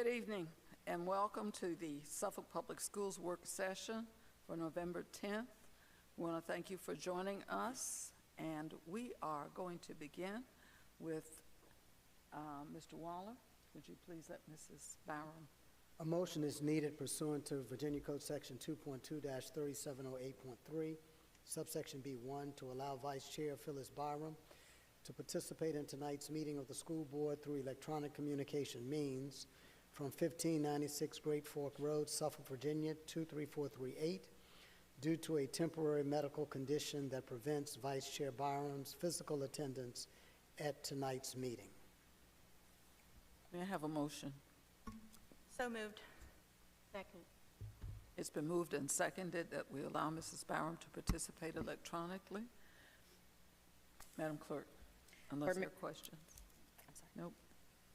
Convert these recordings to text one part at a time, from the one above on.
Good evening and welcome to the Suffolk Public Schools work session for November 10th. We want to thank you for joining us, and we are going to begin with Mr. Waller. Would you please let Mrs. Byram? A motion is needed pursuant to Virginia Code Section 2.2-3708.3, subsection B1, to allow Vice Chair Phyllis Byram to participate in tonight's meeting of the school board through electronic communication means from 1596 Great Fork Road, Suffolk, Virginia 23438, due to a temporary medical condition that prevents Vice Chair Byram's physical attendance at tonight's meeting. May I have a motion? So moved. Second. It's been moved and seconded that we allow Mrs. Byram to participate electronically. Madam Clerk, unless there are questions. I'm sorry. Nope.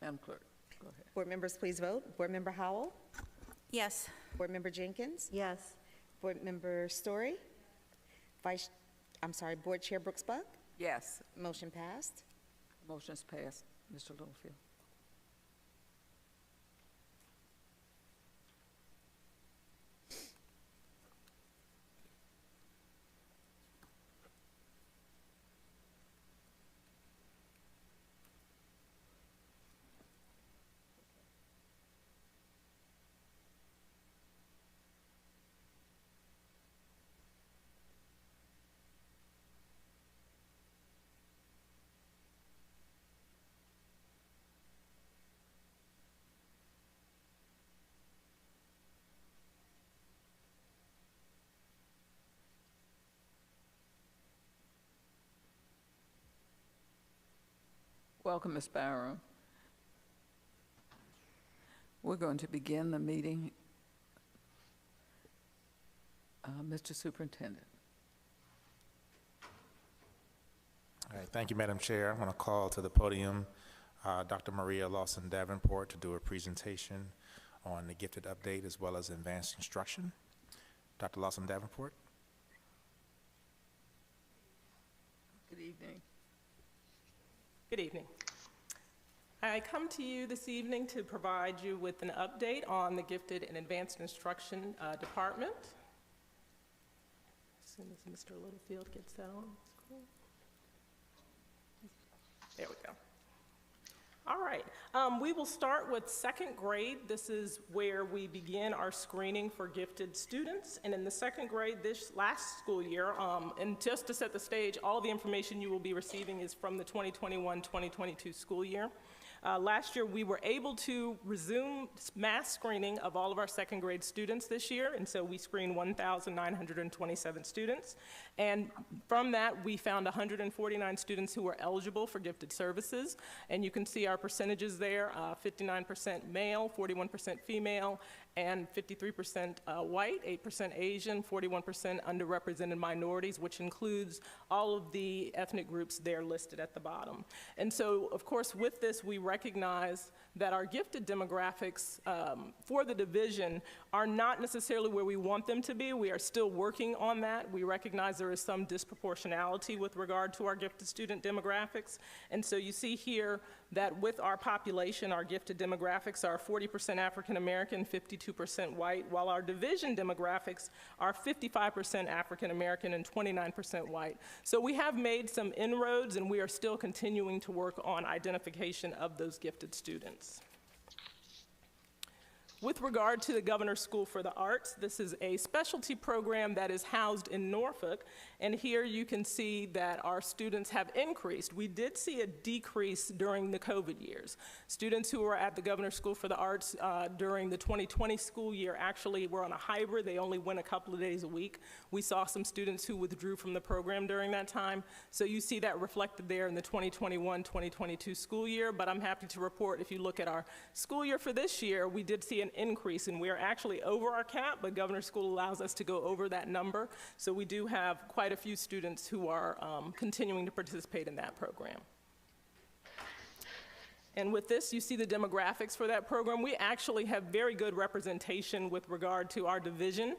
Madam Clerk, go ahead. Board members, please vote. Board Member Howell? Yes. Board Member Jenkins? Yes. Board Member Story? Board Chair Brooks-Buck? Yes. Motion passed. Motion is passed. Mr. Littlefield. Welcome, Ms. Byram. We're going to begin the meeting. Mr. Superintendent. All right, thank you, Madam Chair. I want to call to the podium Dr. Maria Lawson Davenport to do a presentation on the gifted update as well as advanced instruction. Dr. Lawson Davenport. Good evening. Good evening. I come to you this evening to provide you with an update on the Gifted and Advanced Instruction Department. As soon as Mr. Littlefield gets that on screen. There we go. All right, we will start with second grade. This is where we begin our screening for gifted students. And in the second grade this last school year, and just to set the stage, all the information you will be receiving is from the 2021-2022 school year. Last year, we were able to resume mass screening of all of our second grade students this year, and so we screened 1,927 students. And from that, we found 149 students who were eligible for gifted services. And you can see our percentages there, 59% male, 41% female, and 53% white, 8% Asian, 41% underrepresented minorities, which includes all of the ethnic groups there listed at the bottom. And so, of course, with this, we recognize that our gifted demographics for the division are not necessarily where we want them to be. We are still working on that. We recognize there is some disproportionality with regard to our gifted student demographics. And so you see here that with our population, our gifted demographics are 40% African American, 52% white, while our division demographics are 55% African American and 29% white. So we have made some inroads, and we are still continuing to work on identification of those gifted students. With regard to the Governor's School for the Arts, this is a specialty program that is housed in Norfolk, and here you can see that our students have increased. We did see a decrease during the COVID years. Students who were at the Governor's School for the Arts during the 2020 school year actually were on a hybrid. They only went a couple of days a week. We saw some students who withdrew from the program during that time, so you see that reflected there in the 2021-2022 school year, but I'm happy to report if you look at our school year for this year, we did see an increase, and we are actually over our cap, but Governor's School allows us to go over that number. So we do have quite a few students who are continuing to participate in that program. And with this, you see the demographics for that program. We actually have very good representation with regard to our division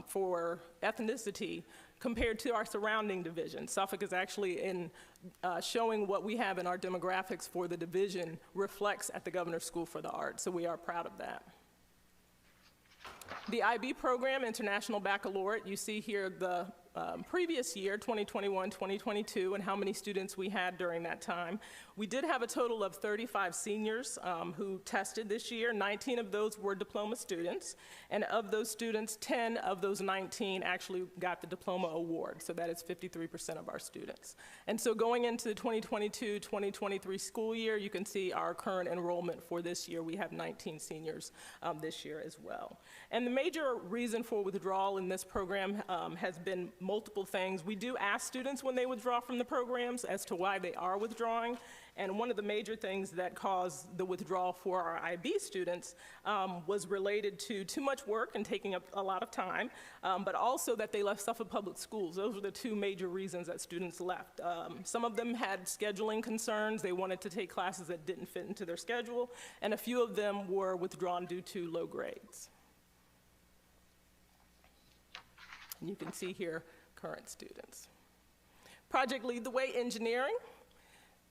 for ethnicity. compared to our surrounding division. Suffolk is actually in showing what we have in our demographics for the division reflects at the Governor's School for the Arts, so we are proud of that. The IB program, International Baccalaureate, you see here the previous year, 2021, 2022, and how many students we had during that time. We did have a total of 35 seniors who tested this year. 19 of those were diploma students, and of those students, 10 of those 19 actually got the diploma award, so that is 53% of our students. And so going into the 2022-2023 school year, you can see our current enrollment for this year. We have 19 seniors this year as well. And the major reason for withdrawal in this program has been multiple things. We do ask students when they withdraw from the programs as to why they are withdrawing. And one of the major things that caused the withdrawal for our IB students was related to too much work and taking up a lot of time, but also that they left Suffolk Public Schools. Those were the two major reasons that students left. Some of them had scheduling concerns. They wanted to take classes that didn't fit into their schedule, and a few of them were withdrawn due to low grades. And you can see here current students. Project Lead the Way Engineering.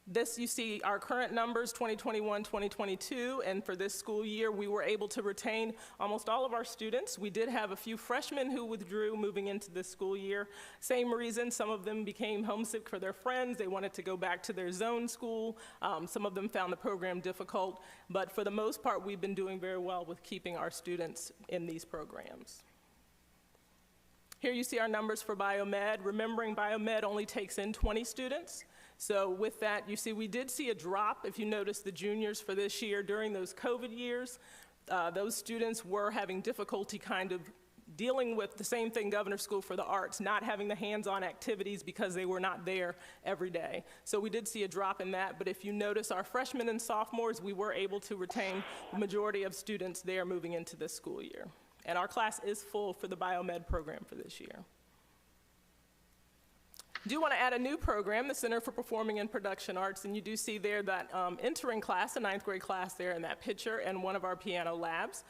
This, you see our current numbers, 2021, 2022, and for this school year, we were able to retain almost all of our students. We did have a few freshmen who withdrew moving into this school year. Same reason, some of them became homesick for their friends. They wanted to go back to their zone school. Some of them found the program difficult, but for the most part, we've been doing very well with keeping our students in these programs. Here you see our numbers for biomed. Remembering biomed only takes in 20 students. So with that, you see we did see a drop, if you notice the juniors for this year during those COVID years. Those students were having difficulty kind of dealing with the same thing Governor's School for the Arts, not having the hands-on activities because they were not there every day. So we did see a drop in that, but if you notice our freshmen and sophomores, we were able to retain the majority of students there moving into this school year. And our class is full for the biomed program for this year. I do want to add a new program, the Center for Performing and Production Arts, and you do see there that entering class, a 9th grade class there in that picture, and one of our piano labs.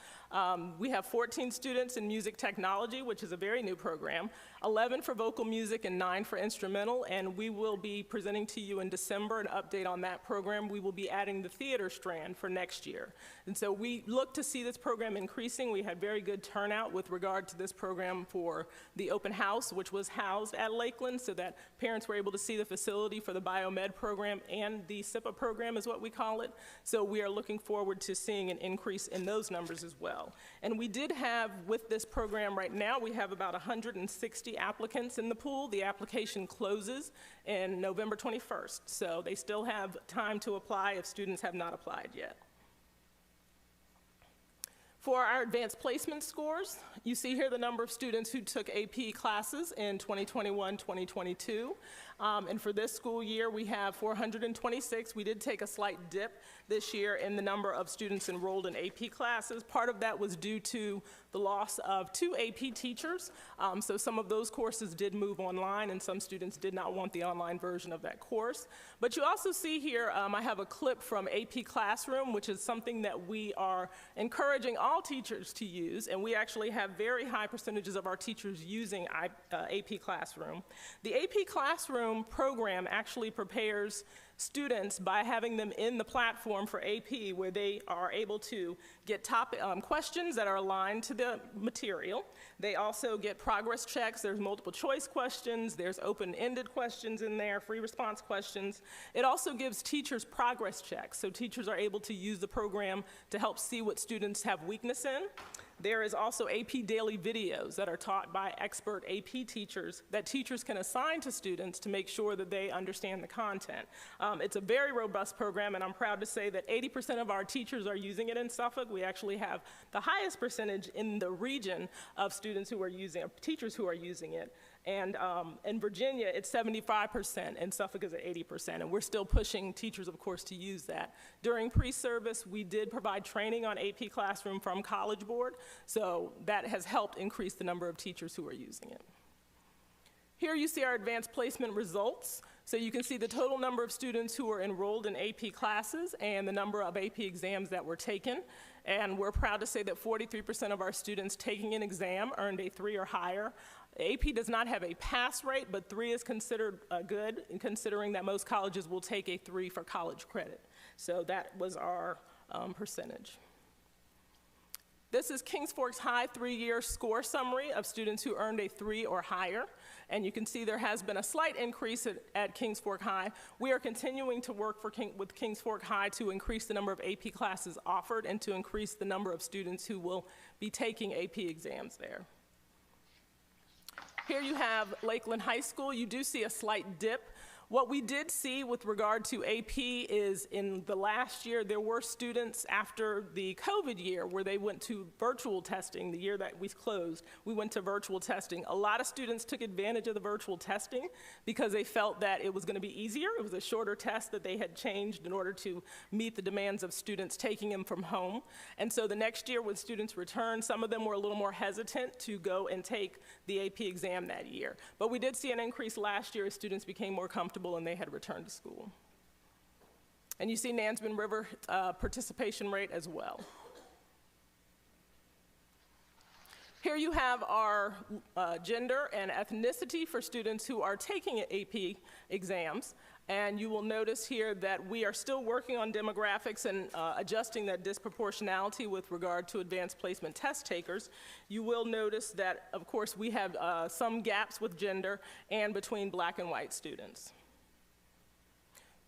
We have 14 students in music technology, which is a very new program, 11 for vocal music and 9 for instrumental, and we will be presenting to you in December an update on that program. We will be adding the theater strand for next year. And so we look to see this program increasing. We had very good turnout with regard to this program for the open house, which was housed at Lakeland, so that parents were able to see the facility for the biomed program and the SIPA program is what we call it. So we are looking forward to seeing an increase in those numbers as well. And we did have, with this program right now, we have about 160 applicants in the pool. The application closes in November 21st. So they still have time to apply if students have not applied yet. For our advanced placement scores, you see here the number of students who took AP classes in 2021-2022. And for this school year, we have 426. We did take a slight dip this year in the number of students enrolled in AP classes. Part of that was due to the loss of 2 AP teachers. So some of those courses did move online, and some students did not want the online version of that course. But you also see here, I have a clip from AP Classroom, which is something that we are encouraging all teachers to use, and we actually have very high percentages of our teachers using AP Classroom. The AP Classroom program actually prepares students by having them in the platform for AP, where they are able to get questions that are aligned to the material. They also get progress checks. There's multiple choice questions. There's open-ended questions in there, free response questions. It also gives teachers progress checks, so teachers are able to use the program to help see what students have weakness in. There is also AP daily videos that are taught by expert AP teachers that teachers can assign to students to make sure that they understand the content. It's a very robust program, and I'm proud to say that 80% of our teachers are using it in Suffolk. We actually have the highest percentage in the region of students who are using, teachers who are using it. And in Virginia, it's 75%, and Suffolk is at 80%, and we're still pushing teachers, of course, to use that. During pre-service, we did provide training on AP Classroom from College Board, so that has helped increase the number of teachers who are using it. Here you see our advanced placement results. So you can see the total number of students who were enrolled in AP classes and the number of AP exams that were taken. And we're proud to say that 43% of our students taking an exam earned a 3 or higher AP does not have a pass rate, but 3 is considered good, considering that most colleges will take a 3 for college credit. So that was our percentage. This is Kings Forks High 3-year score summary of students who earned a 3 or higher. And you can see there has been a slight increase at Kings Fork High. We are continuing to work with Kings Fork High to increase the number of AP classes offered and to increase the number of students who will be taking AP exams there. Here you have Lakeland High School. You do see a slight dip. What we did see with regard to AP is in the last year, there were students after the COVID year where they went to virtual testing. The year that we closed, we went to virtual testing. A lot of students took advantage of the virtual testing because they felt that it was going to be easier. It was a shorter test that they had changed in order to meet the demands of students taking them from home. And so the next year when students returned, some of them were a little more hesitant to go and take the AP exam that year. But we did see an increase last year as students became more comfortable and they had returned to school. And you see Nansemond River participation rate as well. Here you have our gender and ethnicity for students who are taking AP exams. And you will notice here that we are still working on demographics and adjusting that disproportionality with regard to advanced placement test takers. You will notice that, of course, we have some gaps with gender and between Black and white students.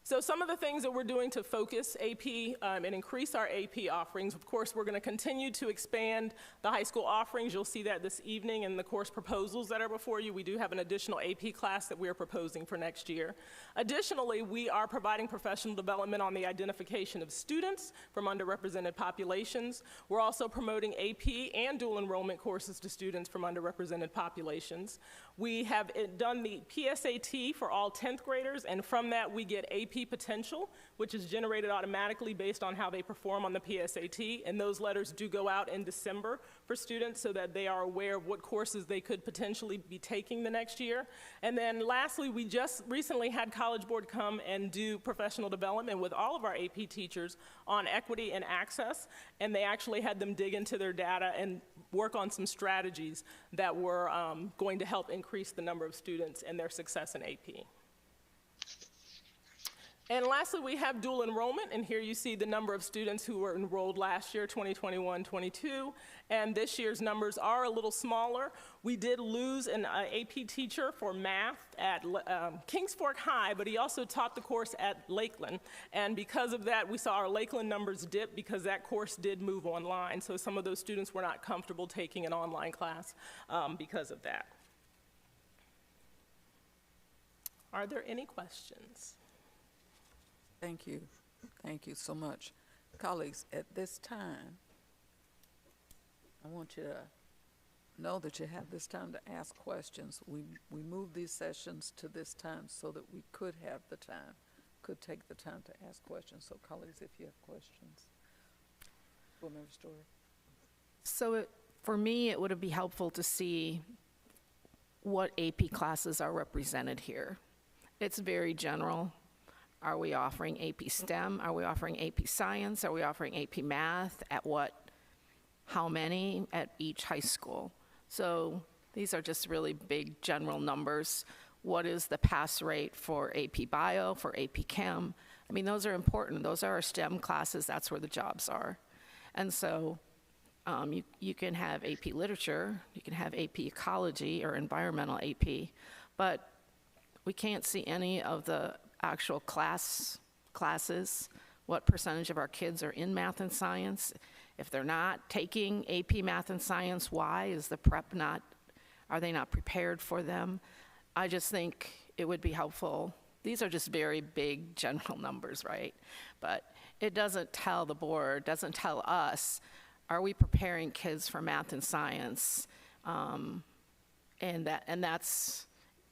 So some of the things that we're doing to focus AP and increase our AP offerings, of course, we're going to continue to expand the high school offerings. You'll see that this evening in the course proposals that are before you. We do have an additional AP class that we are proposing for next year. Additionally, we are providing professional development on the identification of students from underrepresented populations. We're also promoting AP and dual enrollment courses to students from underrepresented populations. We have done the PSAT for all 10th graders, and from that we get AP potential, which is generated automatically based on how they perform on the PSAT, and those letters do go out in December for students so that they are aware of what courses they could potentially be taking the next year. And then lastly, we just recently had College Board come and do professional development with all of our AP teachers on equity and access, and they actually had them dig into their data and work on some strategies that were going to help increase the number of students and their success in AP. And lastly, we have dual enrollment, and here you see the number of students who were enrolled last year, 2021-22, and this year's numbers are a little smaller. We did lose an AP teacher for math at Kings Fork High, but he also taught the course at Lakeland, and because of that, we saw our Lakeland numbers dip because that course did move online, so some of those students were not comfortable taking an online class because of that. Are there any questions? Thank you. Thank you so much. Colleagues, at this time, I want you to know that you have this time to ask questions. We moved these sessions to this time so that we could have the time, could take the time to ask questions. So colleagues, if you have questions. Board Member Story. So for me, it would be helpful to see what AP classes are represented here. It's very general. Are we offering AP STEM? Are we offering AP Science? Are we offering AP Math? At what? How many at each high school? So these are just really big general numbers. What is the pass rate for AP Bio, for AP Chem? I mean, those are important. Those are our STEM classes. That's where the jobs are. And so you can have AP Literature, you can have AP Ecology or Environmental AP, but we can't see any of the actual classes, what percentage of our kids are in math and science. If they're not taking AP Math and Science, why? Is the prep not, are they not prepared for them? I just think it would be helpful. These are just very big general numbers, right? But it doesn't tell the board, doesn't tell us, are we preparing kids for math and science? And that's,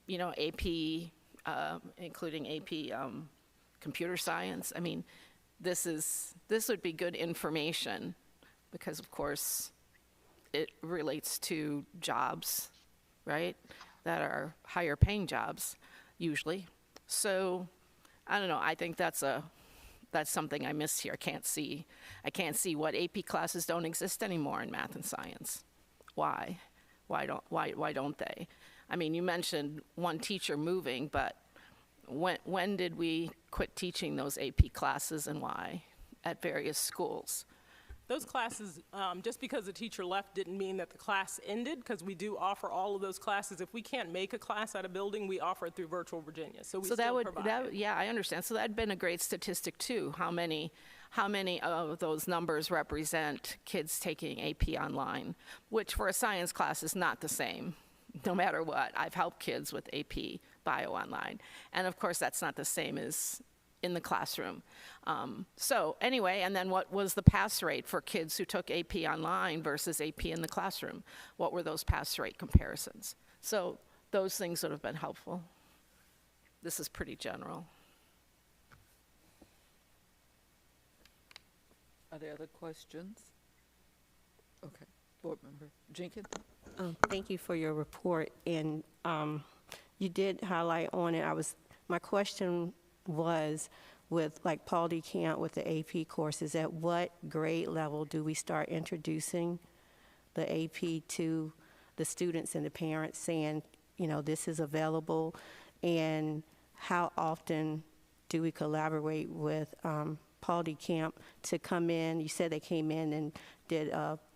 you know, AP, including AP computer science. I mean, this would be good information because, of course, it relates to jobs, right, that are higher paying jobs, usually. So, I don't know, I think that's something I miss here. I can't see what AP classes don't exist anymore in math and science. Why? Why don't they? I mean, you mentioned one teacher moving, but when did we quit teaching those AP classes and why at various schools? Those classes, just because the teacher left didn't mean that the class ended, because we do offer all of those classes. If we can't make a class at a building, we offer it through Virtual Virginia, so we still provide. Yeah, I understand. So that'd been a great statistic too. How many of those numbers represent kids taking AP online, which for a science class is not the same, no matter what. I've helped kids with AP Bio online. And of course, that's not the same as in the classroom. So anyway, and then what was the pass rate for kids who took AP online versus AP in the classroom? What were those pass rate comparisons? So those things would have been helpful. This is pretty general. Are there other questions? Okay, Board Member Jenkins? Thank you for your report, and you did highlight on it. My question was with like Paul D. Camp with the AP courses, at what grade level do we start introducing the AP to the students and the parents, saying, you know, this is available, and how often do we collaborate with Paul D. Camp to come in? You said they came in and did,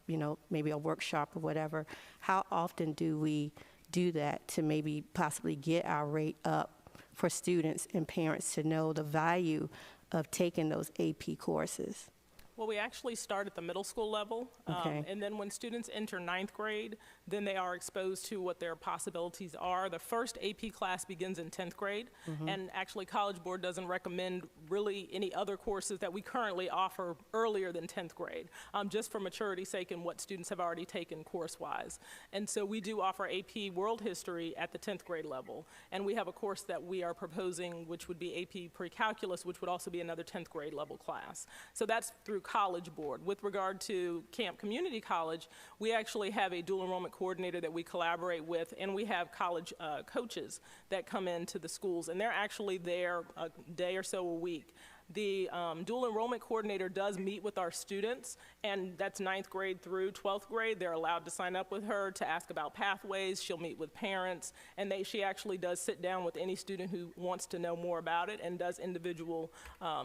you know, maybe a workshop or whatever. How often do we do that to maybe possibly get our rate up for students and parents to know the value of taking those AP courses? Well, we actually start at the middle school level, Okay. and then when students enter 9th grade, then they are exposed to what their possibilities are. The first AP class begins in 10th grade, and actually College Board doesn't recommend really any other courses that we currently offer earlier than 10th grade, just for maturity's sake and what students have already taken course-wise. And so we do offer AP World History at the 10th grade level, and we have a course that we are proposing, which would be AP Pre-Calculus, which would also be another 10th grade level class. So that's through College Board. With regard to Camp Community College, we actually have a dual enrollment coordinator that we collaborate with, and we have college coaches that come into the schools, and they're actually there a day or so a week. The dual enrollment coordinator does meet with our students, and that's 9th grade through 12th grade. They're allowed to sign up with her to ask about pathways. She'll meet with parents, and she actually does sit down with any student who wants to know more about it and does individual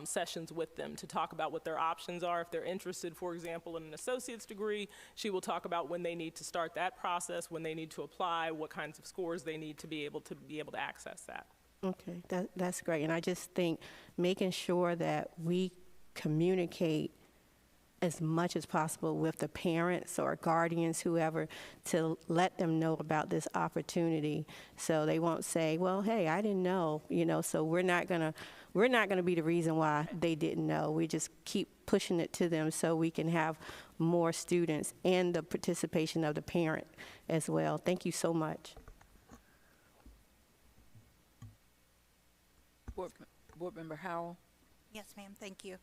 sessions with them to talk about what their options are. If they're interested, for example, in an associate's degree, she will talk about when they need to start that process, when they need to apply, what kinds of scores they need to be able to access that. Okay, that's great. And I just think making sure that we communicate as much as possible with the parents or guardians, whoever, to let them know about this opportunity, so they won't say, well, hey, I didn't know, you know. So we're not gonna be the reason why they didn't know. We just keep pushing it to them so we can have more students and the participation of the parent as well. Thank you so much. Board Member Howell? Yes, ma'am, thank you.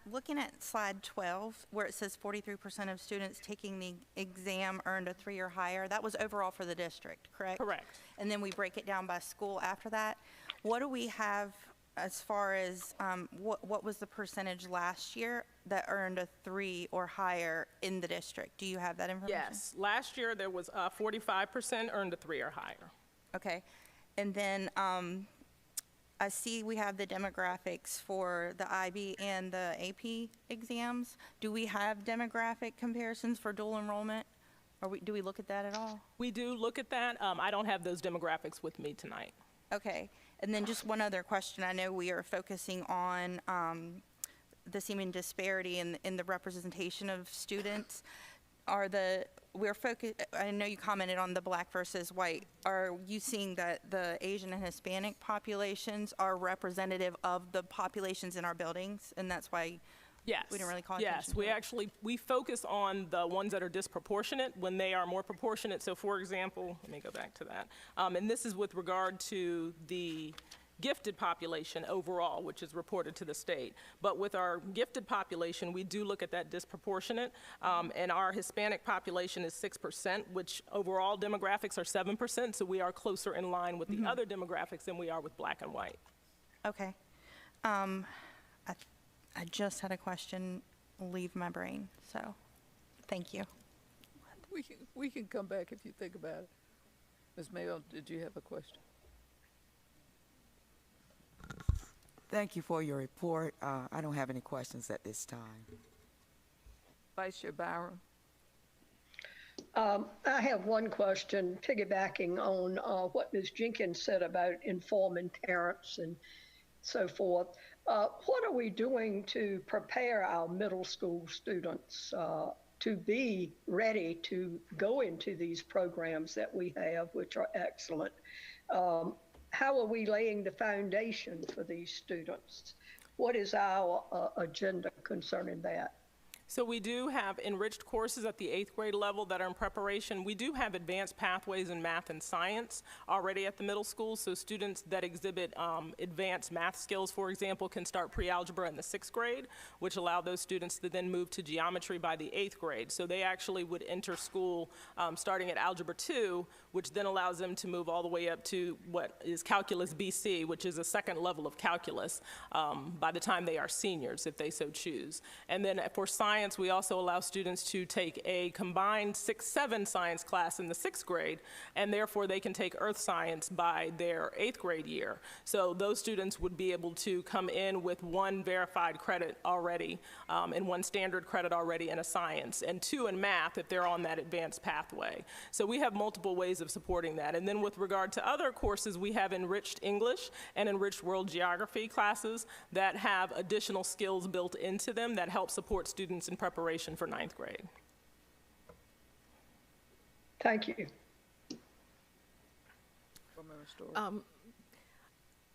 Looking at slide 12, where it says 43% of students taking the exam earned a 3 or higher, that was overall for the district, correct? Correct. And then we break it down by school after that. What do we have as far as, what was the percentage last year that earned a 3 or higher in the district? Do you have that information? Yes, last year there was 45% earned a 3 or higher. Okay, and then I see we have the demographics for the IB and the AP exams. Do we have demographic comparisons for dual enrollment? Or do we look at that at all? We do look at that. I don't have those demographics with me tonight. Okay, and then just one other question. I know we are focusing on the seeming disparity in the representation of students. I know you commented on the black versus white. Are you seeing that the Asian and Hispanic populations are representative of the populations in our buildings, and that's why Yes. we don't really call attention Yes, to it? we focus on the ones that are disproportionate when they are more proportionate. So for example, let me go back to that. And this is with regard to the gifted population overall, which is reported to the state. But with our gifted population, we do look at that disproportionate, and our Hispanic population is 6%, which overall demographics are 7%, so we are closer in line with the other demographics than we are with black and white. Okay. I just had a question leave my brain, so thank you. We can come back if you think about it. Ms. Mayo, did you have a question? Thank you for your report. I don't have any questions at this time. Vice Chair Byram? I have one question, piggybacking on what Ms. Jenkins said about informing parents and so forth. What are we doing to prepare our middle school students to be ready to go into these programs that we have, which are excellent? How are we laying the foundation for these students? What is our agenda concerning that? So we do have enriched courses at the 8th grade level that are in preparation. We do have advanced pathways in math and science already at the middle school, so students that exhibit advanced math skills, for example, can start pre-algebra in the 6th grade, which allow those students to then move to geometry by the 8th grade. So they actually would enter school starting at Algebra 2, which then allows them to move all the way up to what is Calculus BC, which is a second level of calculus by the time they are seniors, if they so choose. And then for science, we also allow students to take a combined 6-7 science class in the 6th grade, and therefore they can take earth science by their 8th grade year. So those students would be able to come in with one verified credit already, and one standard credit already in a science, and 2 in math if they're on that advanced pathway. So we have multiple ways of supporting that. And then with regard to other courses, we have enriched English and enriched world geography classes that have additional skills built into them that help support students in preparation for 9th grade. Thank you.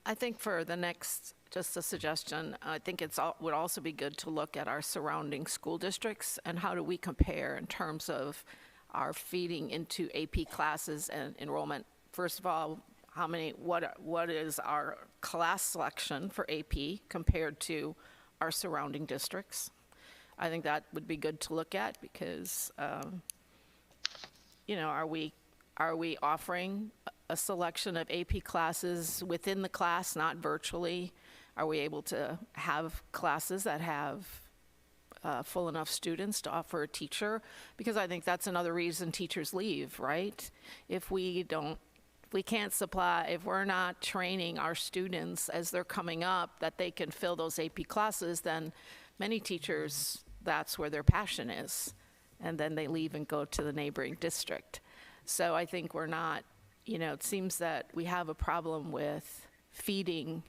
I think for the next, just a suggestion, I think would also be good to look at our surrounding school districts and how do we compare in terms of our feeding into AP classes and enrollment. First of all, what is our class selection for AP compared to our surrounding districts? I think that would be good to look at because, are we offering a selection of AP classes within the class, not virtually? Are we able to have classes that have full enough students to offer a teacher? Because I think that's another reason teachers leave, right? If we're not training our students as they're coming up that they can fill those AP classes, then many teachers, that's where their passion is. And then they leave and go to the neighboring district. So I think we're not, it seems that we have a problem with feeding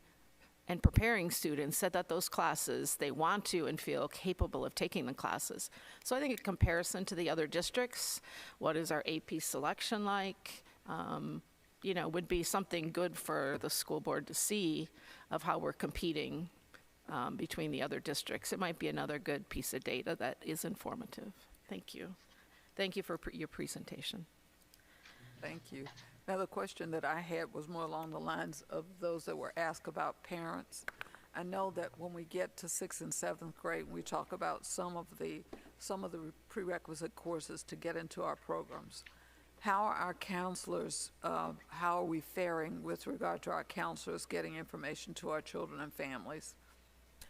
and preparing students so that those classes, they want to and feel capable of taking the classes. So I think in comparison to the other districts, what is our AP selection like, would be something good for the school board to see of how we're competing between the other districts. It might be another good piece of data that is informative. Thank you. Thank you for your presentation. Thank you. Now, the question that I had was more along the lines of those that were asked about parents. I know that when we get to 6th and 7th grade, we talk about some of the prerequisite courses to get into our programs. How are our counselors, how are we faring with regard to our counselors getting information to our children and families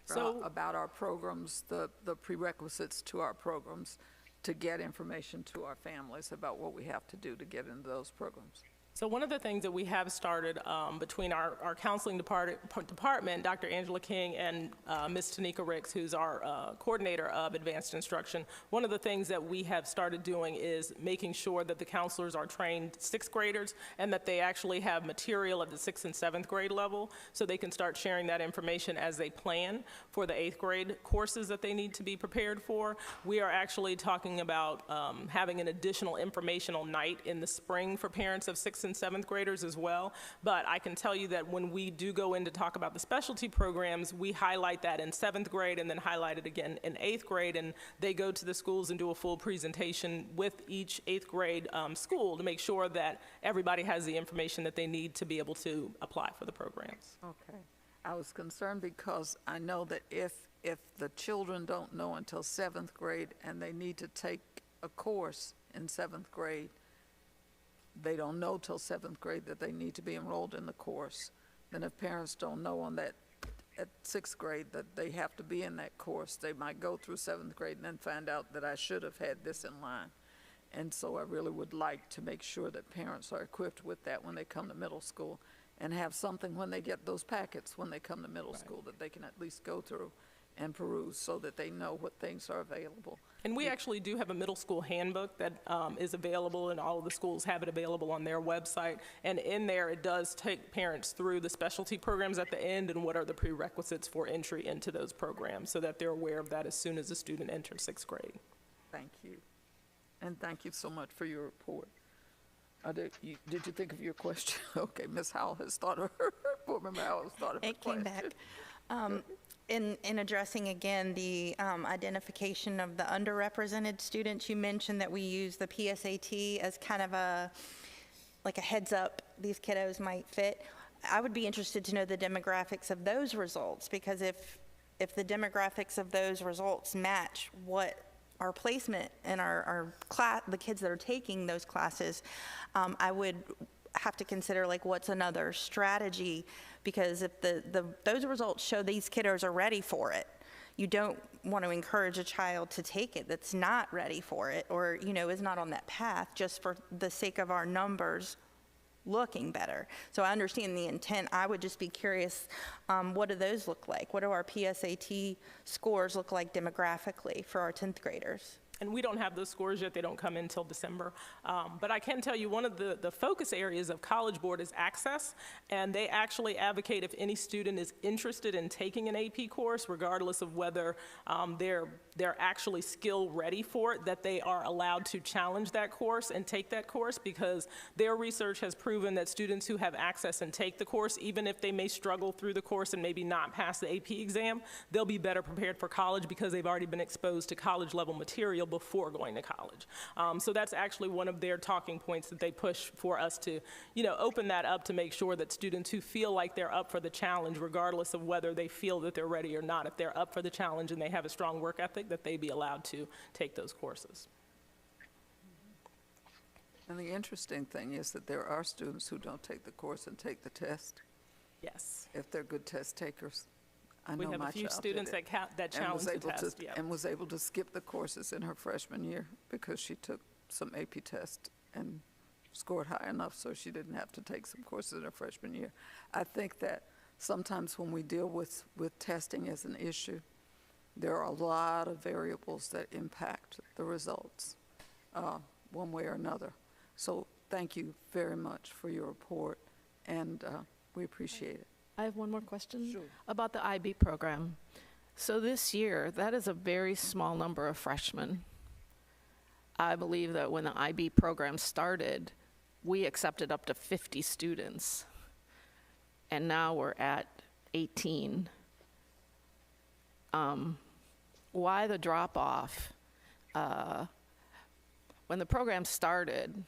about our programs, the prerequisites to our programs, to get information to our families about what we have to do to get into those programs? So one of the things that we have started between our counseling department, Dr. Angela King, and Ms. Tanika Ricks, who's our coordinator of advanced instruction, one of the things that we have started doing is making sure that the counselors are trained 6th graders and that they actually have material at the 6th and 7th grade level so they can start sharing that information as they plan for the 8th grade courses that they need to be prepared for. We are actually talking about having an additional informational night in the spring for parents of 6th and 7th graders as well. But I can tell you that when we do go in to talk about the specialty programs, we highlight that in 7th grade and then highlight it again in 8th grade, and they go to the schools and do a full presentation with each 8th grade school to make sure that everybody has the information that they need to be able to apply for the programs. Okay. I was concerned because I know that if the children don't know until 7th grade and they need to take a course in 7th grade, they don't know till 7th grade that they need to be enrolled in the course. Then if parents don't know at 6th grade that they have to be in that course, they might go through 7th grade and then find out that I should have had this in line. And so I really would like to make sure that parents are equipped with that when they come to middle school, and have something when they get those packets when they come to middle school that they can at least go through and peruse so that they know what things are available. And we actually do have a middle school handbook that is available, and all of the schools have it available on their website. And in there, it does take parents through the specialty programs at the end and what are the prerequisites for entry into those programs, so that they're aware of that as soon as a student enters 6th grade. Thank you. And thank you so much for your report. Did you think of your question? Okay, Ms. Howell has thought of her, board member Howell has thought of her It came question. back. In addressing again the identification of the underrepresented students, you mentioned that we use the PSAT as kind of like a heads up, these kiddos might fit. I would be interested to know the demographics of those results, because if the demographics of those results match what our placement and our class, the kids that are taking those classes, I would have to consider, like, what's another strategy, because if those results show these kiddos are ready for it, you don't want to encourage a child to take it that's not ready for it, or, you know, is not on that path, just for the sake of our numbers looking better. So I understand the intent. I would just be curious, what do those look like? What do our PSAT scores look like demographically for our 10th graders? And we don't have those scores yet. They don't come in until December. But I can tell you one of the focus areas of College Board is access, and they actually advocate if any student is interested in taking an AP course, regardless of whether they're actually skill ready for it, that they are allowed to challenge that course and take that course, because their research has proven that students who have access and take the course, even if they may struggle through the course and maybe not pass the AP exam, they'll be better prepared for college because they've already been exposed to college level material before going to college. So that's actually one of their talking points that they push for us to, you know, open that up to make sure that students who feel like they're up for the challenge, regardless of whether they feel that they're ready or not, if they're up for the challenge and they have a strong work ethic, that they be allowed to take those courses. And the interesting thing is that there are students who don't take the course and take the test, Yes. if they're good test takers. I We know have my a few child did students it. that challenge the test. Yeah. And was able to skip the courses in her freshman year because she took some AP tests and scored high enough so she didn't have to take some courses in her freshman year. I think that sometimes when we deal with testing as an issue, there are a lot of variables that impact the results one way or another. So thank you very much for your report, and we appreciate it. I have one more question. Sure. About the IB program. So this year, that is a very small number of freshmen. I believe that when the IB program started, we accepted up to 50 students, and now we're at 18. Why the drop-off? When the program started,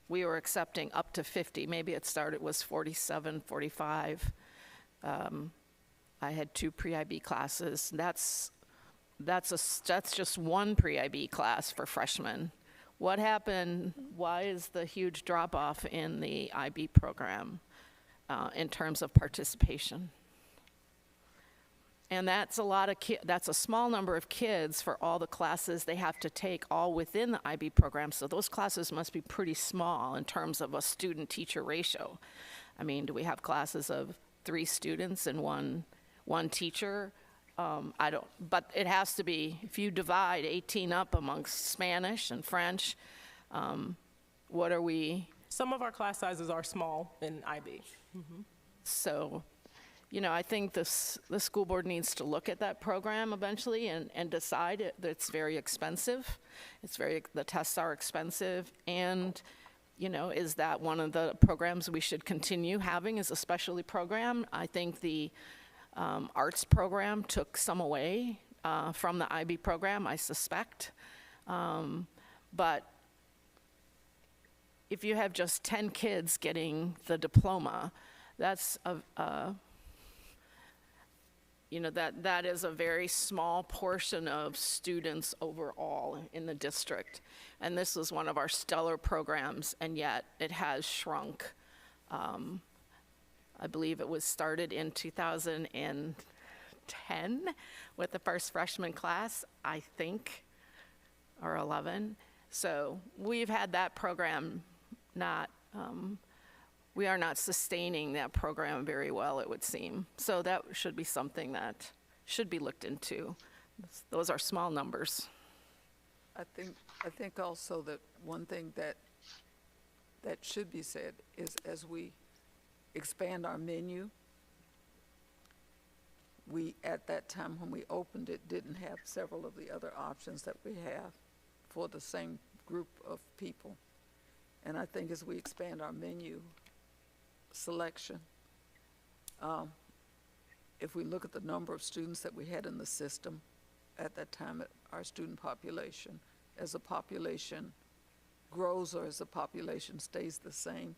we were accepting up to 50. Maybe it started was 47, 45. I had 2 pre-IB classes. That's just one pre-IB class for freshmen. What happened? Why is the huge drop-off in the IB program in terms of participation? And that's that's a small number of kids for all the classes they have to take all within the IB program. So those classes must be pretty small in terms of a student-teacher ratio. I mean, do we have classes of 3 students and one teacher? I don't, but it has to be, if you divide 18 up amongst Spanish and French, what are we? Some of our class sizes are small in IB. So, you know, I think the school board needs to look at that program eventually and decide that it's very expensive. The tests are expensive, and, you know, is that one of the programs we should continue having as a specialty program? I think the arts program took some away from the IB program, I suspect. But if you have just 10 kids getting the diploma, that's you know, that is a very small portion of students overall in the district. And this is one of our stellar programs, and yet it has shrunk. I believe it was started in 2010 with the first freshman class, I think, or 11. So we've had that program we are not sustaining that program very well, it would seem. So that should be something that should be looked into. Those are small numbers. I think also that one thing that should be said is as we expand our menu, we, at that time when we opened it, didn't have several of the other options that we have for the same group of people. And I think as we expand our menu selection, if we look at the number of students that we had in the system at that time, our student population, as a population grows or as a population stays the same,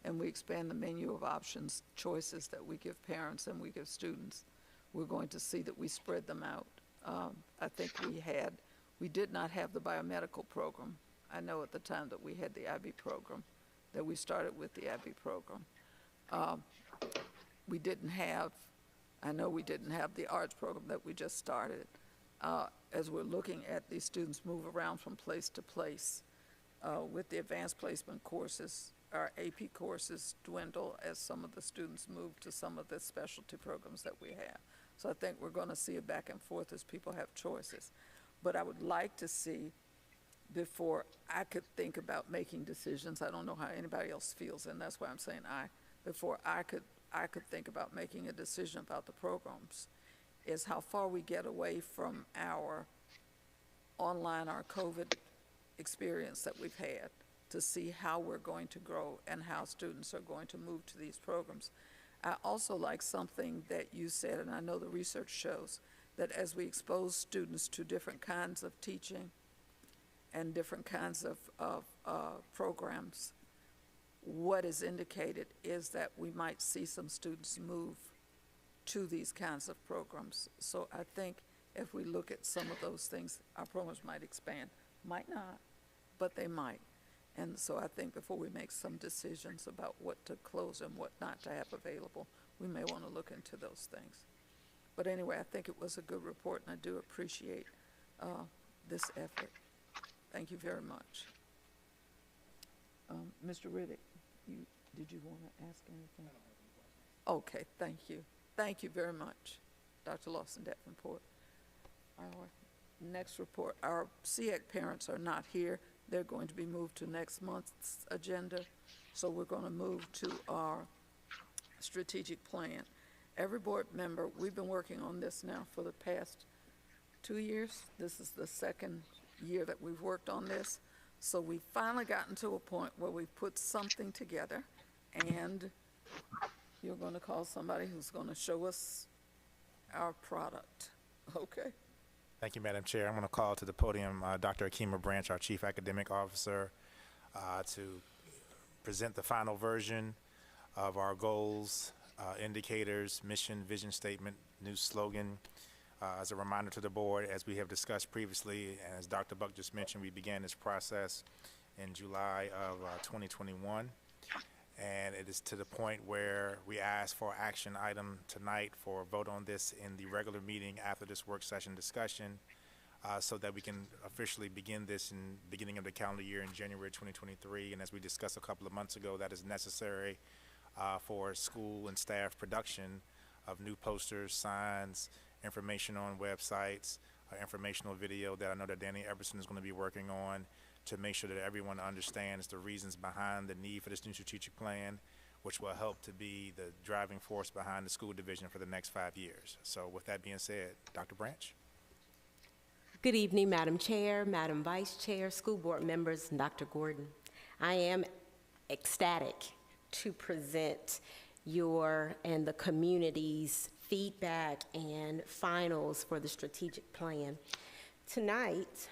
and we expand the menu of options, choices that we give parents and we give students, we're going to see that we spread them out. I think we did not have the biomedical program. I know at the time that we had the IB program, that we started with the IB program. We didn't have the arts program that we just started. As we're looking at these students move around from place to place, with the advanced placement courses, our AP courses dwindle as some of the students move to some of the specialty programs that we have. So I think we're going to see a back and forth as people have choices. But I would like to see, before I could think about making decisions, I don't know how anybody else feels, and that's why I'm saying before I could think about making a decision about the programs, is how far we get away from our online, our COVID experience that we've had, to see how we're going to grow and how students are going to move to these programs. I also like something that you said, and I know the research shows, that as we expose students to different kinds of teaching and different kinds of programs, what is indicated is that we might see some students move to these kinds of programs. So I think if we look at some of those things, our programs might expand. Might not, but they might. And so I think before we make some decisions about what to close and what not to have available, we may want to look into those things. But anyway, I think it was a good report, and I do appreciate this effort. Thank you very much. Mr. Riddick, did you want to ask anything? I don't have any questions. Okay, thank you. Thank you very much, Dr. Lawson Davenport. Our next report, our SEAC parents are not here. They're going to be moved to next month's agenda. So we're going to move to our strategic plan. Every board member, we've been working on this now for the past 2 years. This is the second year that we've worked on this. So we've finally gotten to a point where we've put something together, and you're going to call somebody who's going to show us our product. Okay? Thank you, Madam Chair. I'm going to call to the podium Dr. Akima Branch, our Chief Academic Officer, to present the final version of our goals, indicators, mission, vision statement, new slogan. As a reminder to the board, as we have discussed previously, and as Dr. Buck just mentioned, we began this process in July of 2021. And it is to the point where we ask for action item tonight for a vote on this in the regular meeting after this work session discussion, so that we can officially begin this in the beginning of the calendar year in January 2023. And as we discussed a couple of months ago, that is necessary for school and staff production of new posters, signs, information on websites, informational video that I know that Danny Everson is going to be working on, to make sure that everyone understands the reasons behind the need for this new strategic plan, which will help to be the driving force behind the school division for the next 5 years. So with that being said, Dr. Branch. Good evening, Madam Chair, Madam Vice Chair, school board members, and Dr. Gordon. I am ecstatic to present your and the community's feedback and finals for the strategic plan. Tonight,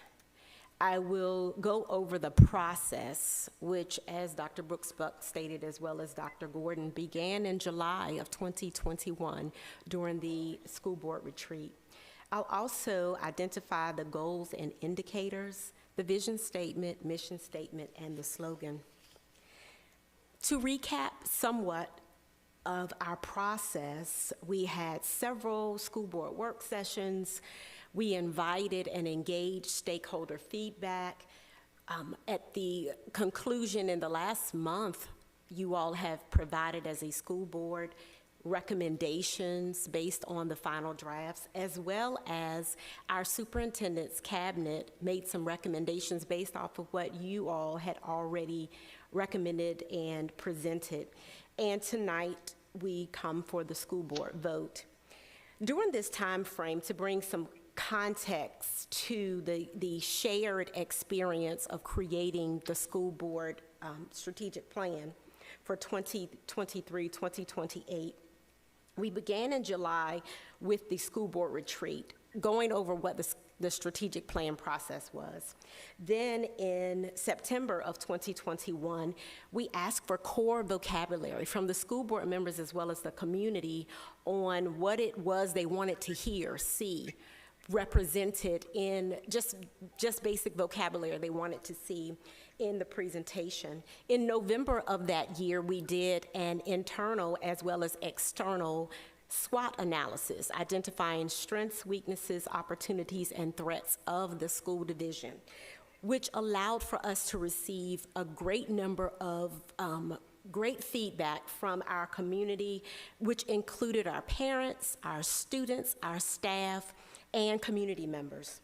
I will go over the process, which, as Dr. Brooks-Buck stated, as well as Dr. Gordon, began in July of 2021 during the school board retreat. I'll also identify the goals and indicators, the vision statement, mission statement, and the slogan. To recap somewhat of our process, we had several school board work sessions. We invited and engaged stakeholder feedback. At the conclusion in the last month, you all have provided as a school board recommendations based on the final drafts, as well as our superintendent's cabinet made some recommendations based off of what you all had already recommended and presented. And tonight, we come for the school board vote. During this time frame, to bring some context to the shared experience of creating the school board strategic plan for 2023-2028, we began in July with the school board retreat, going over what the strategic plan process was. Then in September of 2021, we asked for core vocabulary from the school board members as well as the community on what it was they wanted to hear, see, represented in just basic vocabulary they wanted to see in the presentation. In November of that year, we did an internal as well as external SWOT analysis, identifying strengths, weaknesses, opportunities, and threats of the school division, which allowed for us to receive a great number of great feedback from our community, which included our parents, our students, our staff, and community members.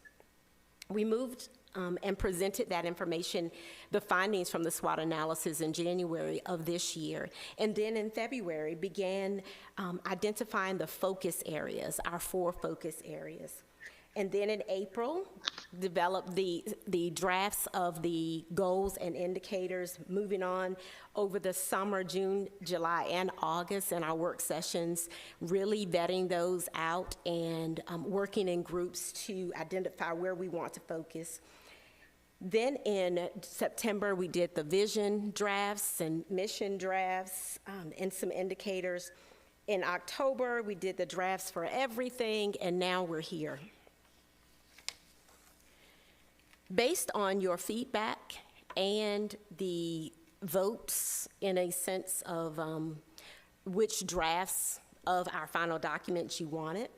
We moved and presented that information, the findings from the SWOT analysis in January of this year. And then in February began identifying the focus areas, our 4 focus areas. And then in April, developed the drafts of the goals and indicators, moving on over the summer, June, July, and August in our work sessions, really vetting those out and working in groups to identify where we want to focus. Then in September, we did the vision drafts and mission drafts and some indicators. In October, we did the drafts for everything, and now we're here. Based on your feedback and the votes, in a sense of which drafts of our final documents you wanted,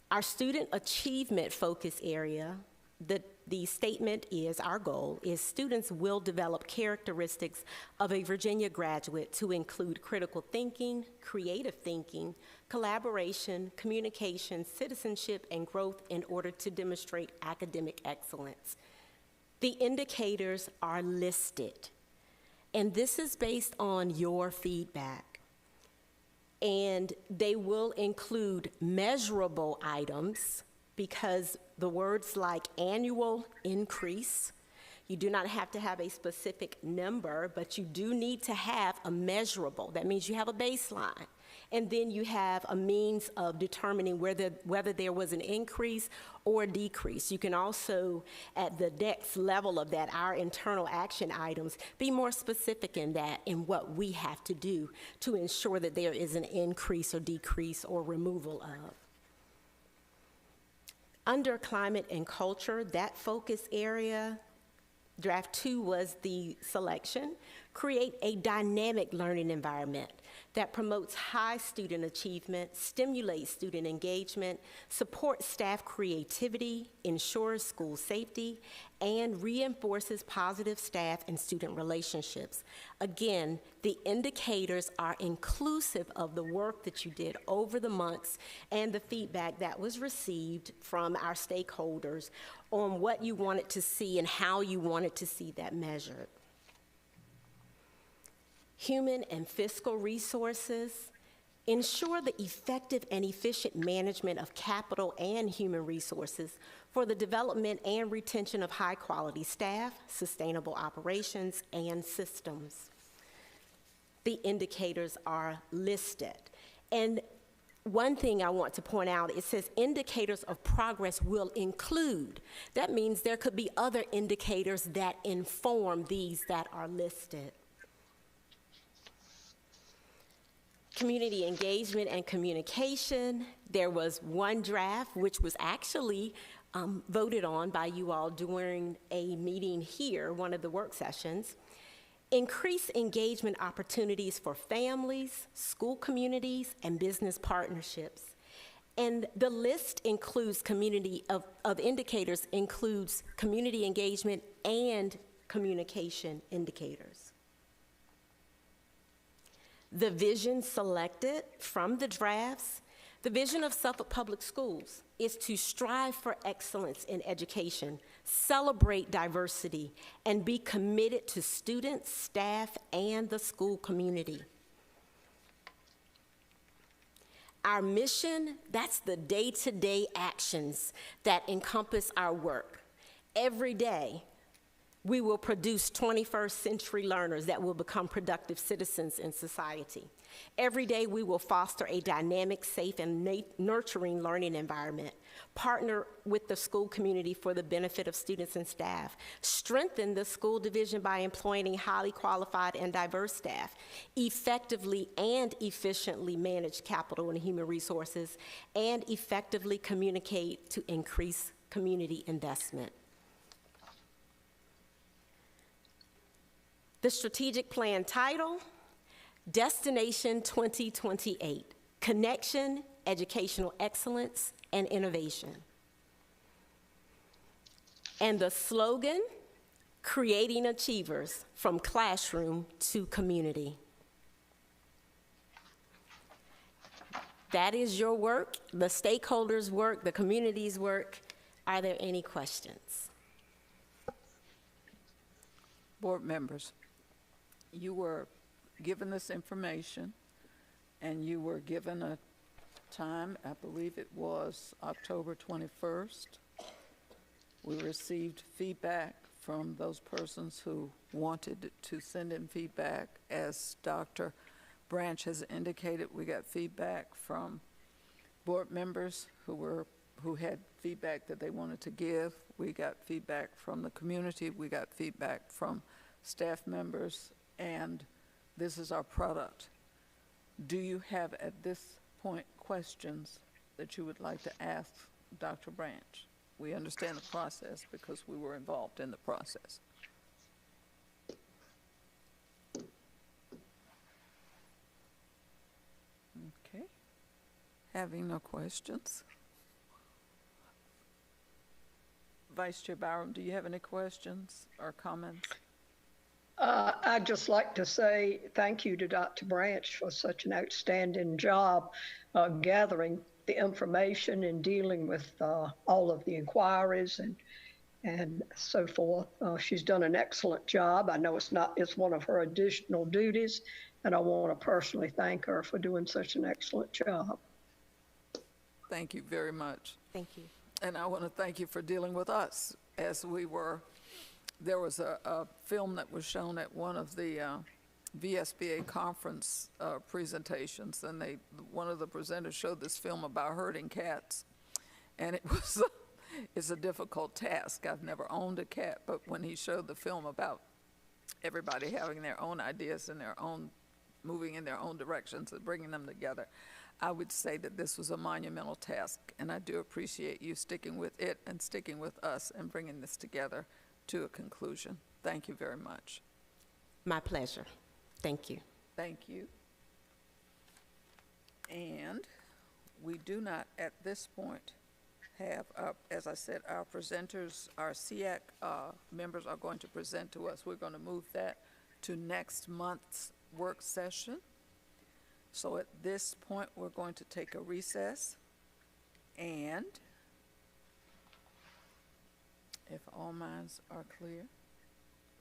our student achievement focus area, the statement is, our goal is students will develop characteristics of a Virginia graduate to include critical thinking, creative thinking, collaboration, communication, citizenship, and growth in order to demonstrate academic excellence. The indicators are listed, and this is based on your feedback. And they will include measurable items, because the words like annual increase, you do not have to have a specific number, but you do need to have a measurable. That means you have a baseline. And then you have a means of determining whether there was an increase or a decrease. You can also, at the next level of that, our internal action items, be more specific in that, in what we have to do to ensure that there is an increase or decrease or removal of. Under climate and culture, that focus area, draft 2 was the selection. Create a dynamic learning environment that promotes high student achievement, stimulates student engagement, supports staff creativity, ensures school safety, and reinforces positive staff and student relationships. Again, the indicators are inclusive of the work that you did over the months and the feedback that was received from our stakeholders on what you wanted to see and how you wanted to see that measured. Human and fiscal resources, ensure the effective and efficient management of capital and human resources for the development and retention of high-quality staff, sustainable operations, and systems. The indicators are listed. And one thing I want to point out, it says indicators of progress will include. That means there could be other indicators that inform these that are listed. Community engagement and communication, there was one draft which was actually voted on by you all during a meeting here, one of the work sessions. Increase engagement opportunities for families, school communities, and business partnerships. And the list includes of indicators includes community engagement and communication indicators. The vision selected from the drafts, the vision of Suffolk Public Schools is to strive for excellence in education, celebrate diversity, and be committed to students, staff, and the school community. Our mission, that's the day-to-day actions that encompass our work. Every day, we will produce 21st century learners that will become productive citizens in society. Every day, we will foster a dynamic, safe, and nurturing learning environment, partner with the school community for the benefit of students and staff, strengthen the school division by employing highly qualified and diverse staff, effectively and efficiently manage capital and human resources, and effectively communicate to increase community investment. The strategic plan title, Destination 2028, Connection, Educational Excellence, and Innovation. And the slogan, Creating Achievers from Classroom to Community. That is your work, the stakeholders' work, the community's work. Are there any questions? Board members, you were given this information, and you were given a time, I believe it was October 21st. We received feedback from those persons who wanted to send in feedback. As Dr. Branch has indicated, we got feedback from board members who had feedback that they wanted to give. We got feedback from the community. We got feedback from staff members, and this is our product. Do you have at this point questions that you would like to ask Dr. Branch? We understand the process because we were involved in the process. Okay. Having no questions. Vice Chair Byram, do you have any questions or comments? I'd just like to say thank you to Dr. Branch for such an outstanding job gathering the information and dealing with all of the inquiries and so forth. She's done an excellent job. I know it's one of her additional duties, and I want to personally thank her for doing such an excellent job. Thank you very much. Thank you. And I want to thank you for dealing with us as we were. There was a film that was shown at one of the VSBA conference presentations, and one of the presenters showed this film about herding cats, and it's a difficult task. I've never owned a cat, but when he showed the film about everybody having their own ideas and their own moving in their own directions and bringing them together, I would say that this was a monumental task, and I do appreciate you sticking with it and sticking with us and bringing this together to a conclusion. Thank you very much. My pleasure. Thank you. Thank you. And we do not at this point have, as I said, our presenters, our SEAC members are going to present to us. We're going to move that to next month's work session. So at this point, we're going to take a recess, and if all minds are clear,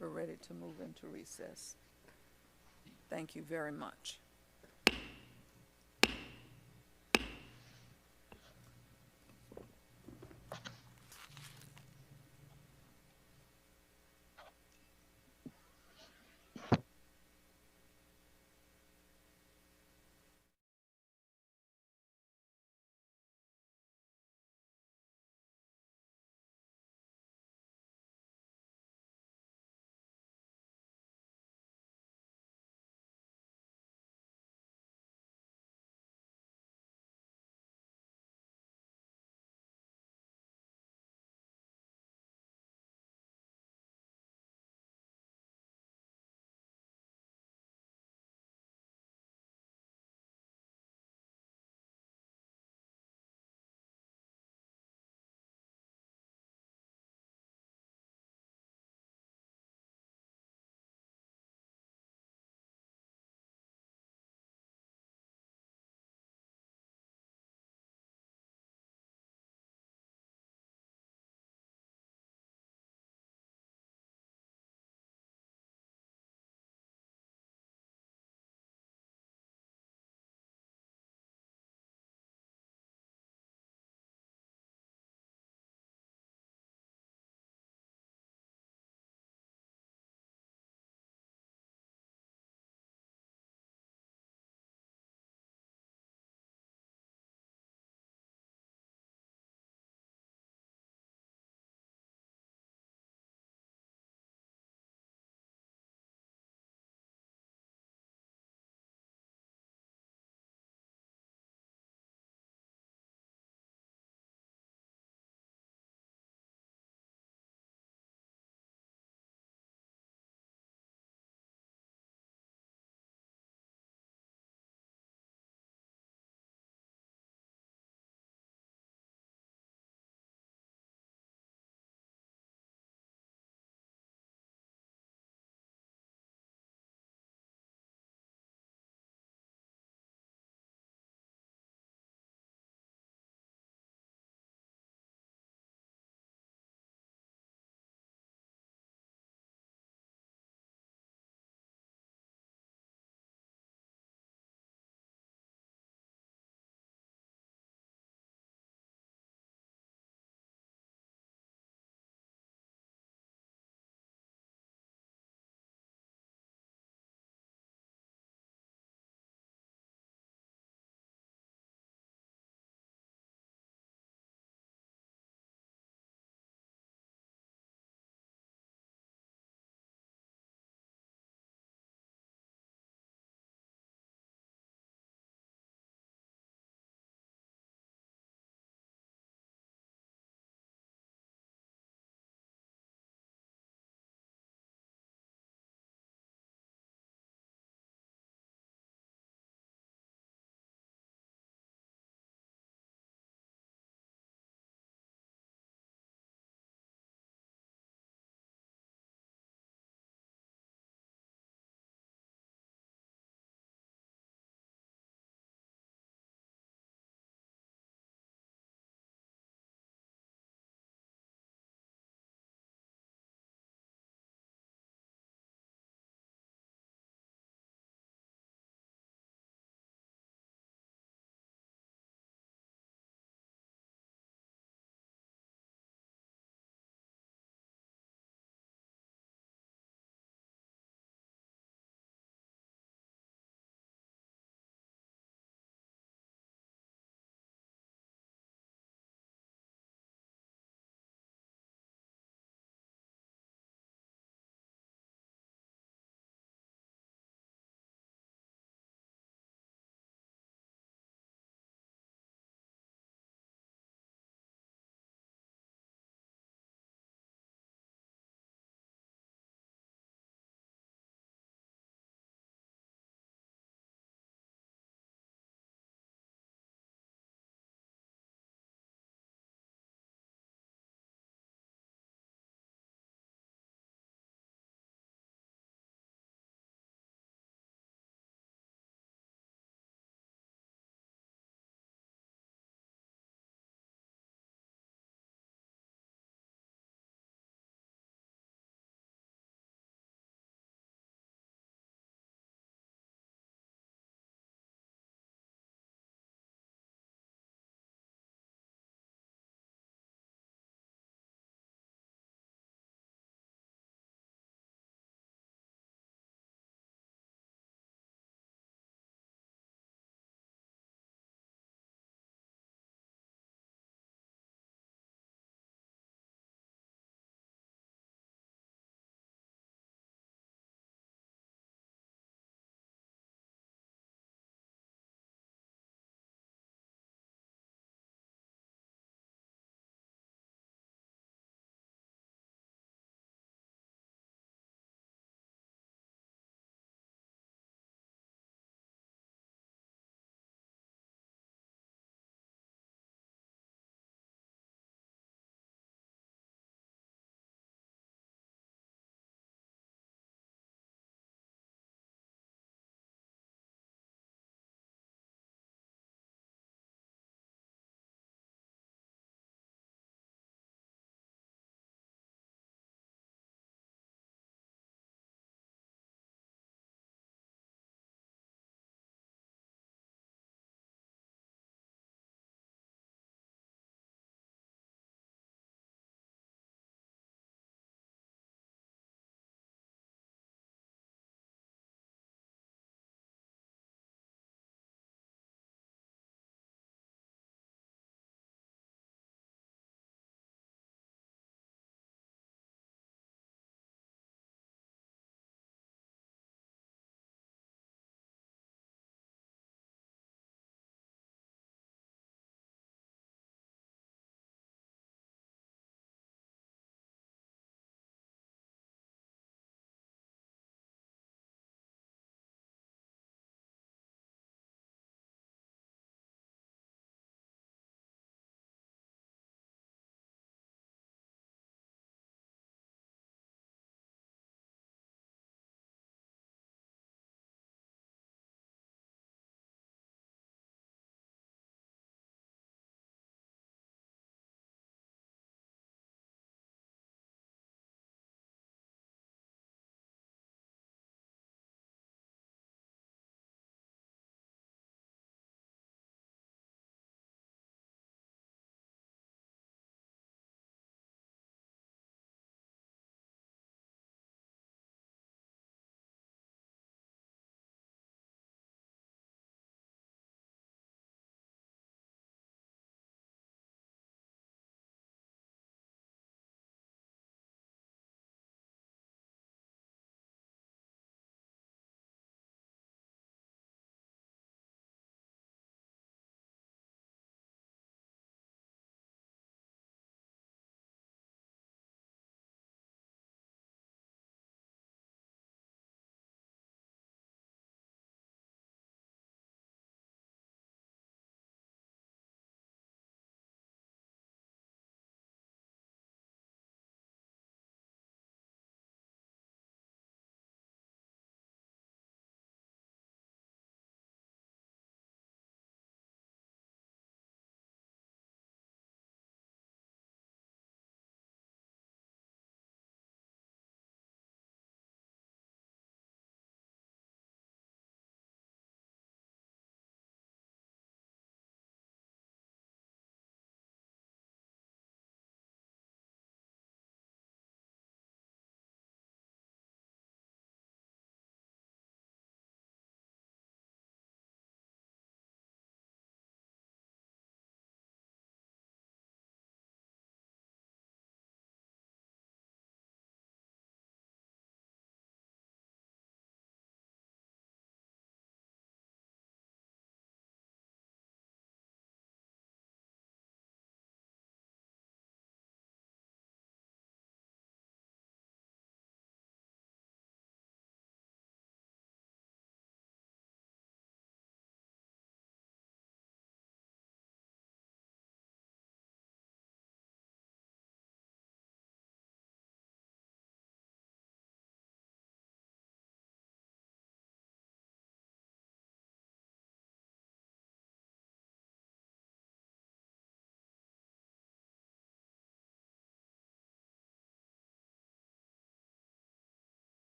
we're ready to move into recess. Thank you very much.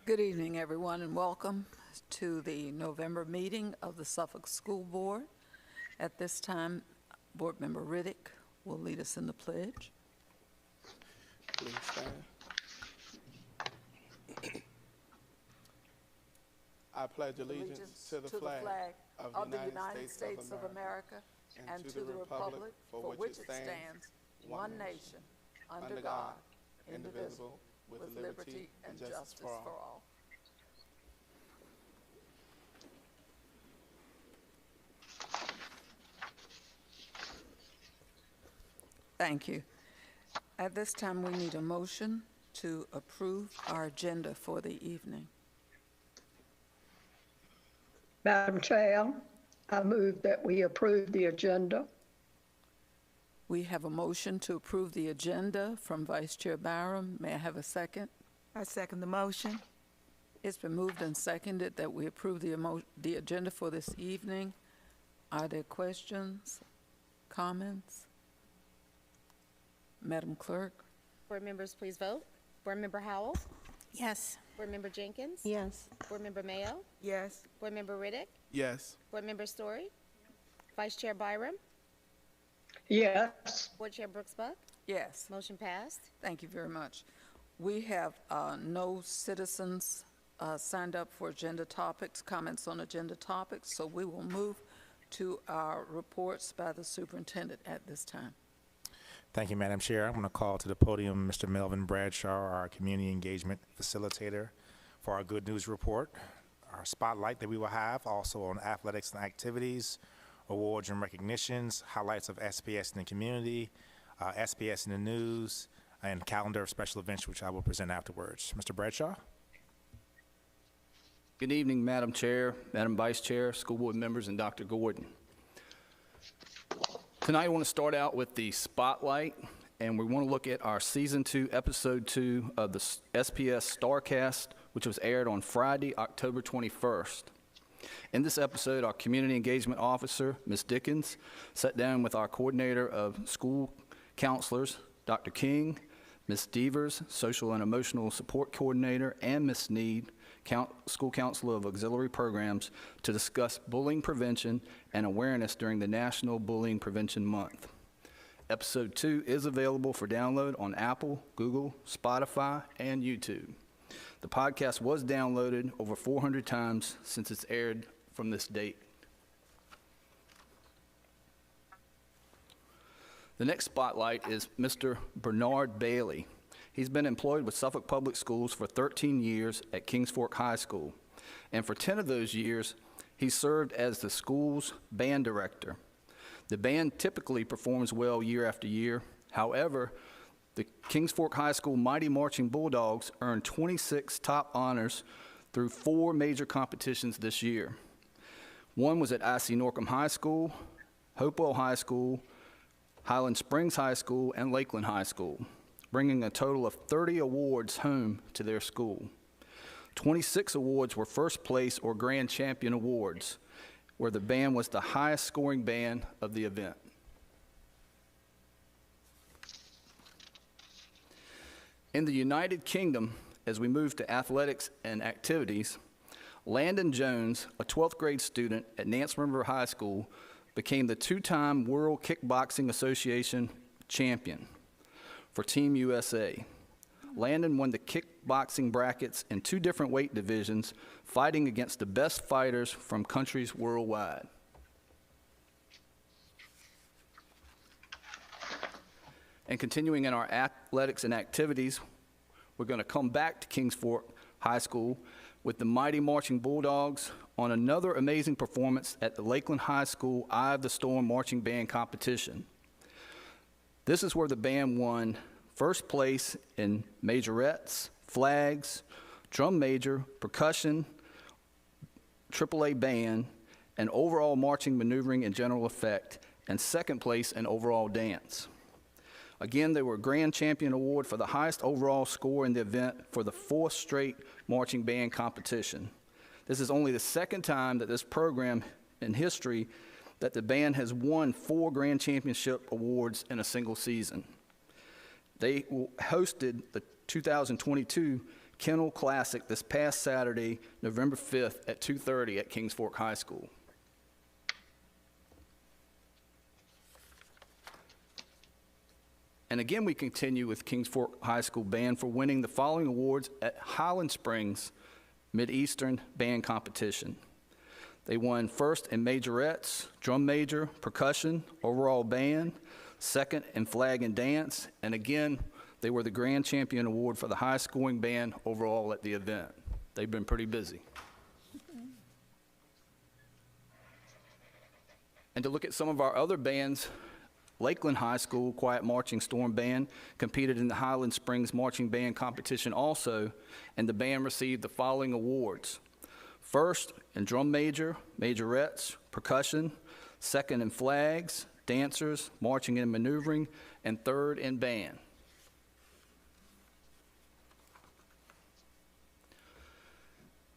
Good evening, everyone, and welcome to the November meeting of the Suffolk School Board. At this time, Board Member Riddick will lead us in the pledge. Please stand. I pledge allegiance to the flag of the United States of America and to the republic for which it stands, one nation, under God, indivisible, with liberty and justice for all. Thank you. At this time, we need a motion to approve our agenda for the evening. Madam Chair, I move that we approve the agenda. We have a motion to approve the agenda from Vice Chair Byram. May I have a second? I second the motion. It's been moved and seconded that we approve the agenda for this evening. Are there questions, comments? Madam Clerk? Board members, please vote. Board Member Howell? Yes. Board Member Jenkins? Yes. Board Member Mayo? Yes. Board Member Riddick? Yes. Board Member Story? Vice Chair Byram? Yes. Board Chair Brooks Buck? Yes. Motion passed. Thank you very much. We have no citizens signed up for agenda topics, comments on agenda topics, so we will move to our reports by the superintendent at this time. Thank you, Madam Chair. I'm going to call to the podium Mr. Melvin Bradshaw, our community engagement facilitator, for our good news report. Our spotlight that we will have also on athletics and activities, awards and recognitions, highlights of SPS in the community, SPS in the news, and calendar of special events, which I will present afterwards. Mr. Bradshaw? Good evening, Madam Chair, Madam Vice Chair, school board members, and Dr. Gordon. Tonight, I want to start out with the spotlight, and we want to look at our Season 2, Episode 2 of the SPS Starcast, which was aired on Friday, October 21st. In this episode, our Community Engagement Officer, Ms. Dickens, sat down with our Coordinator of School Counselors, Dr. King, Ms. Devers, Social and Emotional Support Coordinator, and Ms. Sneed, School Counselor of Auxiliary Programs, to discuss bullying prevention and awareness during the National Bullying Prevention Month. Episode 2 is available for download on Apple, Google, Spotify, and YouTube. The podcast was downloaded over 400 times since it's aired from this date. The next spotlight is Mr. Bernard Bailey. He's been employed with Suffolk Public Schools for 13 years at Kings Fork High School, and for 10 of those years, he served as the school's band director. The band typically performs well year after year. However, the Kings Fork High School Mighty Marching Bulldogs earned 26 top honors through 4 major competitions this year. One was at IC Norcom High School, Hopewell High School, Highland Springs High School, and Lakeland High School, bringing a total of 30 awards home to their school. 26 awards were first place or grand champion awards, where the band was the highest scoring band of the event. In the United Kingdom, as we move to athletics and activities, Landon Jones, a 12th grade student at Nance River High School, became the 2-time World Kickboxing Association champion for Team USA. Landon won the kickboxing brackets in 2 different weight divisions, fighting against the best fighters from countries worldwide. And continuing in our athletics and activities, we're going to come back to Kings Fork High School with the Mighty Marching Bulldogs on another amazing performance at the Lakeland High School Eye of the Storm Marching Band Competition. This is where the band won first place in majorettes, flags, drum major, percussion, AAA band, and overall marching, maneuvering, and general effect, and second place in overall dance. Again, they were Grand Champion Award for the highest overall score in the event for the 4th straight marching band competition. This is only the 2nd time that this program in history that the band has won 4 Grand Championship awards in a single season. They hosted the 2022 Kennel Classic this past Saturday, November 5th at 2:30 at Kings Fork High School. And again, we continue with Kings Fork High School Band for winning the following awards at Highland Springs Mid-Eastern Band Competition. They won first in majorettes, drum major, percussion, overall band, second in flag and dance, and again, they were the grand champion award for the high scoring band overall at the event. They've been pretty busy. And to look at some of our other bands, Lakeland High School Quiet Marching Storm Band competed in the Highland Springs Marching Band Competition also, and the band received the following awards. First in drum major, majorettes, percussion, second in flags, dancers, marching and maneuvering, and third in band.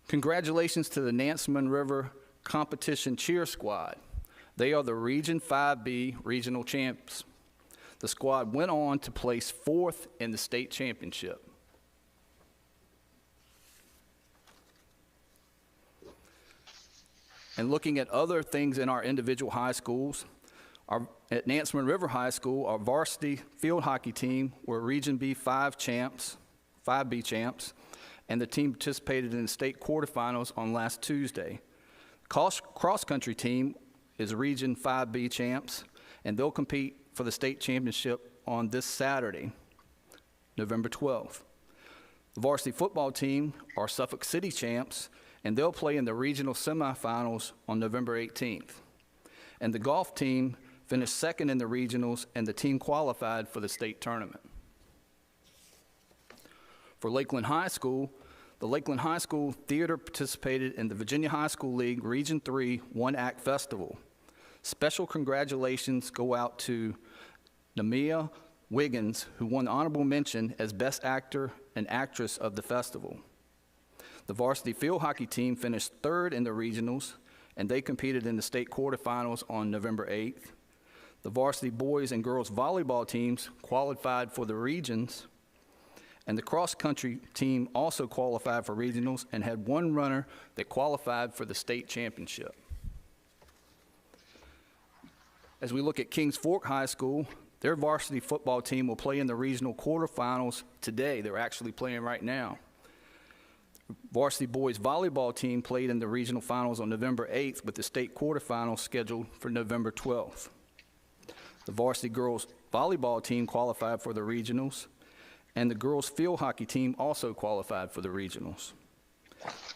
Congratulations to the Nansemond River Competition Cheer Squad. They are the Region 5B regional champs. The squad went on to place 4th in the state championship. And looking at other things in our individual high schools, at Nansemond River High School, our varsity field hockey team were Region B 5B champs, and the team participated in the state quarterfinals on last Tuesday. Cross-country team is Region 5B champs, and they'll compete for the state championship on this Saturday, November 12th. The varsity football team are Suffolk City champs, and they'll play in the regional semifinals on November 18th. And the golf team finished second in the regionals, and the team qualified for the state tournament. For Lakeland High School, the Lakeland High School Theater participated in the Virginia High School League Region 3 One-Act Festival. Special congratulations go out to Namia Wiggins, who won the honorable mention as Best Actor and Actress of the festival. The varsity field hockey team finished third in the regionals, and they competed in the state quarterfinals on November 8th. The varsity boys and girls volleyball teams qualified for the regions, and the cross-country team also qualified for regionals and had one runner that qualified for the state championship. As we look at Kings Fork High School, their varsity football team will play in the regional quarterfinals today. They're actually playing right now. Varsity boys volleyball team played in the regional finals on November 8th, with the state quarterfinals scheduled for November 12th. The varsity girls volleyball team qualified for the regionals, and the girls field hockey team also qualified for the regionals.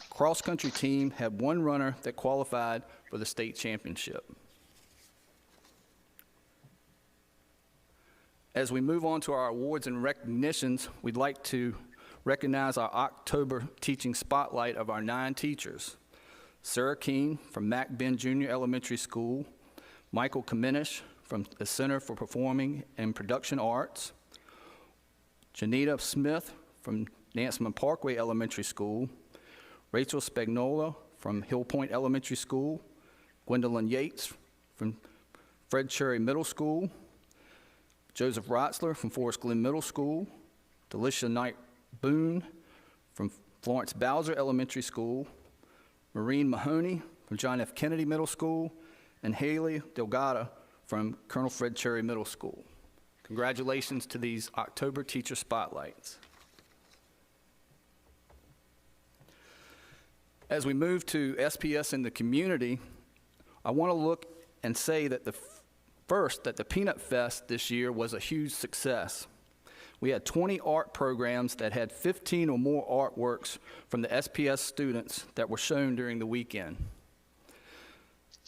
Cross-country team had one runner that qualified for the state championship. As we move on to our awards and recognitions, we'd like to recognize our October teaching spotlight of our 9 teachers. Sarah Keene from Mac Ben Jr. Elementary School, Michael Kamenish from the Center for Performing and Production Arts, Janita Smith from Nansemond Parkway Elementary School, Rachel Spagnola from Hill Point Elementary School, Gwendolyn Yates from Fred Cherry Middle School, Joseph Rotzler from Forest Glen Middle School, Delisha Knight Boone from Florence Bowser Elementary School, Maureen Mahoney from John F. Kennedy Middle School, and Haley Delgado from Colonel Fred Cherry Middle School. Congratulations to these October teacher spotlights. As we move to SPS in the community, I want to look and say that the Peanut Fest this year was a huge success. We had 20 art programs that had 15 or more artworks from the SPS students that were shown during the weekend.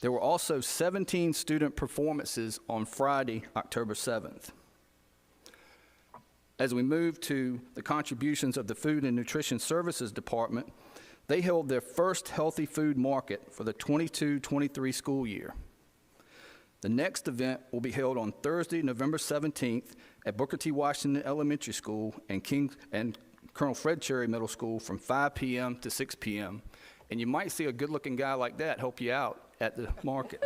There were also 17 student performances on Friday, October 7th. As we move to the contributions of the Food and Nutrition Services Department, they held their first healthy food market for the 22-23 school year. The next event will be held on Thursday, November 17th at Booker T. Washington Elementary School and Colonel Fred Cherry Middle School from 5 p.m. to 6 p.m. And you might see a good-looking guy like that help you out at the market.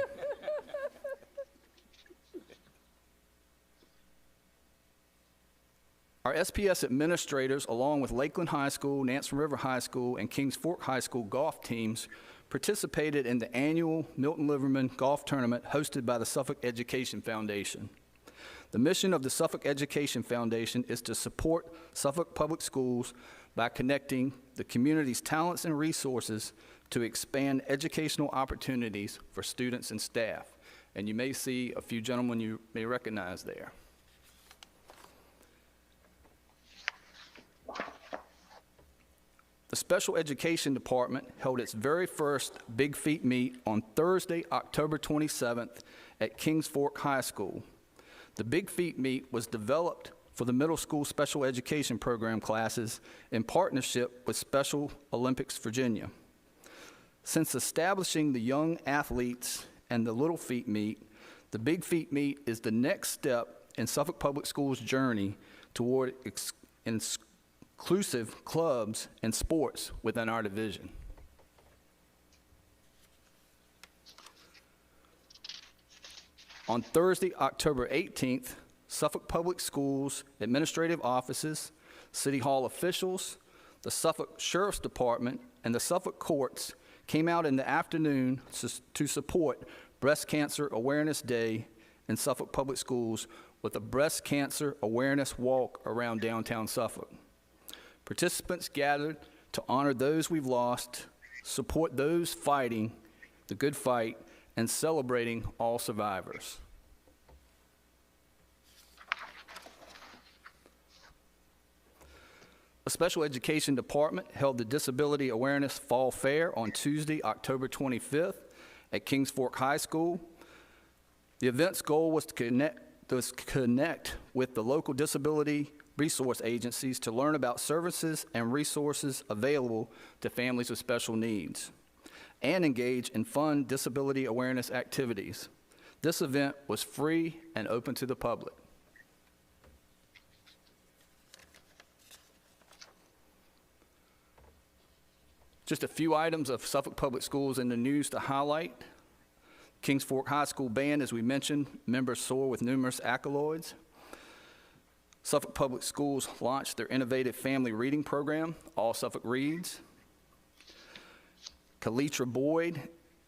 Our SPS administrators, along with Lakeland High School, Nansemond River High School, and Kings Fork High School golf teams, participated in the annual Milton Liverman Golf Tournament hosted by the Suffolk Education Foundation. The mission of the Suffolk Education Foundation is to support Suffolk Public Schools by connecting the community's talents and resources to expand educational opportunities for students and staff. And you may see a few gentlemen you may recognize there. The Special Education Department held its very first Big Feet Meet on Thursday, October 27th at Kings Fork High School. The Big Feet Meet was developed for the middle school special education program classes in partnership with Special Olympics Virginia. Since establishing the Young Athletes and the Little Feet Meet, the Big Feet Meet is the next step in Suffolk Public Schools' journey toward inclusive clubs and sports within our division. On Thursday, October 18th, Suffolk Public Schools administrative offices, City Hall officials, the Suffolk Sheriff's Department, and the Suffolk courts came out in the afternoon to support Breast Cancer Awareness Day in Suffolk Public Schools with a breast cancer awareness walk around downtown Suffolk. Participants gathered to honor those we've lost, support those fighting the good fight, and celebrating all survivors. The Special Education Department held the Disability Awareness Fall Fair on Tuesday, October 25th at Kings Fork High School. The event's goal was to connect with the local disability resource agencies to learn about services and resources available to families with special needs, and engage in fun disability awareness activities. This event was free and open to the public. Just a few items of Suffolk Public Schools in the news to highlight. Kings Fork High School Band, as we mentioned, members soar with numerous accolades. Suffolk Public Schools launched their innovative family reading program, All Suffolk Reads. Kaletra Boyd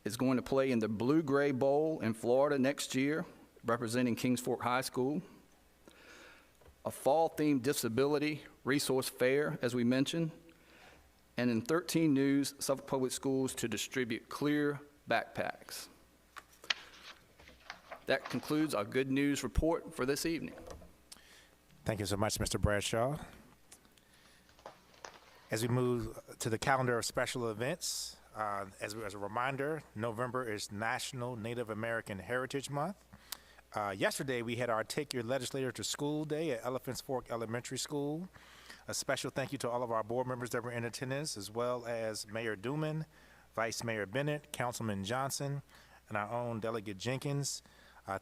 is going to play in the Blue-Gray Bowl in Florida next year, representing Kings Fork High School. A fall-themed disability resource fair, as we mentioned. And in 13 news, Suffolk Public Schools to distribute clear backpacks. That concludes our good news report for this evening. Thank you so much, Mr. Bradshaw. As we move to the calendar of special events, as a reminder, November is National Native American Heritage Month. Yesterday, we had our Take Your Legislator to School Day at Elephants Fork Elementary School. A special thank you to all of our board members that were in attendance, as well as Mayor Duman, Vice Mayor Bennett, Councilman Johnson, and our own Delegate Jenkins.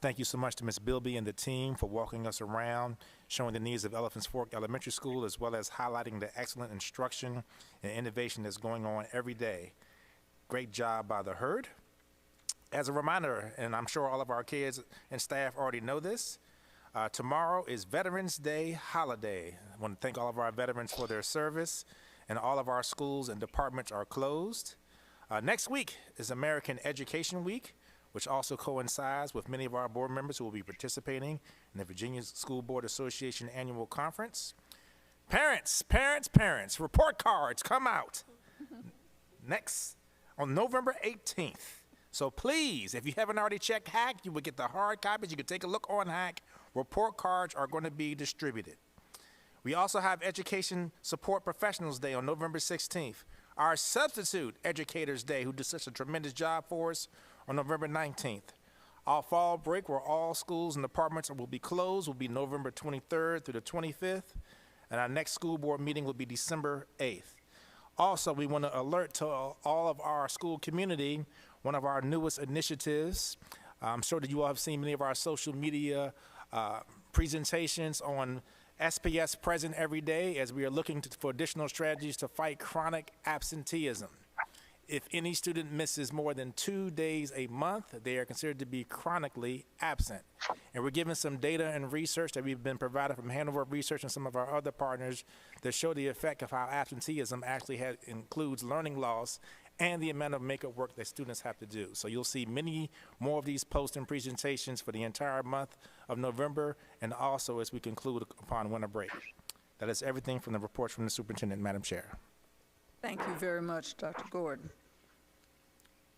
Thank you so much to Ms. Bilby and the team for walking us around, showing the needs of Elephants Fork Elementary School, as well as highlighting the excellent instruction and innovation that's going on every day. Great job by the herd. As a reminder, and I'm sure all of our kids and staff already know this, tomorrow is Veterans Day holiday. I want to thank all of our veterans for their service, and all of our schools and departments are closed. Next week is American Education Week, which also coincides with many of our board members who will be participating in the Virginia School Board Association Annual Conference. Parents, report cards come out next on November 18th. So please, if you haven't already checked Hack, you will get the hard copies. You can take a look on Hack. Report cards are going to be distributed. We also have Education Support Professionals Day on November 16th. Our Substitute Educators Day, who did such a tremendous job for us, on November 19th. Our fall break, where all schools and departments will be closed, will be November 23rd through the 25th. And our next school board meeting will be December 8th. Also, we want to alert to all of our school community one of our newest initiatives. I'm sure that you all have seen many of our social media presentations on SPS Present Every Day, as we are looking for additional strategies to fight chronic absenteeism. If any student misses more than 2 days a month, they are considered to be chronically absent. And we're given some data and research that we've been provided from Hanover Research and some of our other partners that show the effect of how absenteeism actually includes learning loss and the amount of makeup work that students have to do. So you'll see many more of these posts and presentations for the entire month of November and also as we conclude upon winter break. That is everything from the reports from the superintendent, Madam Chair. Thank you very much, Dr. Gordon.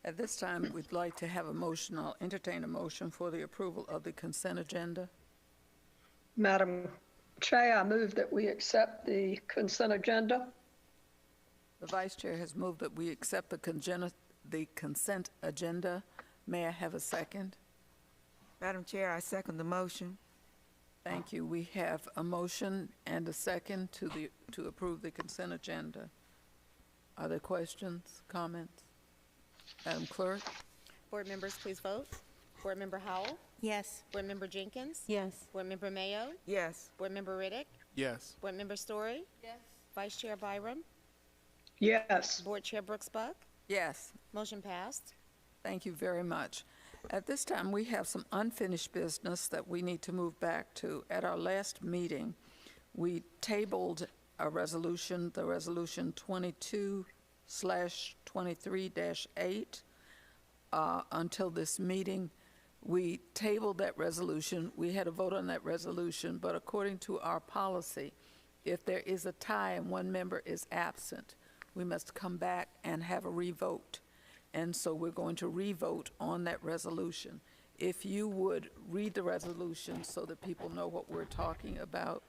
At this time, we'd like to have a motion. I'll entertain a motion for the approval of the consent agenda. Madam Chair, I move that we accept the consent agenda. The Vice Chair has moved that we accept the consent agenda. May I have a second? Madam Chair, I second the motion. Thank you. We have a motion and a second to approve the consent agenda. Are there questions, comments? Madam Clerk? Board members, please vote. Board Member Howell? Yes. Board Member Jenkins? Yes. Board Member Mayo? Yes. Board Member Riddick? Yes. Board Member Story? Yes. Vice Chair Byram? Yes. Board Chair Brooks Buck? Yes. Motion passed. Thank you very much. At this time, we have some unfinished business that we need to move back to. At our last meeting, we tabled a resolution, the resolution 22/23-8, until this meeting. We tabled that resolution. We had a vote on that resolution, but according to our policy, if there is a tie and one member is absent, we must come back and have a revote. And so we're going to revote on that resolution. If you would read the resolution so that people know what we're talking about.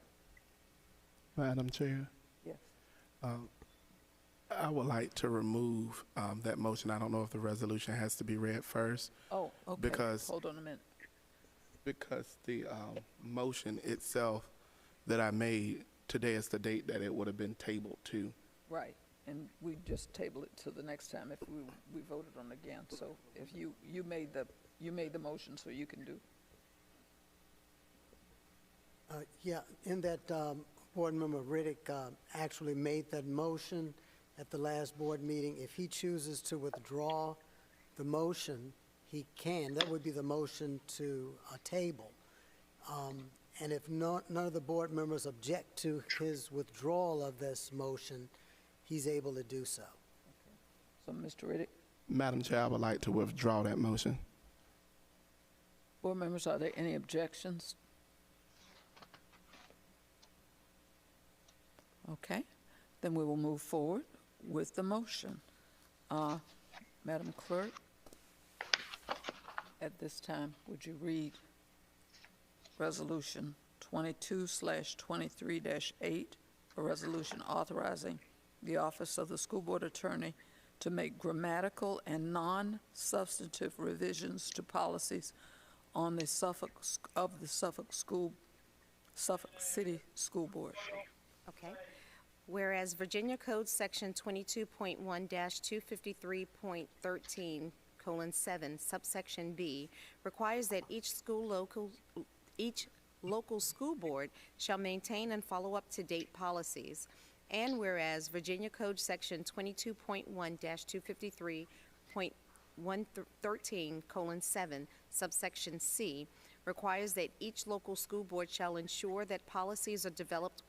Madam Chair, Yes. I would like to remove that motion. I don't know if the resolution has to be read first. Oh, okay. Because- Hold on a minute. Because the motion itself that I made, today is the date that it would have been tabled to. Right. And we just table it to the next time if we voted on it again. So if you made the motion, so you can do. Yeah, in that, Board Member Riddick actually made that motion at the last board meeting. If he chooses to withdraw the motion, he can. That would be the motion to table. And if none of the board members object to his withdrawal of this motion, he's able to do so. So, Mr. Riddick, Madam Chair, I would like to withdraw that motion. board members, are there any objections? Okay, then we will move forward with the motion. Madam Clerk, at this time, would you read Resolution 22/23-8, a resolution authorizing the Office of the School Board Attorney to make grammatical and non-substantive revisions to policies on the Suffolk City School Board. Okay. Whereas Virginia Code Section 22.1-253.13:7, subsection B, requires that each local school board shall maintain and follow up-to-date policies. And whereas Virginia Code Section 22.1-253.13:7, subsection C, requires that each local school board shall ensure that policies are developed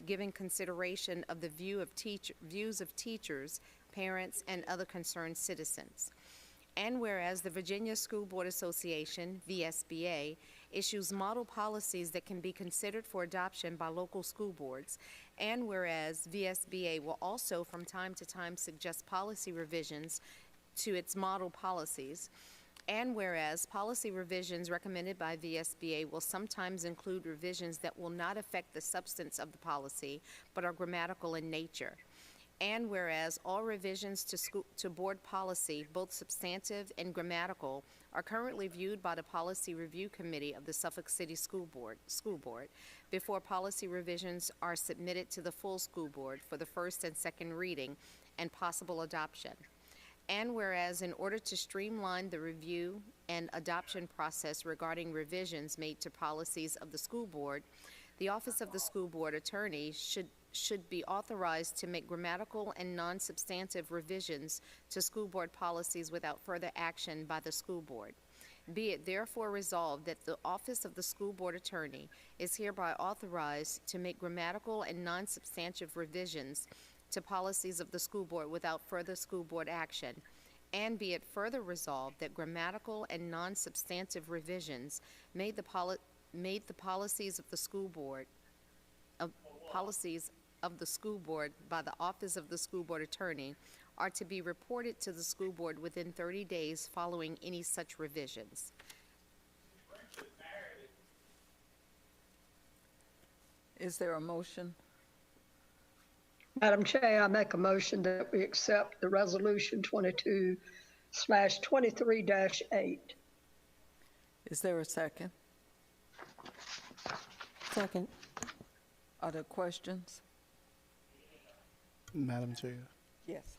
giving consideration of the views of teachers, parents, and other concerned citizens. And whereas the Virginia School Board Association, VSBA, issues model policies that can be considered for adoption by local school boards, and whereas VSBA will also from time to time suggest policy revisions to its model policies, and whereas policy revisions recommended by VSBA will sometimes include revisions that will not affect the substance of the policy, but are grammatical in nature. And whereas all revisions to board policy, both substantive and grammatical, are currently viewed by the Policy Review Committee of the Suffolk City School Board before policy revisions are submitted to the full school board for the first and second reading and possible adoption. And whereas in order to streamline the review and adoption process regarding revisions made to policies of the school board, the Office of the School Board Attorney should be authorized to make grammatical and non-substantive revisions to school board policies without further action by the school board. Be it therefore resolved that the office of the school board attorney is hereby authorized to make grammatical and non-substantive revisions to policies of the school board without further school board action. And be it further resolved that grammatical and non-substantive revisions made the policies of the school board by the office of the school board attorney are to be reported to the school board within 30 days following any such revisions. Is there a motion? Madam Chair, I make a motion that we accept the resolution 22/23-8. Is there a second? Second. Are there questions? Madam Chair, Yes.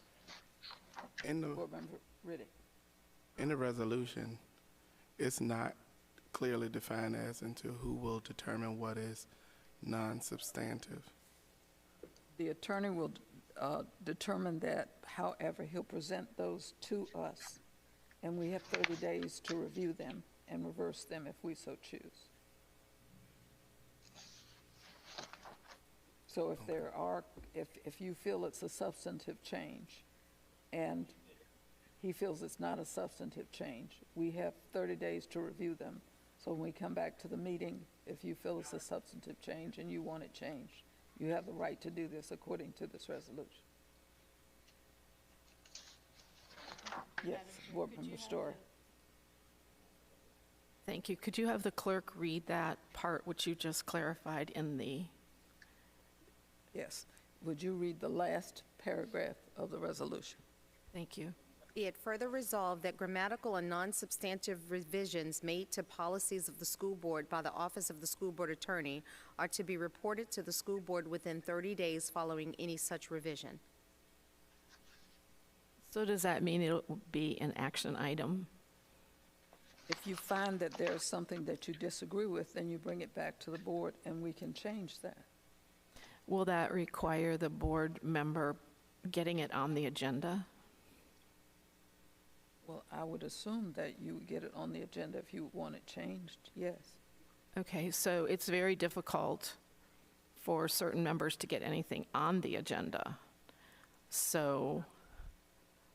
in Board Member Riddick. the resolution, it's not clearly defined as into who will determine what is non-substantive. The attorney will determine that, however, he'll present those to us, and we have 30 days to review them and reverse them if we so choose. So if there are, if you feel it's a substantive change, and he feels it's not a substantive change, we have 30 days to review them. So when we come back to the meeting, if you feel it's a substantive change and you want it changed, you have the right to do this according to this resolution. Yes, Board Member Story. Thank you. Could you have the clerk read that part which you just clarified in the, Yes. Would you read the last paragraph of the resolution? thank you. Be it further resolved that grammatical and non-substantive revisions made to policies of the school board by the office of the school board attorney are to be reported to the school board within 30 days following any such revision. So does that mean it'll be an action item? If you find that there's something that you disagree with, then you bring it back to the board and we can change that. Will that require the board member getting it on the agenda? Well, I would assume that you would get it on the agenda if you want it changed, yes. Okay, so it's very difficult for certain members to get anything on the agenda. So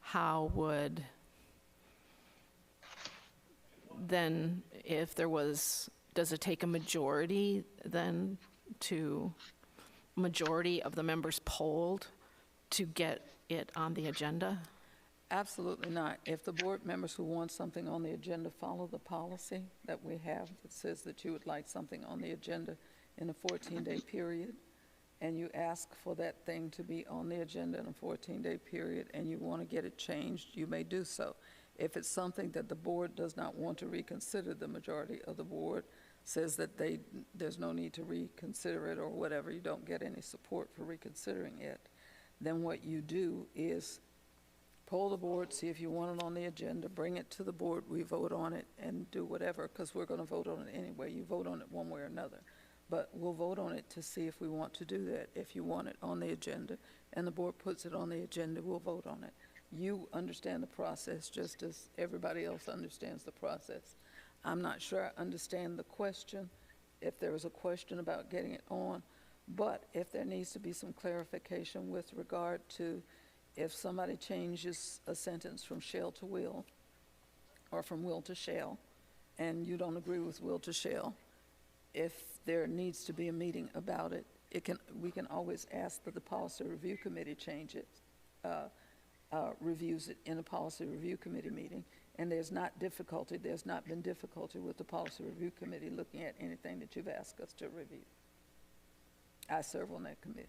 how would, then if there was, does it take a majority then to, majority of the members polled to get it on the agenda? Absolutely not. If the board members who want something on the agenda follow the policy that we have that says that you would like something on the agenda in a 14-day period, and you ask for that thing to be on the agenda in a 14-day period, and you want to get it changed, you may do so. If it's something that the board does not want to reconsider, the majority of the board says that there's no need to reconsider it or whatever, you don't get any support for reconsidering it, then what you do is poll the board, see if you want it on the agenda, bring it to the board, we vote on it, and do whatever, because we're going to vote on it anyway. You vote on it one way or another. But we'll vote on it to see if we want to do that. If you want it on the agenda, and the board puts it on the agenda, we'll vote on it. You understand the process just as everybody else understands the process. I'm not sure I understand the question, if there is a question about getting it on, but if there needs to be some clarification with regard to if somebody changes a sentence from shall to will, or from will to shall, and you don't agree with will to shall, if there needs to be a meeting about it, we can always ask that the policy review committee change it, reviews it in a policy review committee meeting. And there's not been difficulty with the policy review committee looking at anything that you've asked us to review. I serve on that committee.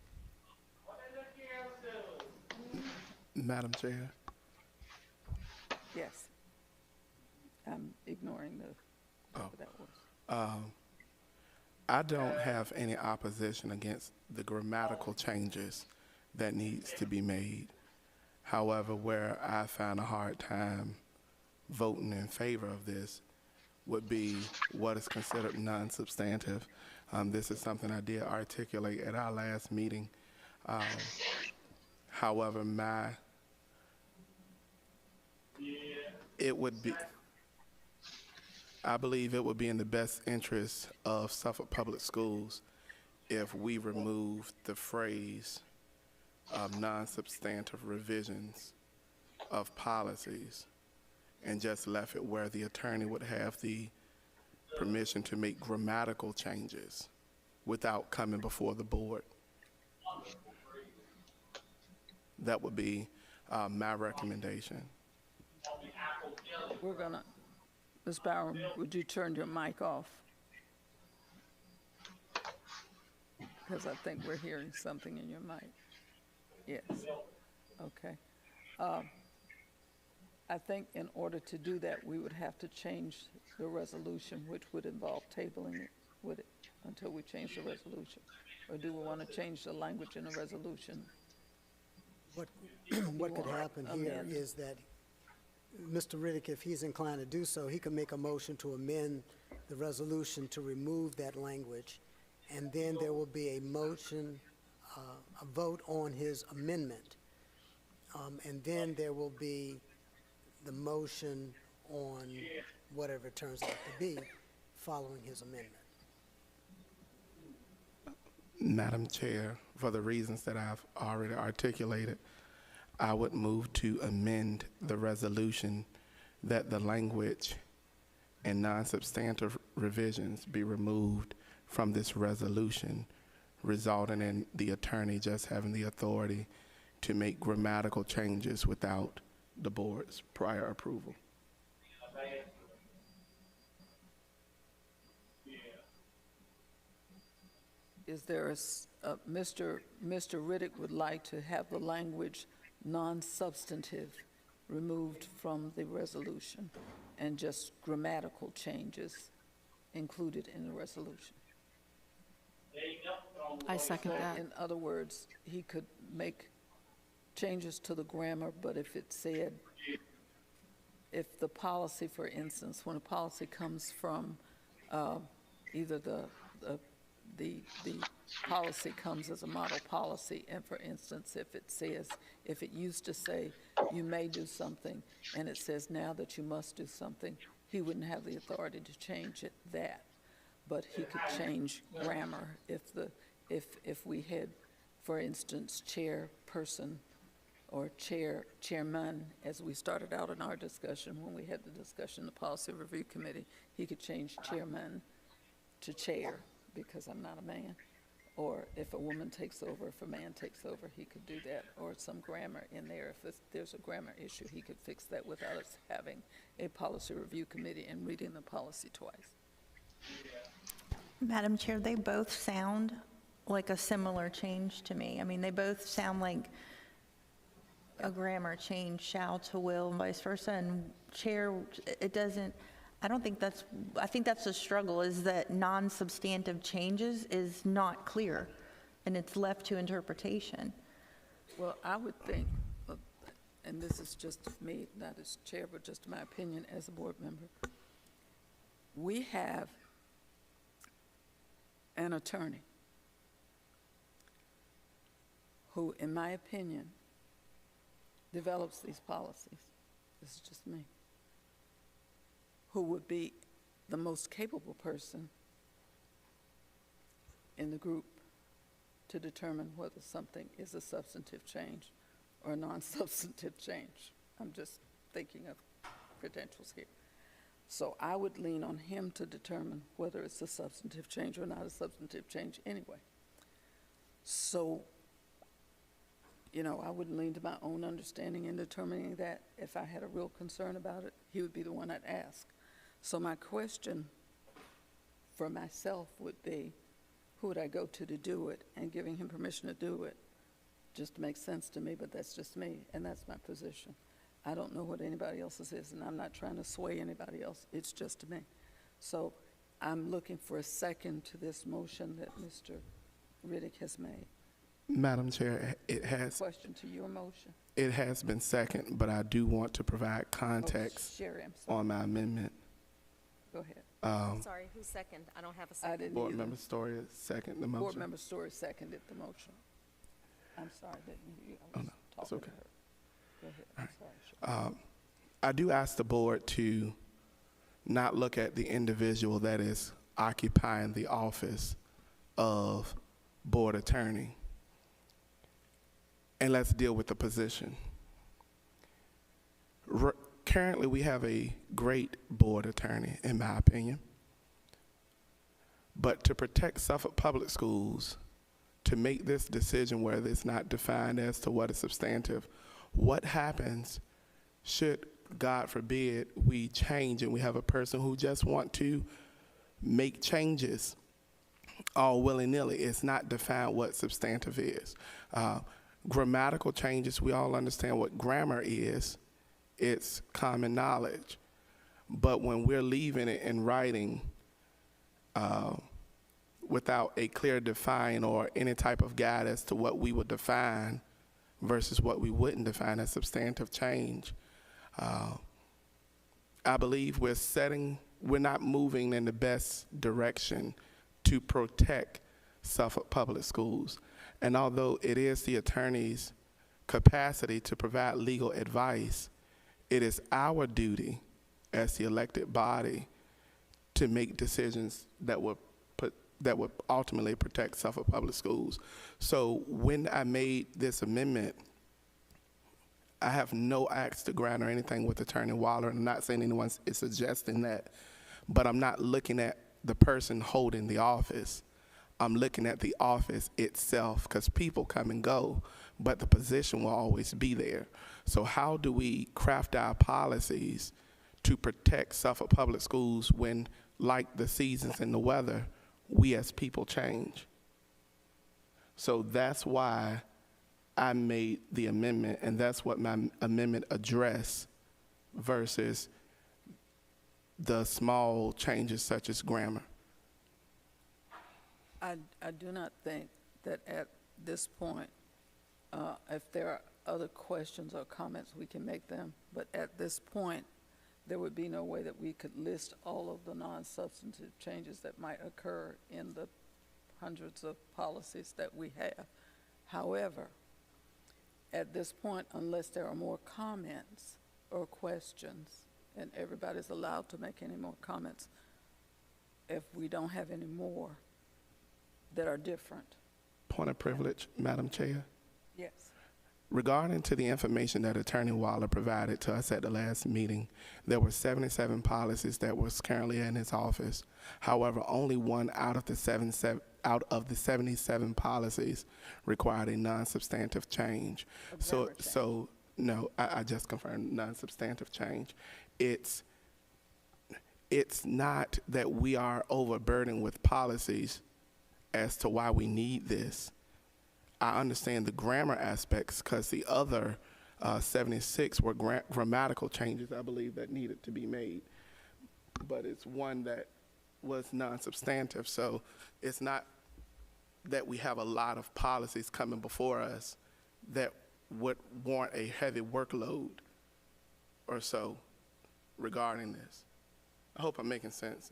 Madam Chair, Yes. I'm ignoring whatever that was. I don't have any opposition against the grammatical changes that needs to be made. However, where I find a hard time voting in favor of this would be what is considered non-substantive. This is something I did articulate at our last meeting However, I believe it would be in the best interest of Suffolk Public Schools if we remove the phrase non-substantive revisions of policies and just left it where the attorney would have the permission to make grammatical changes without coming before the board. That would be my recommendation. We're gonna, Ms. Barham, would you turn your mic off? Because I think we're hearing something in your mic. Yes, okay. I think in order to do that, we would have to change the resolution, which would involve tabling it, would it, until we change the resolution? Or do we want to change the language in the resolution? What could happen here is that Mr. Riddick, if he's inclined to do so, he could make a motion to amend the resolution to remove that language, and then there will be a motion, a vote on his amendment, and then there will be the motion on whatever it turns out to be following his amendment. Madam Chair, for the reasons that I've already articulated, I would move to amend the resolution that the language and non-substantive revisions be removed from this resolution, resulting in the attorney just having the authority to make grammatical changes without the board's prior approval. Is there Mr. Riddick would like to have the language non-substantive removed from the resolution and just grammatical changes included in the resolution. I second that. In other words, he could make changes to the grammar, but if it said, if the policy, for instance, when a policy comes from either the policy comes as a model policy, and for instance, if it says, if it used to say you may do something, and it says now that you must do something, he wouldn't have the authority to change it that, but he could change grammar if we had, for instance, chairperson or chairman, as we started out in our discussion when we had the discussion in the Policy Review Committee, he could change chairman to chair, because I'm not a man. Or if a woman takes over, if a man takes over, he could do that, or some grammar in there. If there's a grammar issue, he could fix that without us having a policy review committee and reading the policy twice. Madam Chair, they both sound like a similar change to me. I mean, they both sound like a grammar change, shall to will, and vice versa. And chair, it doesn't, I think that's the struggle, is that non-substantive changes is not clear, and it's left to interpretation. Well, I would think, and this is just me, not as chair, but just my opinion as a board member, we have an attorney who, in my opinion, develops these policies. This is just me. Who would be the most capable person in the group to determine whether something is a substantive change or a non-substantive change. I'm just thinking of credentials here. So I would lean on him to determine whether it's a substantive change or not a substantive change anyway. So, you know, I wouldn't lean to my own understanding in determining that. If I had a real concern about it, he would be the one I'd ask. So my question for myself would be, who would I go to do it? And giving him permission to do it just makes sense to me, but that's just me, and that's my position. I don't know what anybody else's is, and I'm not trying to sway anybody else. It's just me. So I'm looking for a second to this motion that Mr. Riddick has made. Madam Chair, it has... Question to your motion. It has been second, but I do want to provide context on my amendment. Go ahead. Sorry, who's second? I don't have a second. I didn't Board either. Member Story second the motion. Board Member Story seconded the motion. I'm sorry, didn't hear you. I Oh, was no, it's talking to okay. her. Go ahead, I'm sorry. Sean. I do ask the board to not look at the individual that is occupying the office of board attorney, and let's deal with the position. Currently, we have a great board attorney, in my opinion. But to protect Suffolk Public Schools, to make this decision where it's not defined as to what is substantive, what happens should, God forbid, we change and we have a person who just want to make changes all willy-nilly? It's not defined what substantive is. Grammatical changes, we all understand what grammar is. It's common knowledge. But when we're leaving it in writing without a clear define or any type of guide as to what we would define versus what we wouldn't define as substantive change, I believe we're not moving in the best direction to protect Suffolk Public Schools. And although it is the attorney's capacity to provide legal advice, it is our duty as the elected body to make decisions that would ultimately protect Suffolk Public Schools. So when I made this amendment, I have no axe to grind or anything with Attorney Waller. I'm not saying anyone is suggesting that, but I'm not looking at the person holding the office. I'm looking at the office itself, because people come and go, but the position will always be there. So how do we craft our policies to protect Suffolk Public Schools when, like the seasons and the weather, we as people change? So that's why I made the amendment, and that's what my amendment addressed versus the small changes such as grammar. I do not think that at this point, if there are other questions or comments, we can make them. But at this point, there would be no way that we could list all of the non-substantive changes that might occur in the hundreds of policies that we have. However, at this point, unless there are more comments or questions, and everybody's allowed to make any more comments, if we don't have any more that are different. Point of privilege, Madam Chair. Yes. Regarding to the information that Attorney Waller provided to us at the last meeting, there were 77 policies that was currently in his office. However, only one out of the 77 policies required a non-substantive change. So no, I just confirmed non-substantive change. It's not that we are overburdened with policies as to why we need this. I understand the grammar aspects, because the other 76 were grammatical changes, I believe, that needed to be made. But it's one that was non-substantive, so it's not that we have a lot of policies coming before us that would warrant a heavy workload or so regarding this. I hope I'm making sense.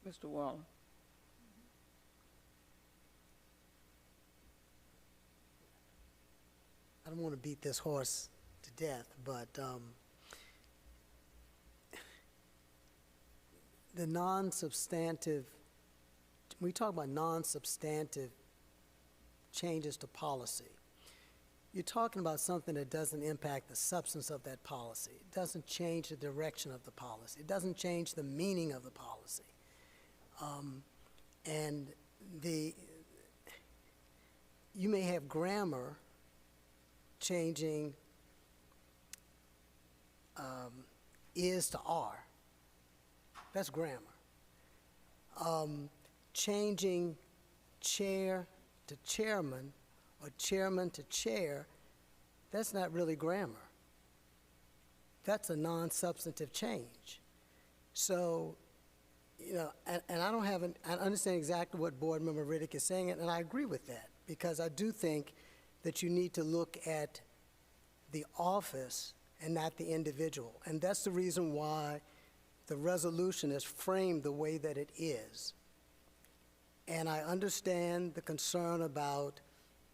Mr. Waller. I don't want to beat this horse to death, but the non-substantive, when we talk about non-substantive changes to policy, you're talking about something that doesn't impact the substance of that policy. It doesn't change the direction of the policy. It doesn't change the meaning of the policy. And you may have grammar changing is to are. That's grammar. Changing chair to chairman or chairman to chair, that's not really grammar. That's a non-substantive change. So, you know, and I understand exactly what Board Member Riddick is saying, and I agree with that, because I do think that you need to look at the office and not the individual. And that's the reason why the resolution is framed the way that it is. And I understand the concern about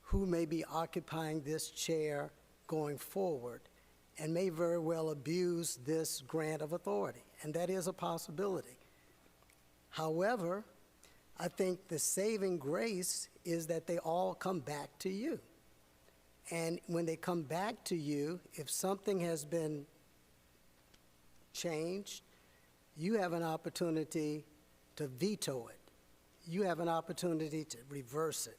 who may be occupying this chair going forward and may very well abuse this grant of authority, and that is a possibility. However, I think the saving grace is that they all come back to you. And when they come back to you, if something has been changed, you have an opportunity to veto it. You have an opportunity to reverse it.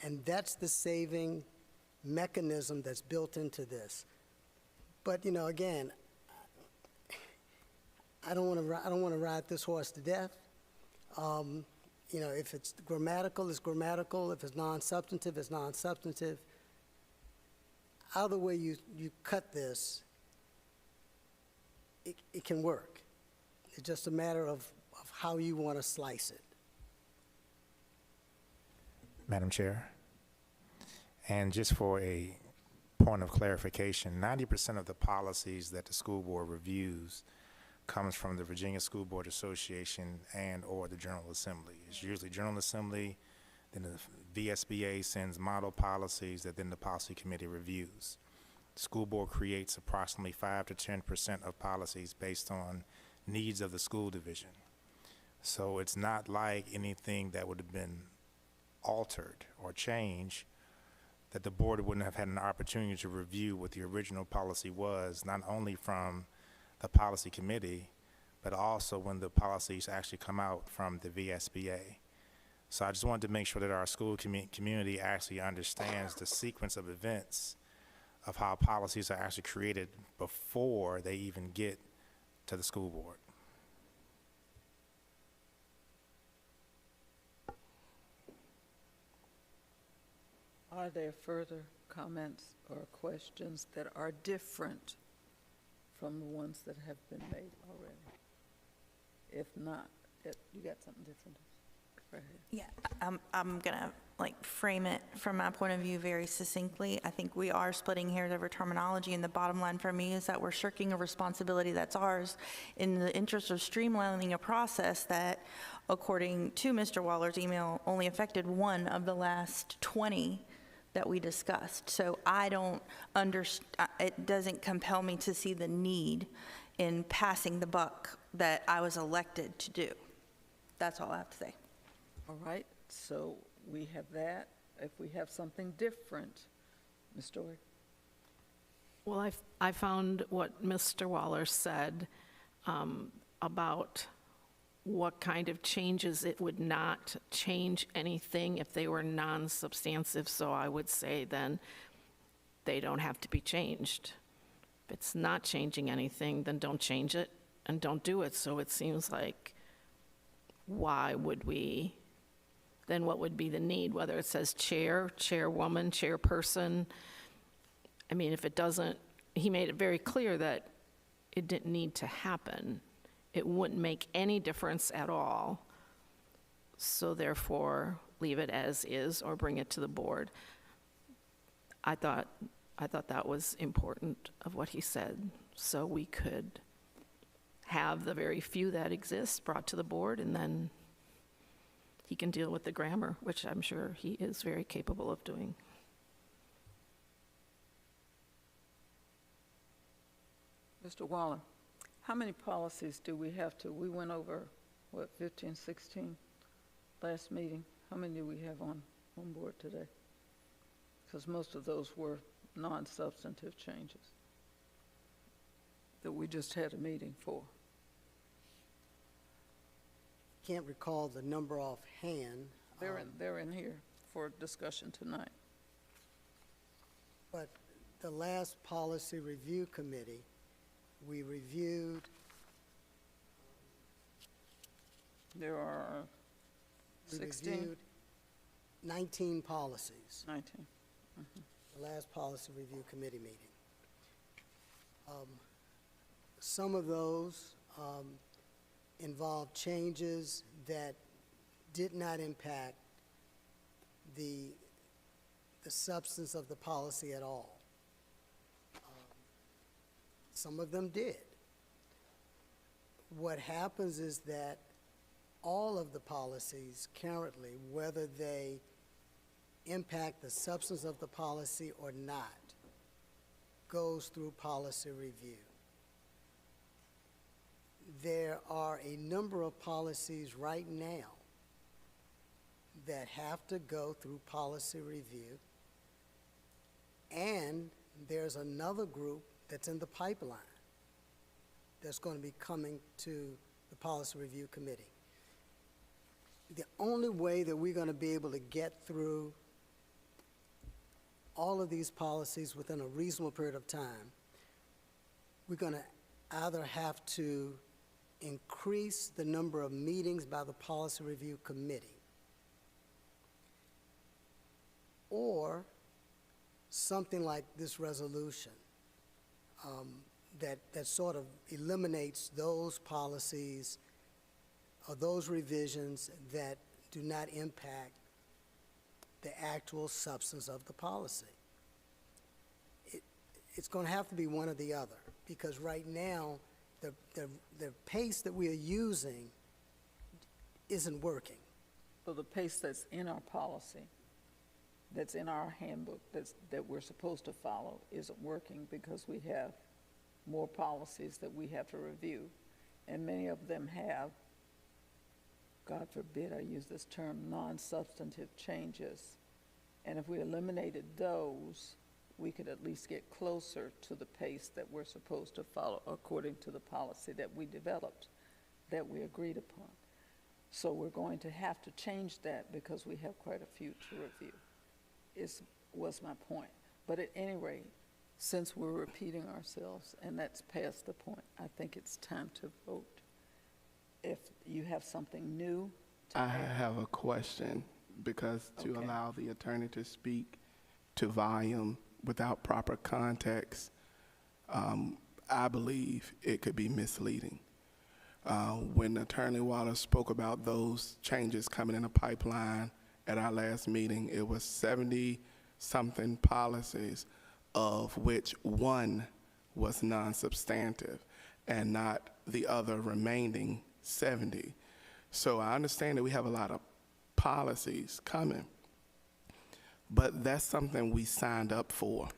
And that's the saving mechanism that's built into this. But, you know, again, I don't want to ride this horse to death. You know, if it's grammatical, it's grammatical. If it's non-substantive, it's non-substantive. Either way you cut this, it can work. It's just a matter of how you want to slice it. Madam Chair, and just for a point of clarification, 90% of the policies that the school board reviews comes from the Virginia School Board Association and or the General Assembly. It's usually General Assembly, then the VSBA sends model policies that then the policy committee reviews. The school board creates approximately 5 to 10% of policies based on needs of the school division. So it's not like anything that would have been altered or changed that the board wouldn't have had an opportunity to review what the original policy was, not only from the policy committee, but also when the policies actually come out from the VSBA. So I just wanted to make sure that our school community actually understands the sequence of events of how policies are actually created before they even get to the school board. Are there further comments or questions that are different from the ones that have been made already? If not, you got something different? Go ahead. Yeah, I'm gonna frame it from my point of view very succinctly. I think we are splitting hairs over terminology, and the bottom line for me is that we're shirking a responsibility that's ours in the interest of streamlining a process that, according to Mr. Waller's email, only affected one of the last 20 that we discussed. So I don't understand, it doesn't compel me to see the need in passing the buck that I was elected to do. That's all I have to say. All right, so we have that. If we have something different, Ms. Story? Well, I found what Mr. Waller said about what kind of changes. It would not change anything if they were non-substantive, so I would say then they don't have to be changed. If it's not changing anything, then don't change it and don't do it. So it seems like, why would we, then what would be the need, whether it says chair, chairwoman, chairperson? I mean, if it doesn't, he made it very clear that it didn't need to happen. It wouldn't make any difference at all. So therefore, leave it as is or bring it to the board. I thought that was important of what he said, so we could have the very few that exist brought to the board, and then he can deal with the grammar, which I'm sure he is very capable of doing. Mr. Waller, how many policies do we have to? We went over, what, 15, 16 last meeting. How many do we have on board today? Because most of those were non-substantive changes that we just had a meeting for. Can't recall the number offhand. They're in here for discussion tonight. But the last policy review committee, we reviewed. There are 16? We reviewed 19 policies. 19. The last policy review committee meeting. Some of those involved changes that did not impact the substance of the policy at all. Some of them did. What happens is that all of the policies currently, whether they impact the substance of the policy or not, goes through policy review. There are a number of policies right now that have to go through policy review, and there's another group that's in the pipeline that's going to be coming to the Policy Review Committee. The only way that we're going to be able to get through all of these policies within a reasonable period of time, we're going to either have to increase the number of meetings by the Policy Review Committee, or something like this resolution that sort of eliminates those policies or those revisions that do not impact the actual substance of the policy. It's going to have to be one or the other, because right now the pace that we are using isn't working. So the pace that's in our policy, that's in our handbook, that we're supposed to follow, isn't working because we have more policies that we have to review, and many of them have, God forbid I use this term, non-substantive changes. And if we eliminated those, we could at least get closer to the pace that we're supposed to follow according to the policy that we developed, that we agreed upon. So we're going to have to change that because we have quite a few to review, was my point. But at any rate, since we're repeating ourselves and that's past the point, I think it's time to vote. If you have something new to add. have a question, because to Okay. allow the attorney to speak to volume without proper context, I believe it could be misleading. When Attorney Wallace spoke about those changes coming in a pipeline at our last meeting, it was 70-something policies, of which one was non-substantive and not the other remaining 70. So I understand that we have a lot of policies coming, but that's something we signed up for.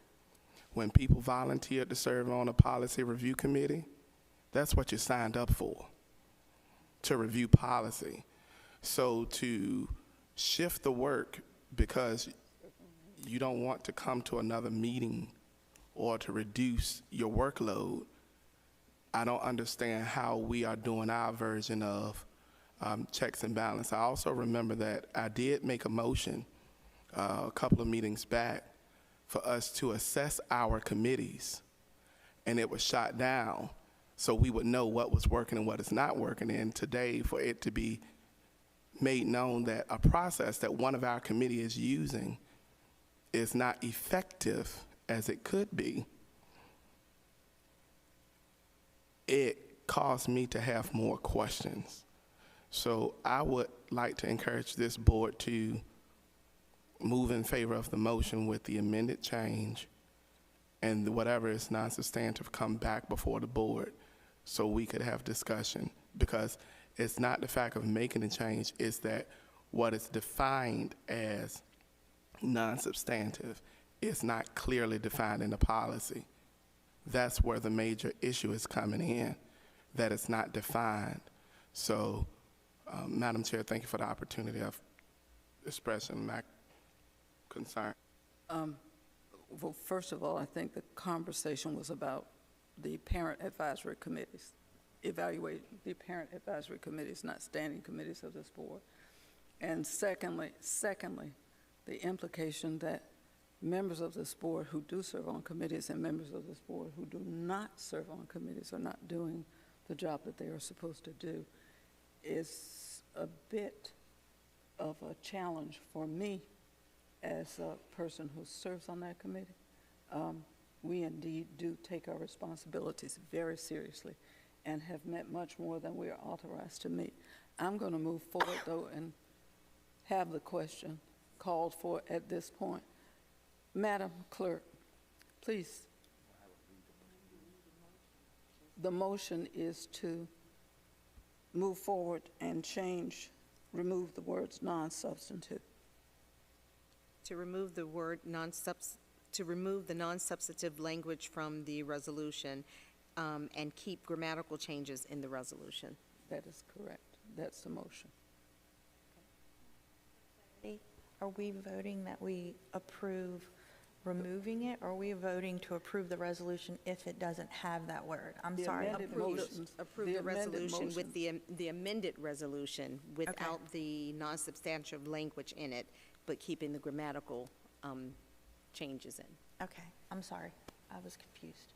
When people volunteered to serve on a policy review committee, that's what you signed up for, to review policy. So to shift the work because you don't want to come to another meeting or to reduce your workload, I don't understand how we are doing our version of checks and balance. I also remember that I did make a motion a couple of meetings back for us to assess our committees, and it was shot down so we would know what was working and what is not working. And today, for it to be made known that a process that one of our committee is using is not effective as it could be, it caused me to have more questions. So I would like to encourage this board to move in favor of the motion with the amended change, and whatever is non-substantive come back before the board so we could have discussion, because it's not the fact of making a change, it's that what is defined as non-substantive is not clearly defined in the policy. That's where the major issue is coming in, that it's not defined. So, Madam Chair, thank you for the opportunity of expressing my concern. Well, first of all, I think the conversation was about the parent advisory committees, evaluate the parent advisory committees, not standing committees of this board. And secondly, the implication that members of this board who do serve on committees and members of this board who do not serve on committees are not doing the job that they are supposed to do is a bit of a challenge for me as a person who serves on that committee. We indeed do take our responsibilities very seriously and have met much more than we are authorized to meet. I'm going to move forward, though, and have the question called for at this point. Madam Clerk, please. The motion is to move forward and remove the words non-substantive. To remove the non-substantive language from the resolution and keep grammatical changes in the resolution. That is correct. That's the motion. Are we voting that we approve removing it, or are we voting to approve the resolution if it doesn't have that word? I'm sorry. Approve the resolution with the amended resolution without the non-substantive language in it, but keeping the grammatical changes in. Okay, I'm sorry. I was confused.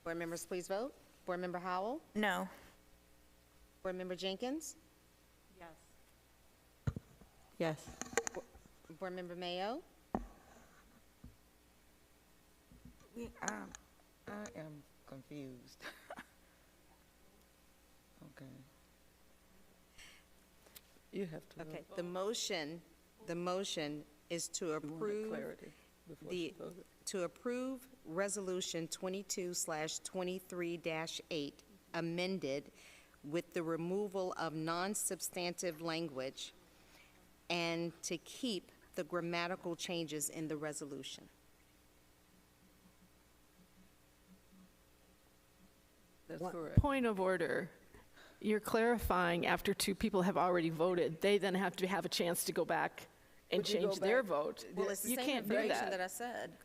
Board members, please vote. Board Member Howell? No. Board Member Jenkins? Yes. Board Member Mayo? I am confused. Okay. You have to Okay, vote. the motion is to approve Clarity before she voted. approve Resolution 22/23-8 amended with the removal of non-substantive language and to keep the grammatical changes in the resolution. That's What? correct. Point of order. You're clarifying after two people have already voted, they then have to have a chance to go back and Would you go change their back? vote. Well, it's the You same can't do information that that. I said.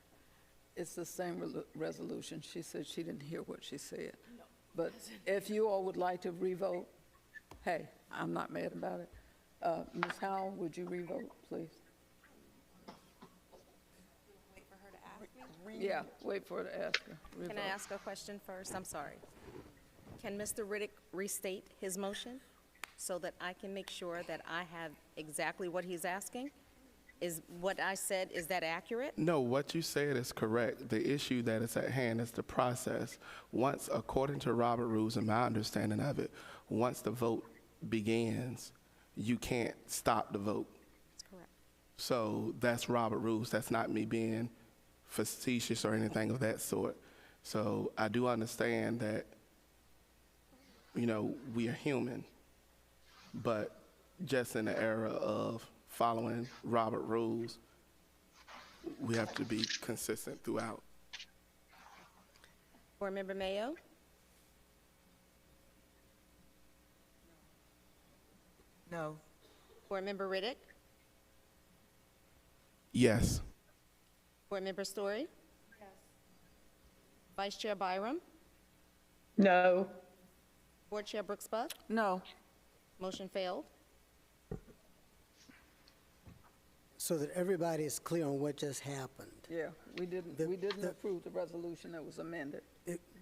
It's the same resolution. She said she didn't hear what she said. But if you all would like to revote, hey, I'm not mad about it. Ms. Howell, would you revote, please? Wait for her to ask me? Yeah, wait for her to ask her. Can I Revote. ask a question first? I'm sorry. Can Mr. Riddick restate his motion so that I can make sure that I have exactly what he's asking? Is what I said, is that accurate? No, what you said is correct. The issue that is at hand is the process. Once, according to Robert rules and my understanding of it, once the vote begins, you can't stop the vote. That's correct. So that's Robert rules. That's not me being facetious or anything of that sort. So I do understand that, you know, we are human, but just in the era of following Robert rules, we have to be consistent throughout. Board Member Mayo? No. Board Member Riddick? Yes. Board Member Story? Yes. Vice Chair Byram? No. Board Chair Brooks Buck? No. Motion failed. So that everybody is clear on what just happened. Yeah, we didn't approve the resolution that was amended.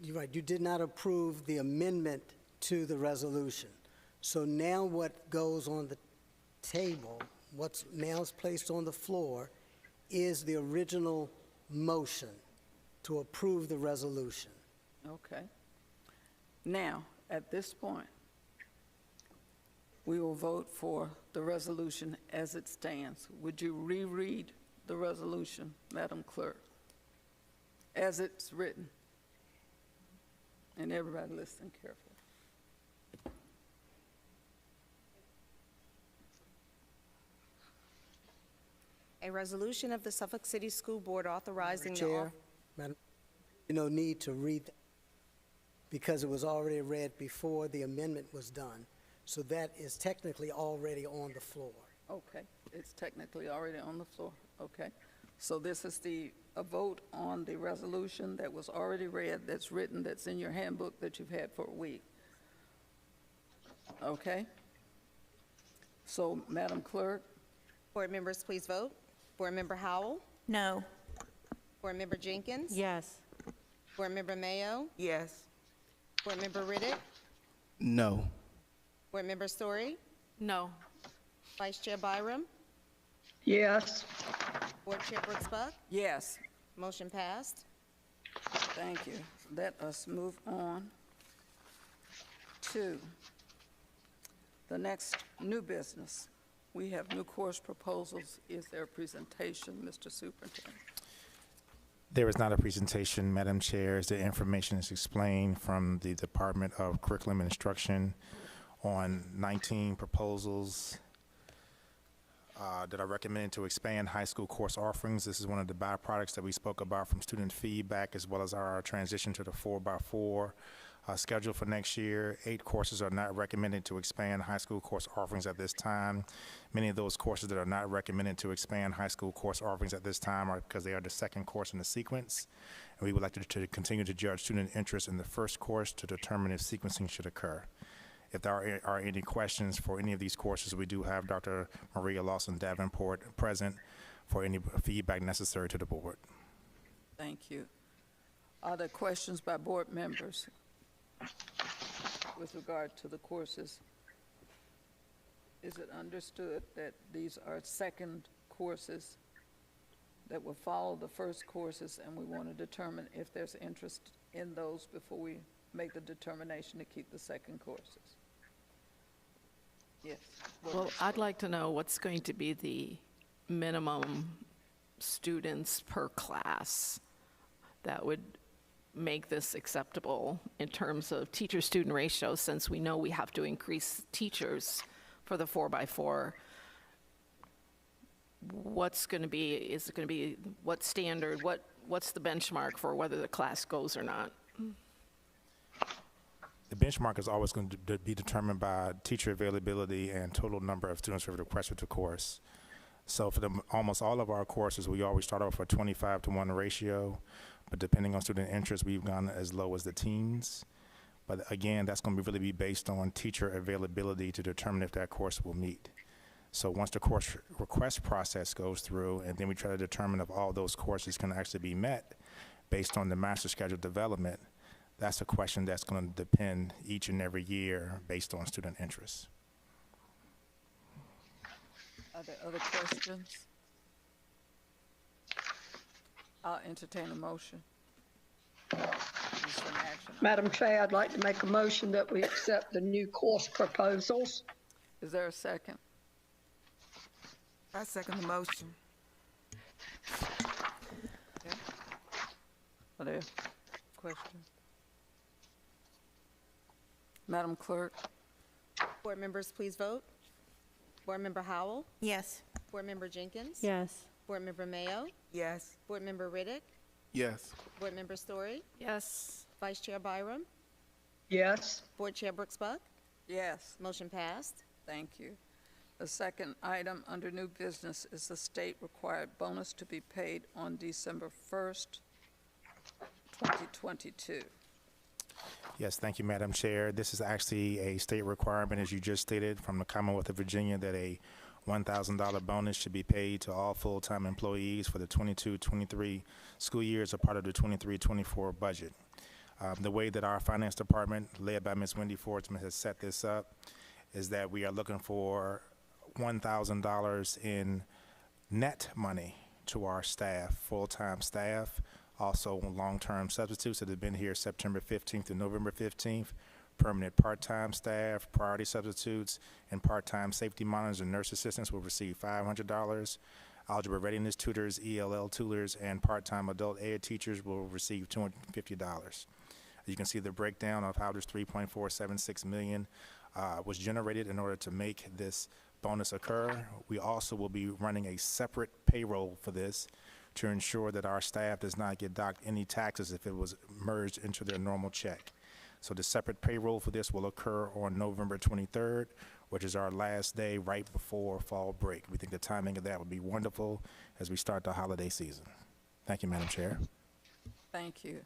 You're right, you did not approve the amendment to the resolution. So now what goes on the table, what's now is placed on the floor, is the original motion to approve the resolution. Okay. Now, at this point, we will vote for the resolution as it stands. Would you reread the resolution, Madam Clerk, as it's written? And everybody listen carefully. A resolution of the Suffolk City School Board authorizing the Chair, Madam, no need to read, because it was already read before the amendment was done. So that is technically already on the floor. Okay, it's technically already on the floor. Okay. So this is a vote on the resolution that was already read, that's written, that's in your handbook that you've had for a week. Okay? So, Madam Clerk? Board members, please vote. Board Member Howell? No. Board Member Jenkins? Yes. Board Member Mayo? Yes. Board Member Riddick? No. Board Member Story? No. Vice Chair Byram? Yes. Board Chair Brooks Buck? Yes. Motion passed. Thank you. Let us move on to the next new business. We have new course proposals. Is there a presentation, Mr. Superintendent? There is not a presentation, Madam Chair, as the information is explained from the Department of Curriculum and Instruction on 19 proposals that are recommended to expand high school course offerings. This is one of the byproducts that we spoke about from student feedback, as well as our transition to the 4x4 schedule for next year. 8 courses are not recommended to expand high school course offerings at this time. Many of those courses that are not recommended to expand high school course offerings at this time are because they are the second course in the sequence. And we would like to continue to judge student interest in the first course to determine if sequencing should occur. If there are any questions for any of these courses, we do have Dr. Maria Lawson Davenport present for any feedback necessary to the board. Thank you. Are there questions by board members with regard to the courses? Is it understood that these are second courses that will follow the first courses, and we want to determine if there's interest in those before we make the determination to keep the second courses? Yes. Well, I'd like to know what's going to be the minimum students per class that would make this acceptable in terms of teacher-student ratio, since we know we have to increase teachers for the 4x4. What's going to be, is it going to be, what standard, what's the benchmark for whether the class goes or not? The benchmark is always going to be determined by teacher availability and total number of students who have requested the course. So for almost all of our courses, we always start off with a 25-to-1 ratio, but depending on student interest, we've gone as low as the teens. But again, that's going to really be based on teacher availability to determine if that course will meet. So once the course request process goes through, and then we try to determine if all those courses can actually be met based on the master schedule development, that's a question that's going to depend each and every year based on student interest. Are there other questions? I'll entertain a motion. This is an action. Madam Chair, I'd like to make a motion that we accept the new course proposals. Is there a second? I second the motion. Okay. Are there questions? Madam Clerk? Board members, please vote. Board Member Howell? Yes. Board Member Jenkins? Yes. Board Member Mayo? Yes. Board Member Riddick? Yes. Board Member Story? Yes. Vice Chair Byram? Yes. Board Chair Brooks Buck? Yes. Motion passed. Thank you. The second item under new business is the state-required bonus to be paid on December 1st, 2022. Yes, thank you, Madam Chair. This is actually a state requirement, as you just stated, from the Commonwealth of Virginia, that a $1,000 bonus should be paid to all full-time employees for the 22-23 school year as a part of the 23-24 budget. The way that our finance department, led by Ms. Wendy Fordsman, has set this up is that we are looking for $1,000 in net money to our staff, full-time staff, also long-term substitutes that have been here September 15th to November 15th, permanent part-time staff, priority substitutes, and part-time safety monitors and nurse assistants will receive $500. Algebra readiness tutors, ELL tutors, and part-time adult ed teachers will receive $250. You can see the breakdown of how this $3.476 million was generated in order to make this bonus occur. We also will be running a separate payroll for this to ensure that our staff does not get docked any taxes if it was merged into their normal check. So the separate payroll for this will occur on November 23rd, which is our last day right before fall break. We think the timing of that would be wonderful as we start the holiday season. Thank you, Madam Chair. Thank you.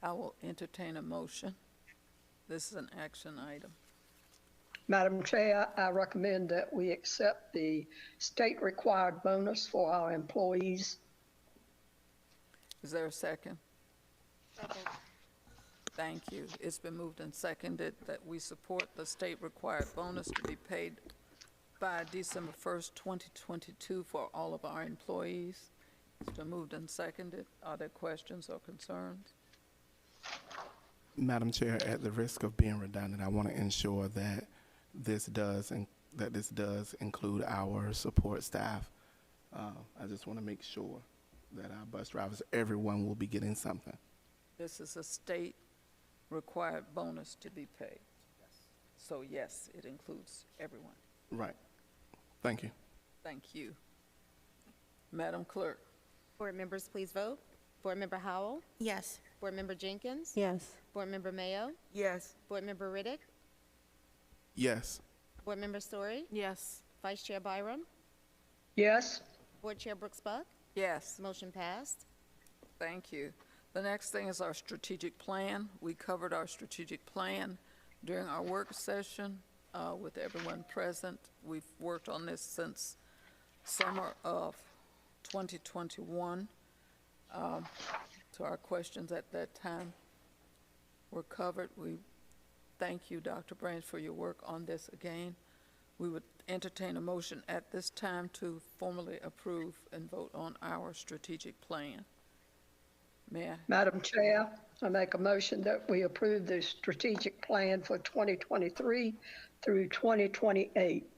I will entertain a motion. This is an action item. Madam Chair, I recommend that we accept the state-required bonus for our employees. Is there a second? Second. Thank you. It's been moved and seconded that we support the state-required bonus to be paid by December 1st, 2022 for all of our employees. It's been moved and seconded. Are there questions or concerns? Madam Chair, at the risk of being redundant, I want to ensure that this does include our support staff. I just want to make sure that our bus drivers, everyone will be getting something. This is a state-required bonus to be paid. So yes, it includes everyone. Right. Thank you. Thank you. Madam Clerk? Board members, please vote. Board Member Howell? Yes. Board Member Jenkins? Yes. Board Member Mayo? Yes. Board Member Riddick? Yes. Board Member Story? Yes. Vice Chair Byram? Yes, Board Chair Brooks Buck? Yes. Motion passed. Thank you. The next thing is our strategic plan. We covered our strategic plan during our work session with everyone present. We've worked on this since summer of 2021. So our questions at that time were covered. We thank you, Dr. Branch, for your work on this again. We would entertain a motion at this time to formally approve and vote on our strategic plan. May I? Madam Chair, I make a motion that we approve the strategic plan for 2023 through 2028.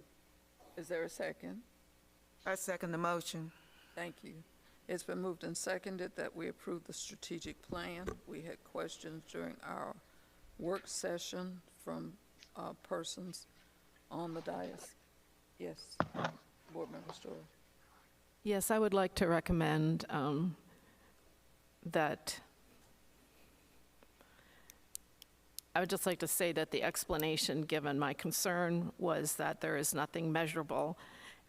Is there a second? I second the motion. Thank you. It's been moved and seconded that we approve the strategic plan. We had questions during our work session from persons on the dais. Yes, Board Member Story. Yes, I would like to recommend that I would just like to say that the explanation given, my concern was that there is nothing measurable,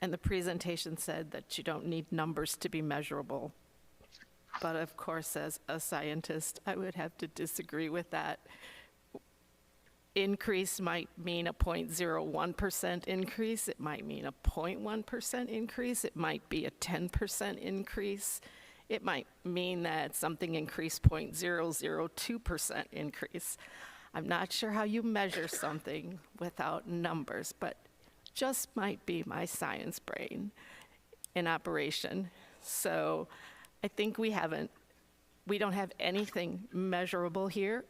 and the presentation said that you don't need numbers to be measurable. But of course, as a scientist, I would have to disagree with that. Increase might mean a 0.01% increase. It might mean a 0.1% increase. It might be a 10% increase. It might mean that something increased 0.002% increase. I'm not sure how you measure something without numbers, but just might be my science brain in operation. So I think we don't have anything measurable here.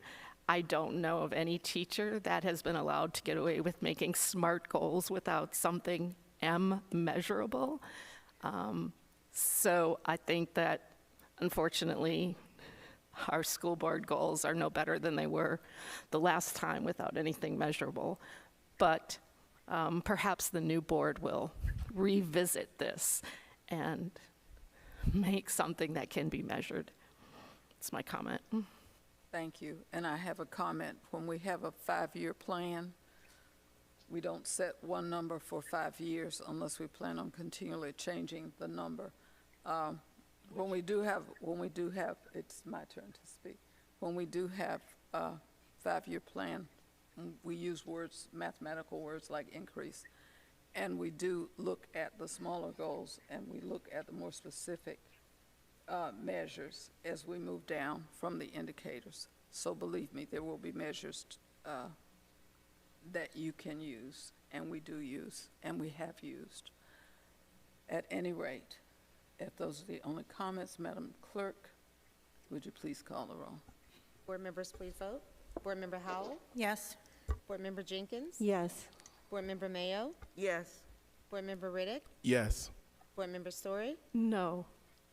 I don't know of any teacher that has been allowed to get away with making SMART goals without something measurable. So I think that, unfortunately, our school board goals are no better than they were the last time without anything measurable. But perhaps the new board will revisit this and make something that can be measured. That's my comment. Thank you. And I have a comment. When we have a 5-year plan, we don't set one number for 5 years unless we plan on continually changing the number. When we do have, it's my turn to speak. When we do have a 5-year plan, we use words, mathematical words like increase, and we do look at the smaller goals and we look at the more specific measures as we move down from the indicators. So believe me, there will be measures that you can use, and we do use, and we have used. At any rate, if those are the only comments, Madam Clerk, would you please call the roll? Board members, please vote. Board Member Howell? Yes. Board Member Jenkins? Yes. Board Member Mayo? Yes. Board Member Riddick? Yes. Board Member Story? No.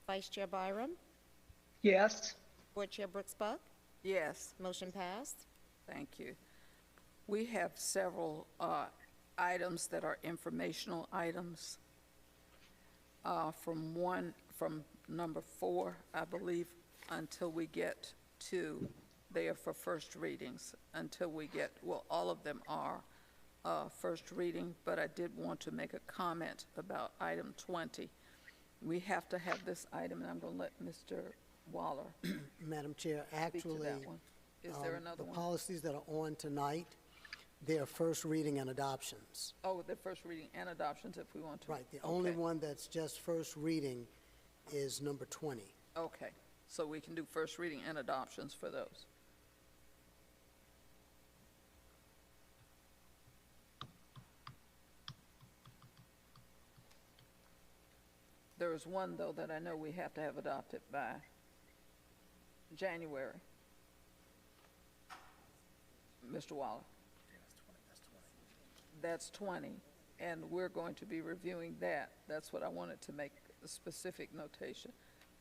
Vice Chair Byram? Yes, Board Chair Brooks Buck? Yes. Motion passed. Thank you. We have several items that are informational items. From number 4, I believe, until we get to, they are for first readings, until we get, well, all of them are first reading, but I did want to make a comment about item 20. We have to have this item, and I'm going to let Mr. Waller Madam Chair, speak to actually, that one. Is there another the one? policies that are on tonight, they are first reading and adoptions. Oh, the first reading and adoptions if we want to. Right, the only Okay. one that's just first reading is number 20. Okay, so we can do first reading and adoptions for those. There is one, though, that I know we have to have adopted by January. Mr. Waller? That's 20, and we're going to be reviewing that. That's what I wanted to make a specific notation.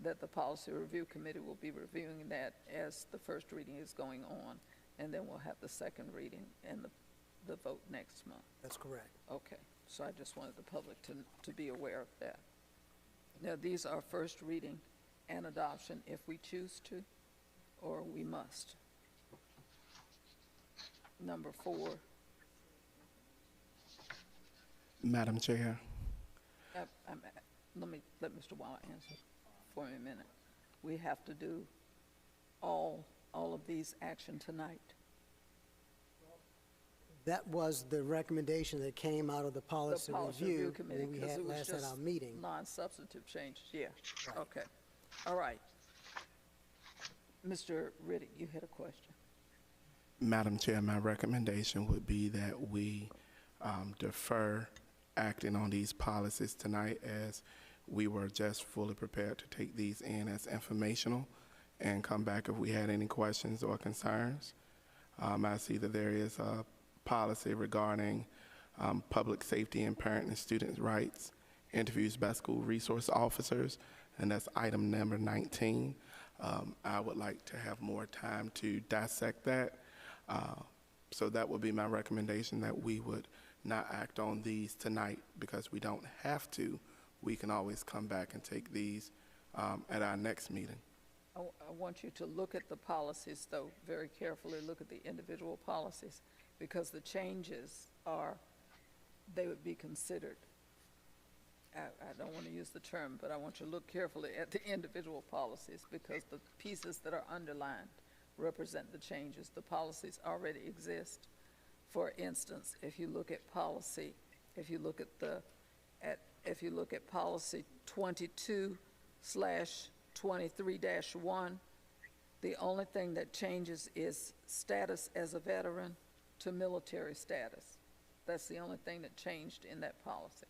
that the Policy Review Committee will be reviewing that as the first reading is going on, and then we'll have the second reading and the vote next month. That's correct. Okay, so I just wanted the public to be aware of that. Now, these are first reading and adoption if we choose to, or we must. Number 4. Madam Chair. Let Mr. Waller answer for me a minute. We have to do all of these action tonight. That was the recommendation that came out of the policy review committee, when we because had it was last at just our meeting. non-substantive changes, yeah. Right. Okay, all right. Mr. Riddick, you had a question. Madam Chair, my recommendation would be that we defer acting on these policies tonight, as we were just fully prepared to take these in as informational and come back if we had any questions or concerns. I see that there is a policy regarding public safety and parent and student rights, interviews by school resource officers, and that's item number 19. I would like to have more time to dissect that. So that would be my recommendation, that we would not act on these tonight because we don't have to. We can always come back and take these at our next meeting. I want you to look at the policies, though, very carefully. Look at the individual policies, because the changes they would be considered. I don't want to use the term, but I want you to look carefully at the individual policies, because the pieces that are underlined represent the changes. The policies already exist. For instance, if you look at policy, if you look at policy 22/23-1, the only thing that changes is status as a veteran to military status. That's the only thing that changed in that policy.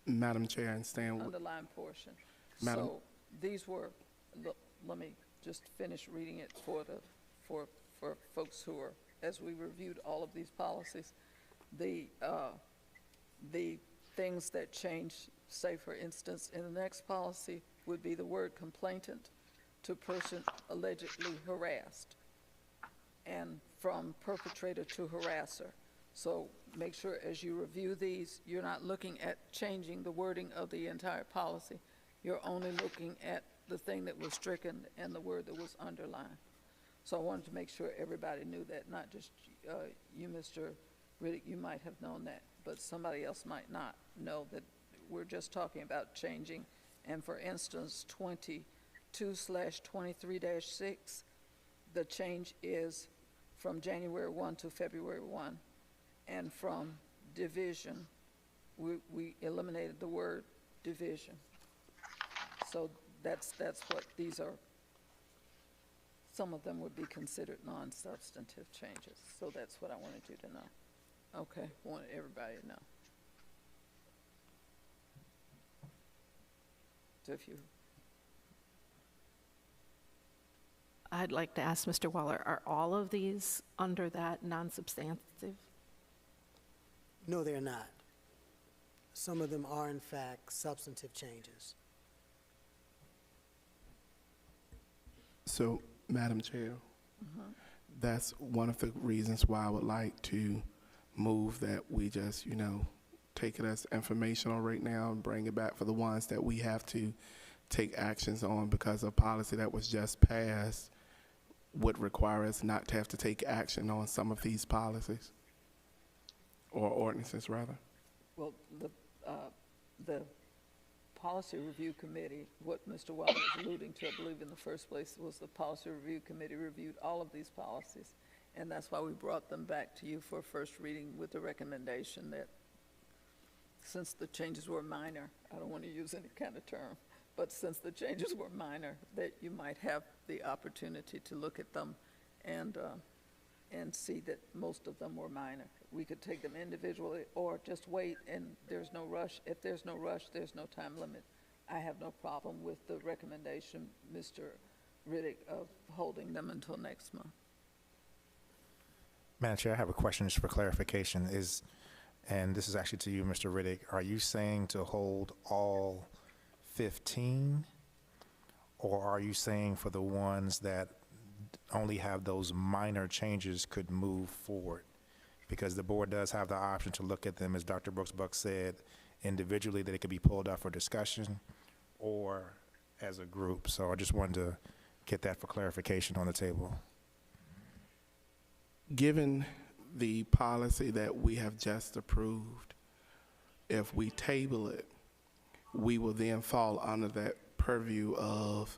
Madam Chair, and Stan. Underlined portion. Madam. So these were, let me just finish reading it for folks who are, as we reviewed all of these policies, the things that changed, say for instance, in the next policy would be the word complainant to person allegedly harassed, and from perpetrator to harasser. So make sure as you review these, you're not looking at changing the wording of the entire policy. You're only looking at the thing that was stricken and the word that was underlined. So I wanted to make sure everybody knew that, not just you, Mr. Riddick, you might have known that, but somebody else might not know that we're just talking about changing. And for instance, 22/23-6, the change is from January 1 to February 1. And from division, we eliminated the word division. So that's what these are. Some of them would be considered non-substantive changes. So that's what I wanted you to know. Okay, wanted everybody to know. So if you. I'd like to ask Mr. Waller, are all of these under that non-substantive? No, they're not. Some of them are, in fact, substantive changes. So, Madam Chair, that's one of the reasons why I would like to move that we just, take it as informational right now and bring it back for the ones that we have to take actions on, because a policy that was just passed would require us not to have to take action on some of these policies, or ordinances, rather. Well, the Policy Review Committee, what Mr. Waller was alluding to, I believe in the first place, was the Policy Review Committee reviewed all of these policies, and that's why we brought them back to you for first reading with the recommendation that, since the changes were minor, I don't want to use any kind of term, but since the changes were minor, that you might have the opportunity to look at them and see that most of them were minor. We could take them individually or just wait, and there's no rush. If there's no rush, there's no time limit. I have no problem with the recommendation, Mr. Riddick, of holding them until next month. Madam Chair, I have a question just for clarification. And this is actually to you, Mr. Riddick. Are you saying to hold all 15 Or are you saying for the ones that only have those minor changes could move forward? Because the board does have the option to look at them, as Dr. Brooks-Buck said, individually, that it could be pulled up for discussion, or as a group. So I just wanted to get that for clarification on the table. Given the policy that we have just approved, if we table it, we will then fall under that purview of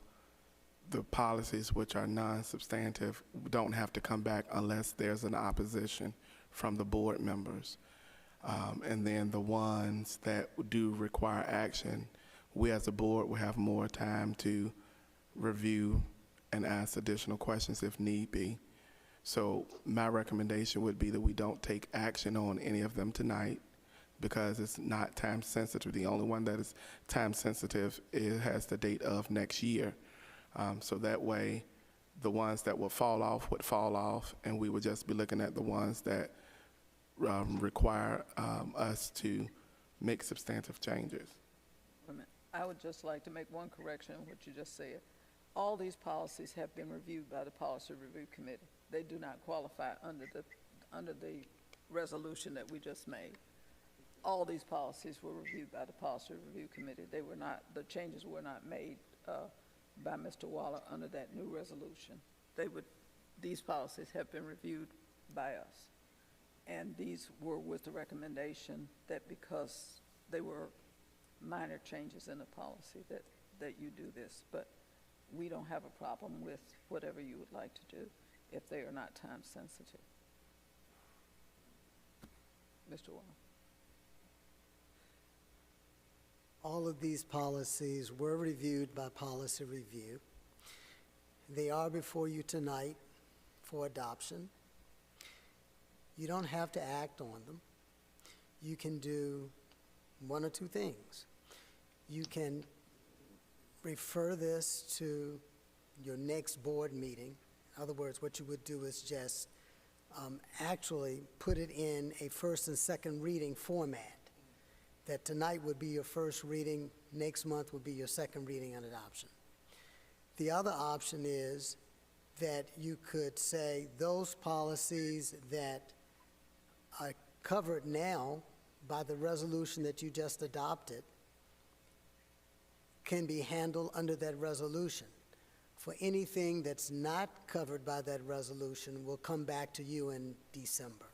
the policies which are non-substantive don't have to come back unless there's an opposition from the board members. And then the ones that do require action, we as a board will have more time to review and ask additional questions if need be. So my recommendation would be that we don't take action on any of them tonight because it's not time sensitive. The only one that is time sensitive, it has the date of next year. So that way, the ones that would fall off, and we would just be looking at the ones that require us to make substantive changes. I would just like to make one correction on what you just said. All these policies have been reviewed by the Policy Review Committee. They do not qualify under the resolution that we just made. All these policies were reviewed by the Policy Review Committee. They were not, the changes were not made by Mr. Waller under that new resolution. These policies have been reviewed by us. And these were with the recommendation that because they were minor changes in the policy that you do this. But we don't have a problem with whatever you would like to do if they are not time sensitive. Mr. Waller. All of these policies were reviewed by Policy Review. They are before you tonight for adoption. You don't have to act on them. You can do one or two things. You can refer this to your next board meeting. In other words, what you would do is just actually put it in a first and second reading format. That tonight would be your first reading, next month would be your second reading and adoption. The other option is that you could say those policies that are covered now by the resolution that you just adopted can be handled under that resolution. For anything that's not covered by that resolution will come back to you in December.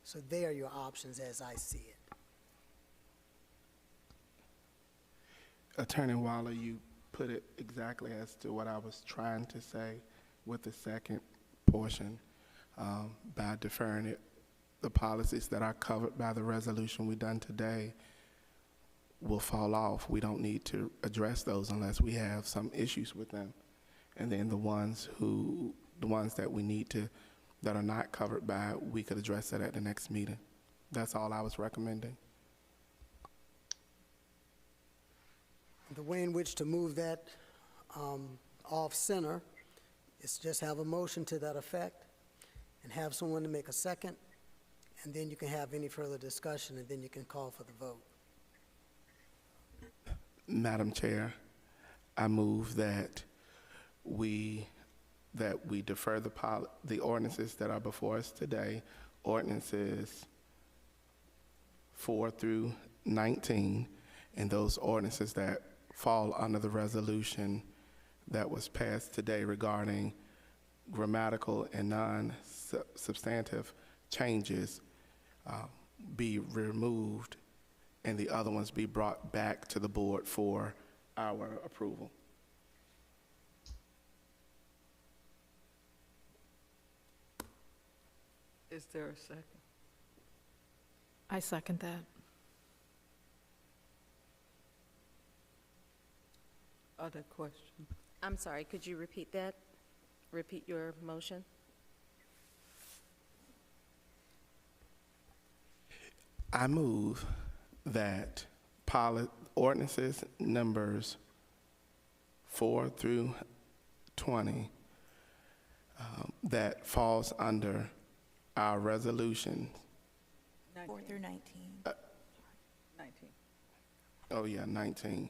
So they are your options as I see it. Attorney Waller, you put it exactly as to what I was trying to say with the second portion by deferring it. The policies that are covered by the resolution we done today will fall off. We don't need to address those unless we have some issues with them. And then the ones that we need to, that are not covered by, we could address that at the next meeting. That's all I was recommending. The way in which to move that off center is just have a motion to that effect and have someone to make a second, and then you can have any further discussion, and then you can call for the vote. Madam Chair, I move that we defer the ordinances that are before us today, ordinances 4 through 19, and those ordinances that fall under the resolution that was passed today regarding grammatical and non-substantive changes be removed, and the other ones be brought back to the board for our approval. Is there a second? I second that. Other questions? I'm sorry, could you repeat that? Repeat your motion? I move that ordinances numbers 4 through 20 that falls under our resolution. 4 through 19. 19. Oh yeah, 19.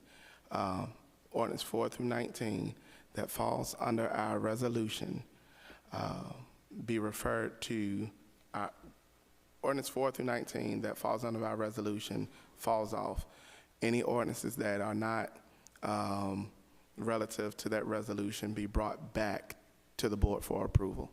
ordinance 4 through 19 that falls under our resolution be referred to, ordinance 4 through 19 that falls under our resolution falls off. Any ordinances that are not relative to that resolution be brought back to the board for approval.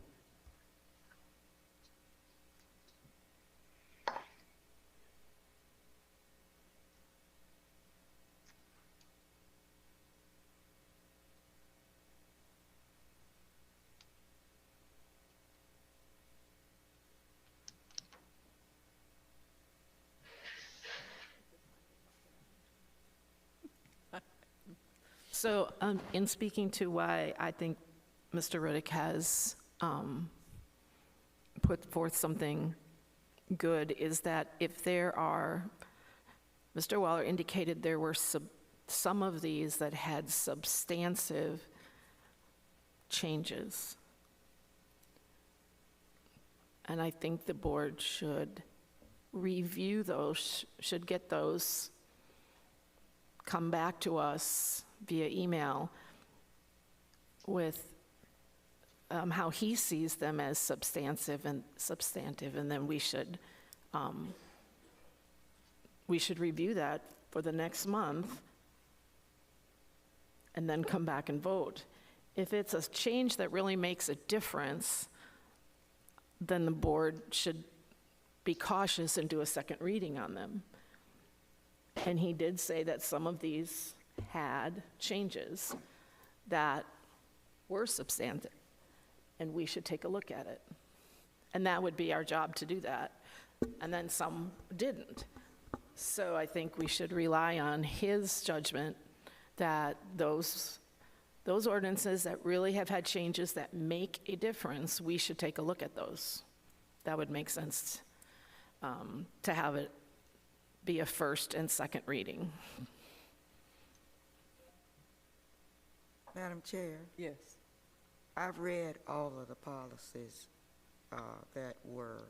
So in speaking to why I think Mr. Riddick has put forth something good is that if there are, Mr. Waller indicated there were some of these that had substantive changes. And I think the board should review those, should get those, come back to us via email with how he sees them as substantive, and then we should review that for the next month and then come back and vote. If it's a change that really makes a difference, then the board should be cautious and do a second reading on them. And he did say that some of these had changes that were substantive, and we should take a look at it. And that would be our job to do that. And then some didn't. So I think we should rely on his judgment that those ordinances that really have had changes that make a difference, we should take a look at those. That would make sense to have it be a first and second reading. Madam Chair, Yes. I've read all of the policies that were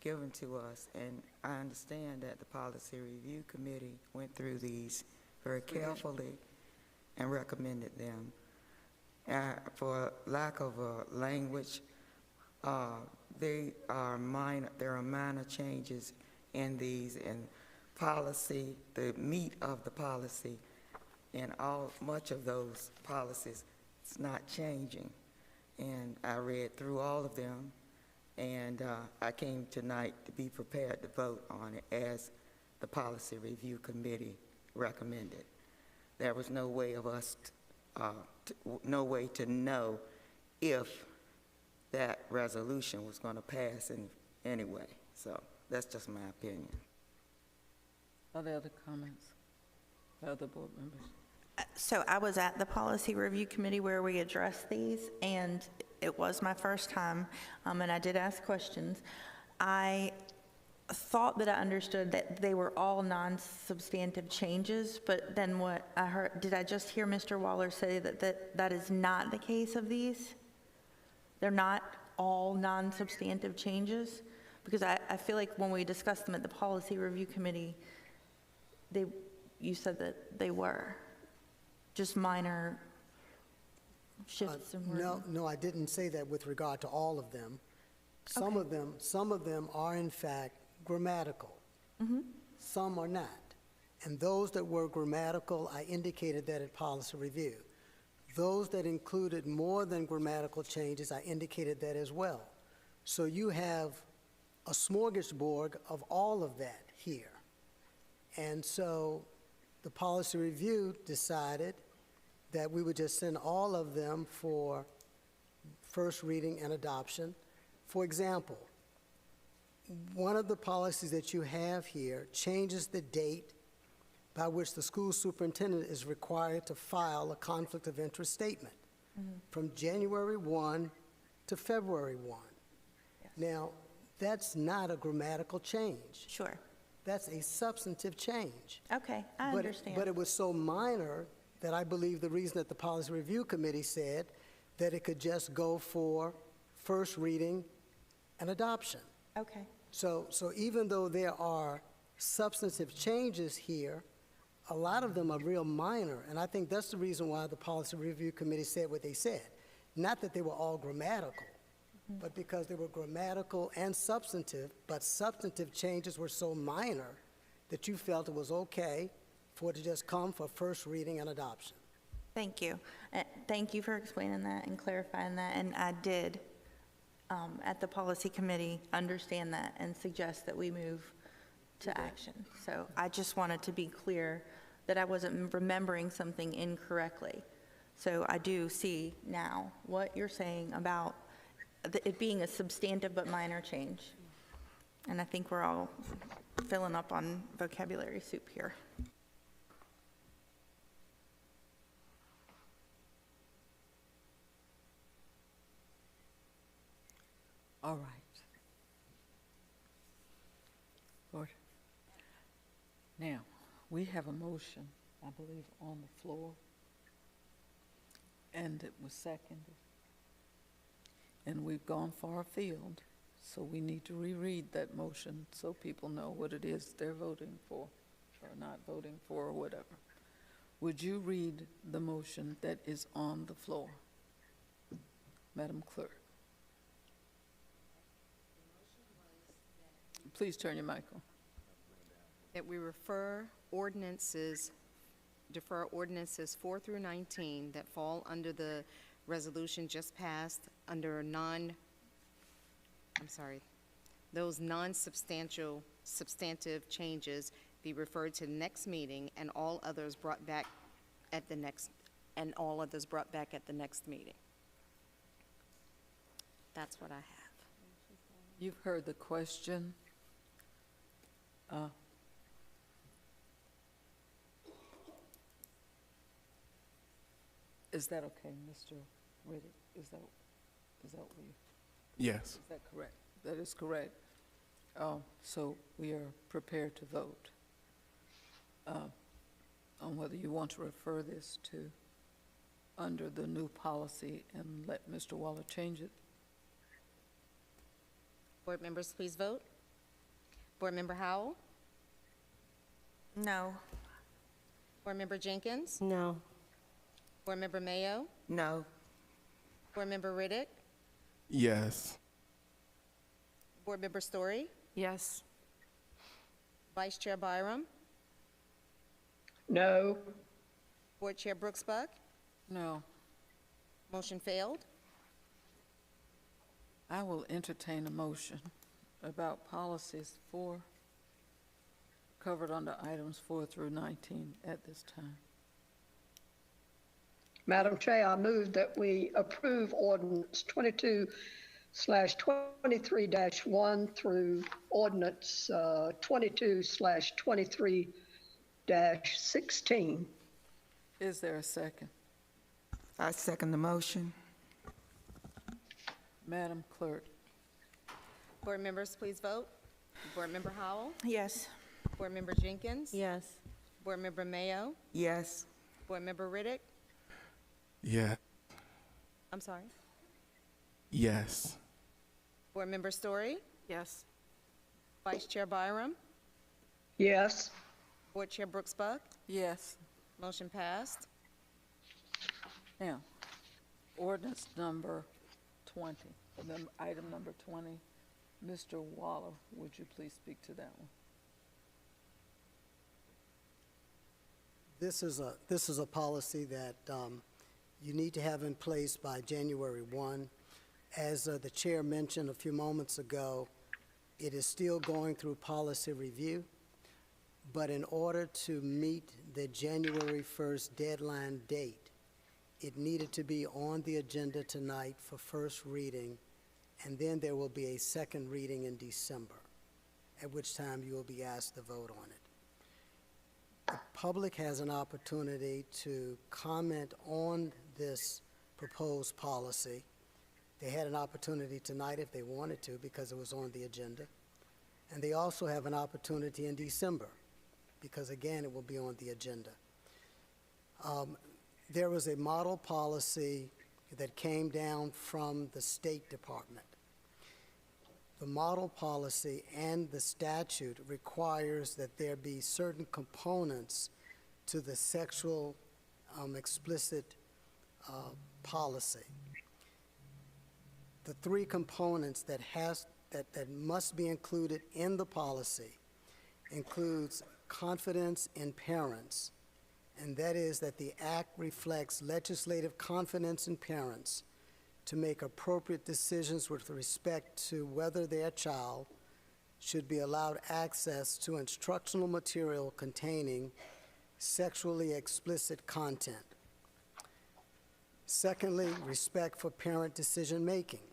given to us, and I understand that the Policy Review Committee went through these very carefully and recommended them. For lack of language, there are minor changes in these, and policy, the meat of the policy, and much of those policies, it's not changing. And I read through all of them, and I came tonight to be prepared to vote on it as the Policy Review Committee recommended. There was no way of us, no way to know if that resolution was going to pass in anyway. So that's just my opinion. Are there other comments by other board members? So I was at the Policy Review Committee where we addressed these, and it was my first time, and I did ask questions. I thought that I understood that they were all non-substantive changes, but then what I heard, did I just hear Mr. Waller say that is not the case of these? They're not all non-substantive changes? Because I feel like when we discussed them at the Policy Review Committee, you said that they were just minor shifts in wording. No, I didn't say that with regard to all of them. Some of them are in fact grammatical. Some are not. And those that were grammatical, I indicated that at policy review. Those that included more than grammatical changes, I indicated that as well. So you have a smorgasbord of all of that here. And so the policy review decided that we would just send all of them for first reading and adoption. For example, one of the policies that you have here changes the date by which the school superintendent is required to file a conflict of interest statement from January 1 to February 1. Yes. Now, that's not a grammatical change. Sure. That's a substantive change. Okay, I understand. But it was so minor that I believe the reason that the Policy Review Committee said that it could just go for first reading and adoption. Okay. So even though there are substantive changes here, a lot of them are real minor, and I think that's the reason why the Policy Review Committee said what they said. Not that they were all grammatical, but because they were grammatical and substantive, but substantive changes were so minor that you felt it was okay for it to just come for first reading and adoption. Thank you. Thank you for explaining that and clarifying that, and I did, at the policy committee, understand that and suggest that we move to action. So I just wanted to be clear that I wasn't remembering something incorrectly. So I do see now what you're saying about it being a substantive but minor change. And I think we're all filling up on vocabulary soup here. All right. Lord. Now, we have a motion, I believe, on the floor, and it was seconded. And we've gone far afield, so we need to reread that motion so people know what it is they're voting for or not voting for or whatever. Would you read the motion that is on the floor, Madam Clerk? Please turn your mic on. That we defer ordinances 4 through 19 that fall under the resolution just passed under those substantive changes be referred to the next meeting and all others brought back at the next meeting. That's what I have. You've heard the question. Is that okay, Mr. Riddick? Is that what you? Yes. Is that correct? That is correct. So we are prepared to vote on whether you want to refer this to under the new policy and let Mr. Waller change it. Board members, please vote. Board Member Howell? No. Board Member Jenkins? No. Board Member Mayo? No. Board Member Riddick? Yes. Board Member Story? Yes. Vice Chair Byram? No. Board Chair Brooks Buck? No. Motion failed. I will entertain a motion about policies covered under items 4 through 19 at this time. Madam Chair, I move that we approve ordinance 22/23-1 through ordinance 22/23-16. Is there a second? I second the motion. Madam Clerk? Board members, please vote. Board Member Howell? Yes. Board Member Jenkins? Yes. Board Member Mayo? Yes. Board Member Riddick? Yeah. I'm sorry. Yes. Board Member Story? Yes. Vice Chair Byram? Yes. Board Chair Brooks Buck? Yes. Motion passed. Now, ordinance number 20, item number 20. Mr. Waller, would you please speak to that one? This is a policy that you need to have in place by January 1. As the chair mentioned a few moments ago, it is still going through policy review, but in order to meet the January 1st deadline date, it needed to be on the agenda tonight for first reading, and then there will be a second reading in December, at which time you will be asked to vote on it. The public has an opportunity to comment on this proposed policy. They had an opportunity tonight if they wanted to because it was on the agenda. And they also have an opportunity in December because, again, it will be on the agenda. There was a model policy that came down from the State Department. The model policy and the statute requires that there be certain components to the sexual explicit policy. The three components that must be included in the policy includes confidence in parents, and that is that the act reflects legislative confidence in parents to make appropriate decisions with respect to whether their child should be allowed access to instructional material containing sexually explicit content. Secondly, respect for parent decision-making,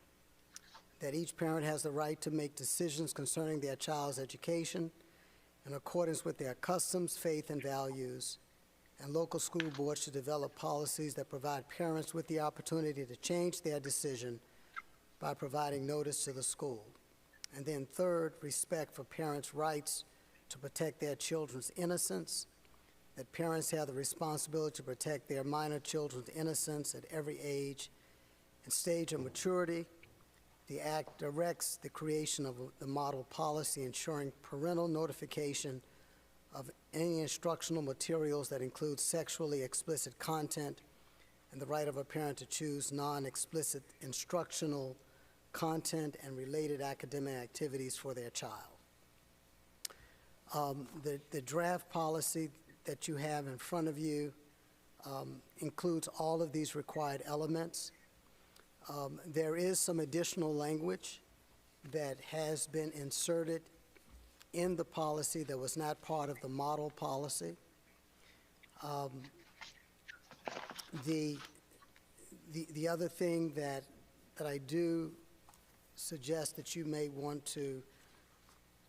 that each parent has the right to make decisions concerning their child's education in accordance with their customs, faith, and values, and local school boards should develop policies that provide parents with the opportunity to change their decision by providing notice to the school. And then third, respect for parents' rights to protect their children's innocence, that parents have the responsibility to protect their minor children's innocence at every age and stage of maturity. The Act directs the creation of the model policy ensuring parental notification of any instructional materials that include sexually explicit content and the right of a parent to choose non-explicit instructional content and related academic activities for their child. The draft policy that you have in front of you includes all of these required elements. There is some additional language that has been inserted in the policy that was not part of the model policy. The other thing that I do suggest that you may want to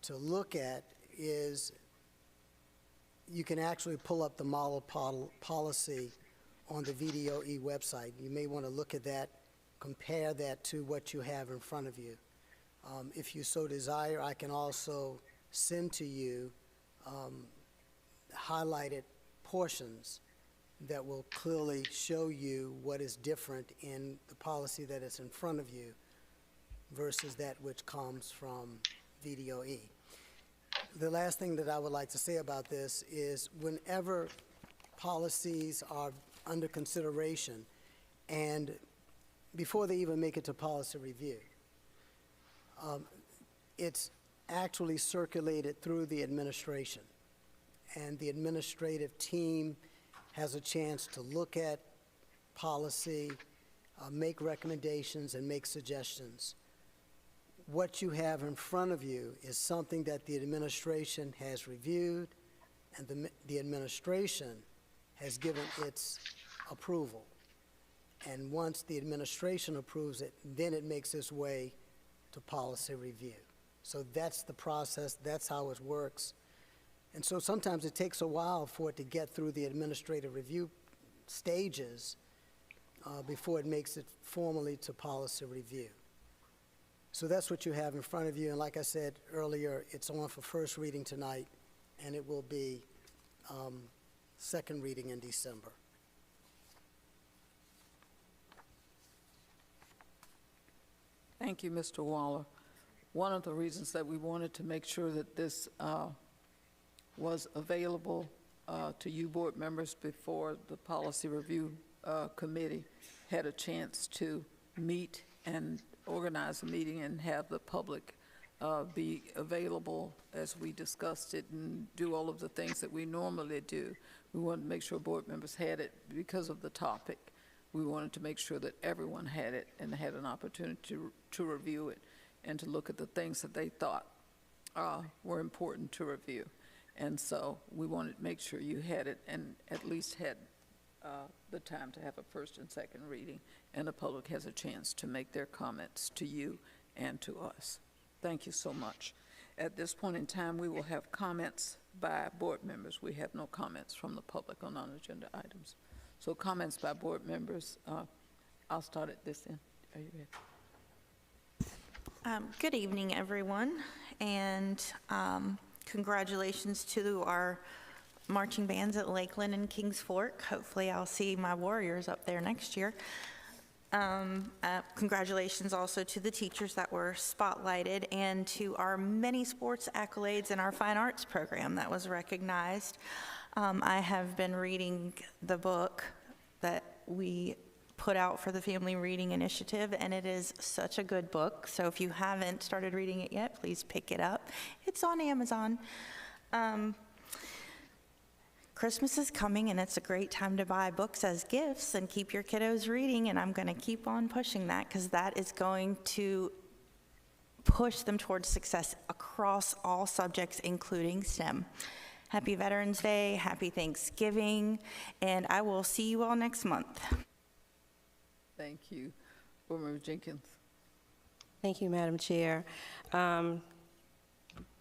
look at is you can actually pull up the model policy on the VDOE website. You may want to look at that, compare that to what you have in front of you. If you so desire, I can also send to you highlighted portions that will clearly show you what is different in the policy that is in front of you versus that which comes from VDOE. The last thing that I would like to say about this is whenever policies are under consideration and before they even make it to policy review, it's actually circulated through the administration, and the administrative team has a chance to look at policy, make recommendations, and make suggestions. What you have in front of you is something that the administration has reviewed, and the administration has given its approval. And once the administration approves it, then it makes its way to policy review. So that's the process, that's how it works. And so sometimes it takes a while for it to get through the administrative review stages before it makes it formally to policy review. So that's what you have in front of you, and like I said earlier, it's on for first reading tonight, and it will be second reading in December. Thank you, Mr. Waller. One of the reasons that we wanted to make sure that this was available to you board members before the Policy Review Committee had a chance to meet and organize a meeting and have the public be available as we discussed it and do all of the things that we normally do. We wanted to make sure board members had it because of the topic. We wanted to make sure that everyone had it and had an opportunity to review it and to look at the things that they thought were important to review. And so we wanted to make sure you had it and at least had the time to have a first and second reading, and the public has a chance to make their comments to you and to us. Thank you so much. At this point in time, we will have comments by board members. We have no comments from the public on non-agenda items. So comments by board members, I'll start at this end. Are you ready? Good evening, everyone, and congratulations to our marching bands at Lakeland and Kings Fork. Hopefully I'll see my Warriors up there next year. Congratulations also to the teachers that were spotlighted and to our many sports accolades in our fine arts program that was recognized. I have been reading the book that we put out for the Family Reading Initiative, and it is such a good book. So if you haven't started reading it yet, please pick it up. It's on Amazon. Christmas is coming, and it's a great time to buy books as gifts and keep your kiddos reading, and I'm going to keep on pushing that because that is going to push them towards success across all subjects, including STEM. Happy Veterans Day, happy Thanksgiving, and I will see you all next month. Thank you. Board Member Jenkins. Thank you, Madam Chair.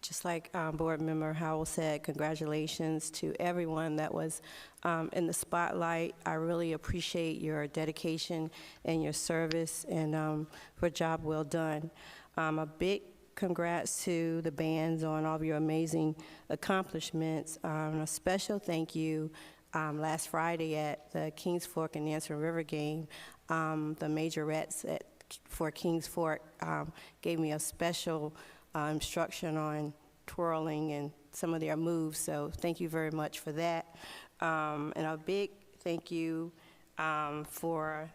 Just like Board Member Howell said, congratulations to everyone that was in the spotlight. I really appreciate your dedication and your service, and for a job well done. A big congrats to the bands on all of your amazing accomplishments. A special thank you last Friday at the Kings Fork and Nansemond River game. The majorettes for Kings Fork gave me a special instruction on twirling and some of their moves, so thank you very much for that. And a big thank you for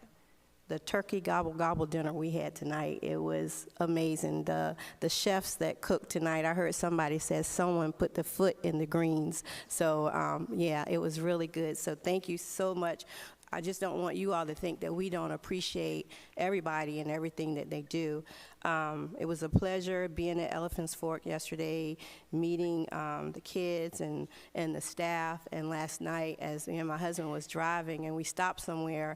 the turkey gobble gobble dinner we had tonight. It was amazing. The chefs that cooked tonight, I heard somebody said someone put the foot in the greens. So yeah, it was really good. So thank you so much. I just don't want you all to think that we don't appreciate everybody and everything that they do. It was a pleasure being at Elephant's Fork yesterday, meeting the kids and the staff. And last night, as me and my husband was driving and we stopped somewhere,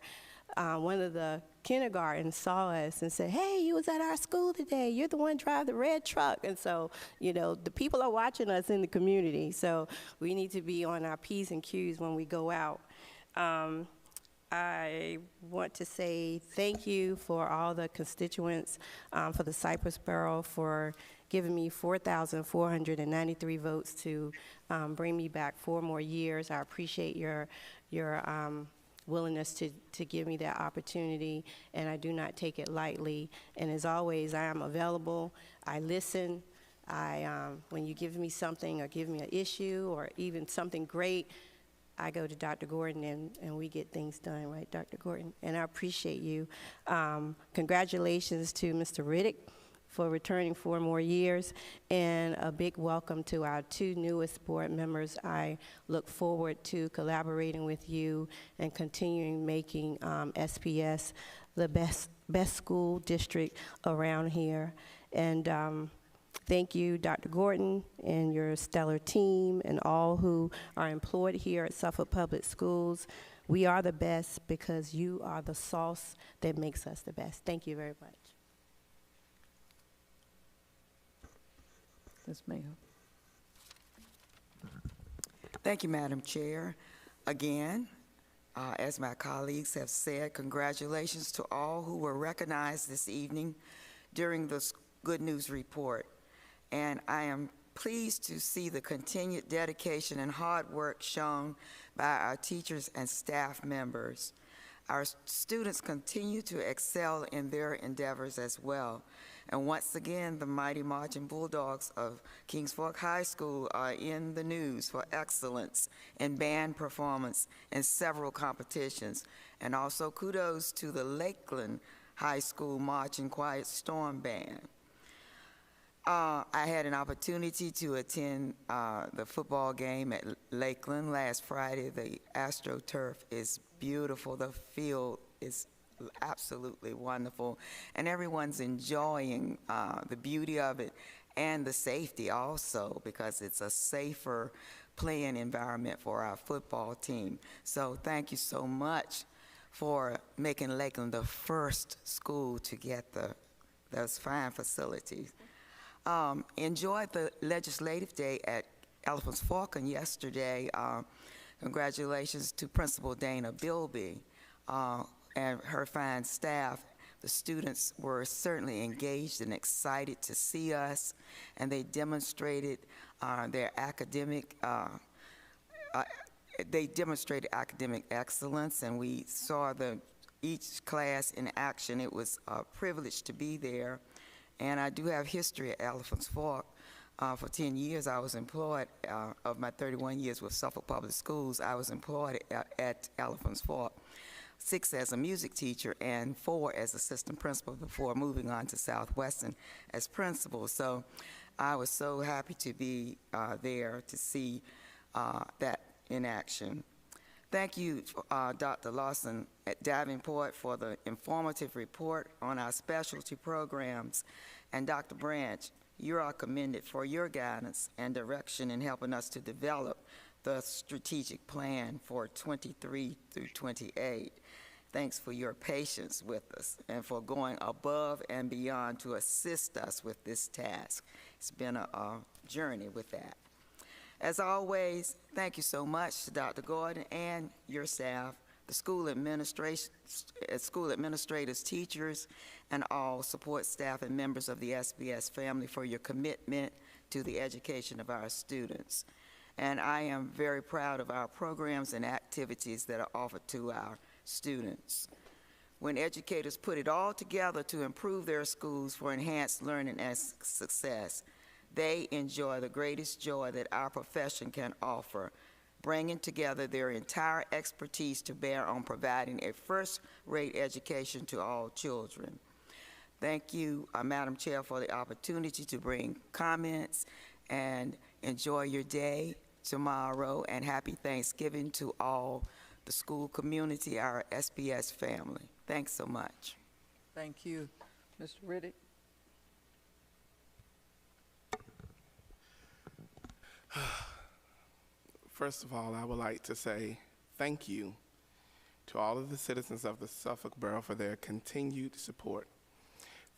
one of the kindergarten saw us and said, "Hey, you was at our school today. You're the one drive the red truck." And so, you know, the people are watching us in the community. So we need to be on our P's and Q's when we go out. I want to say thank you for all the constituents, for the Cypress Borough for giving me 4,493 votes to bring me back 4 more years. I appreciate your willingness to give me that opportunity, and I do not take it lightly. And as always, I am available. I listen. When you give me something or give me an issue or even something great, I go to Dr. Gordon and we get things done, right, Dr. Gordon? And I appreciate you. Congratulations to Mr. Riddick for returning 4 more years, and a big welcome to our 2 newest board members. I look forward to collaborating with you and continuing making SPS the best school district around here. And thank you, Dr. Gordon, and your stellar team, and all who are employed here at Suffolk Public Schools. We are the best because you are the sauce that makes us the best. Thank you very much. Ms. Mayo. Thank you, Madam Chair. Again, as my colleagues have said, congratulations to all who were recognized this evening during the Good News Report. And I am pleased to see the continued dedication and hard work shown by our teachers and staff members. Our students continue to excel in their endeavors as well. And once again, the mighty Marching Bulldogs of Kings Fork High School are in the news for excellence in band performance in several competitions. And also kudos to the Lakeland High School Marching Quiet Storm Band. I had an opportunity to attend the football game at Lakeland last Friday. The AstroTurf is beautiful. The field is absolutely wonderful, and everyone's enjoying the beauty of it and the safety also, because it's a safer playing environment for our football team. So thank you so much for making Lakeland the first school to get those fine facilities. Enjoyed the legislative day at Elephant's Fork yesterday. Congratulations to Principal Dana Bilby and her fine staff. The students were certainly engaged and excited to see us, and they demonstrated their academic excellence, and we saw the each class in action. It was a privilege to be there. And I do have history at Elephants Fork. For 10 years, I was employed, of my 31 years with Suffolk Public Schools, I was employed at Elephants Fork, 6 as a music teacher and 4 as assistant principal before moving on to Southwestern as principal. So I was so happy to be there to see that in action. Thank you, Dr. Lawson at Davenport, for the informative report on our specialty programs. And Dr. Branch, you are commended for your guidance and direction in helping us to develop the strategic plan for 23 through 28. Thanks for your patience with us and for going above and beyond to assist us with this task. It's been a journey with that. As always, thank you so much to Dr. Gordon and your staff, the school administrators, teachers, and all support staff and members of the SBS family for your commitment to the education of our students. And I am very proud of our programs and activities that are offered to our students. When educators put it all together to improve their schools for enhanced learning and success, they enjoy the greatest joy that our profession can offer, bringing together their entire expertise to bear on providing a first-rate education to all children. Thank you, Madam Chair, for the opportunity to bring comments, and enjoy your day tomorrow, and happy Thanksgiving to all the school community, our SPS family. Thanks so much. Thank you. Mr. Riddick? First of all, I would like to say thank you to all of the citizens of the Suffolk Borough for their continued support.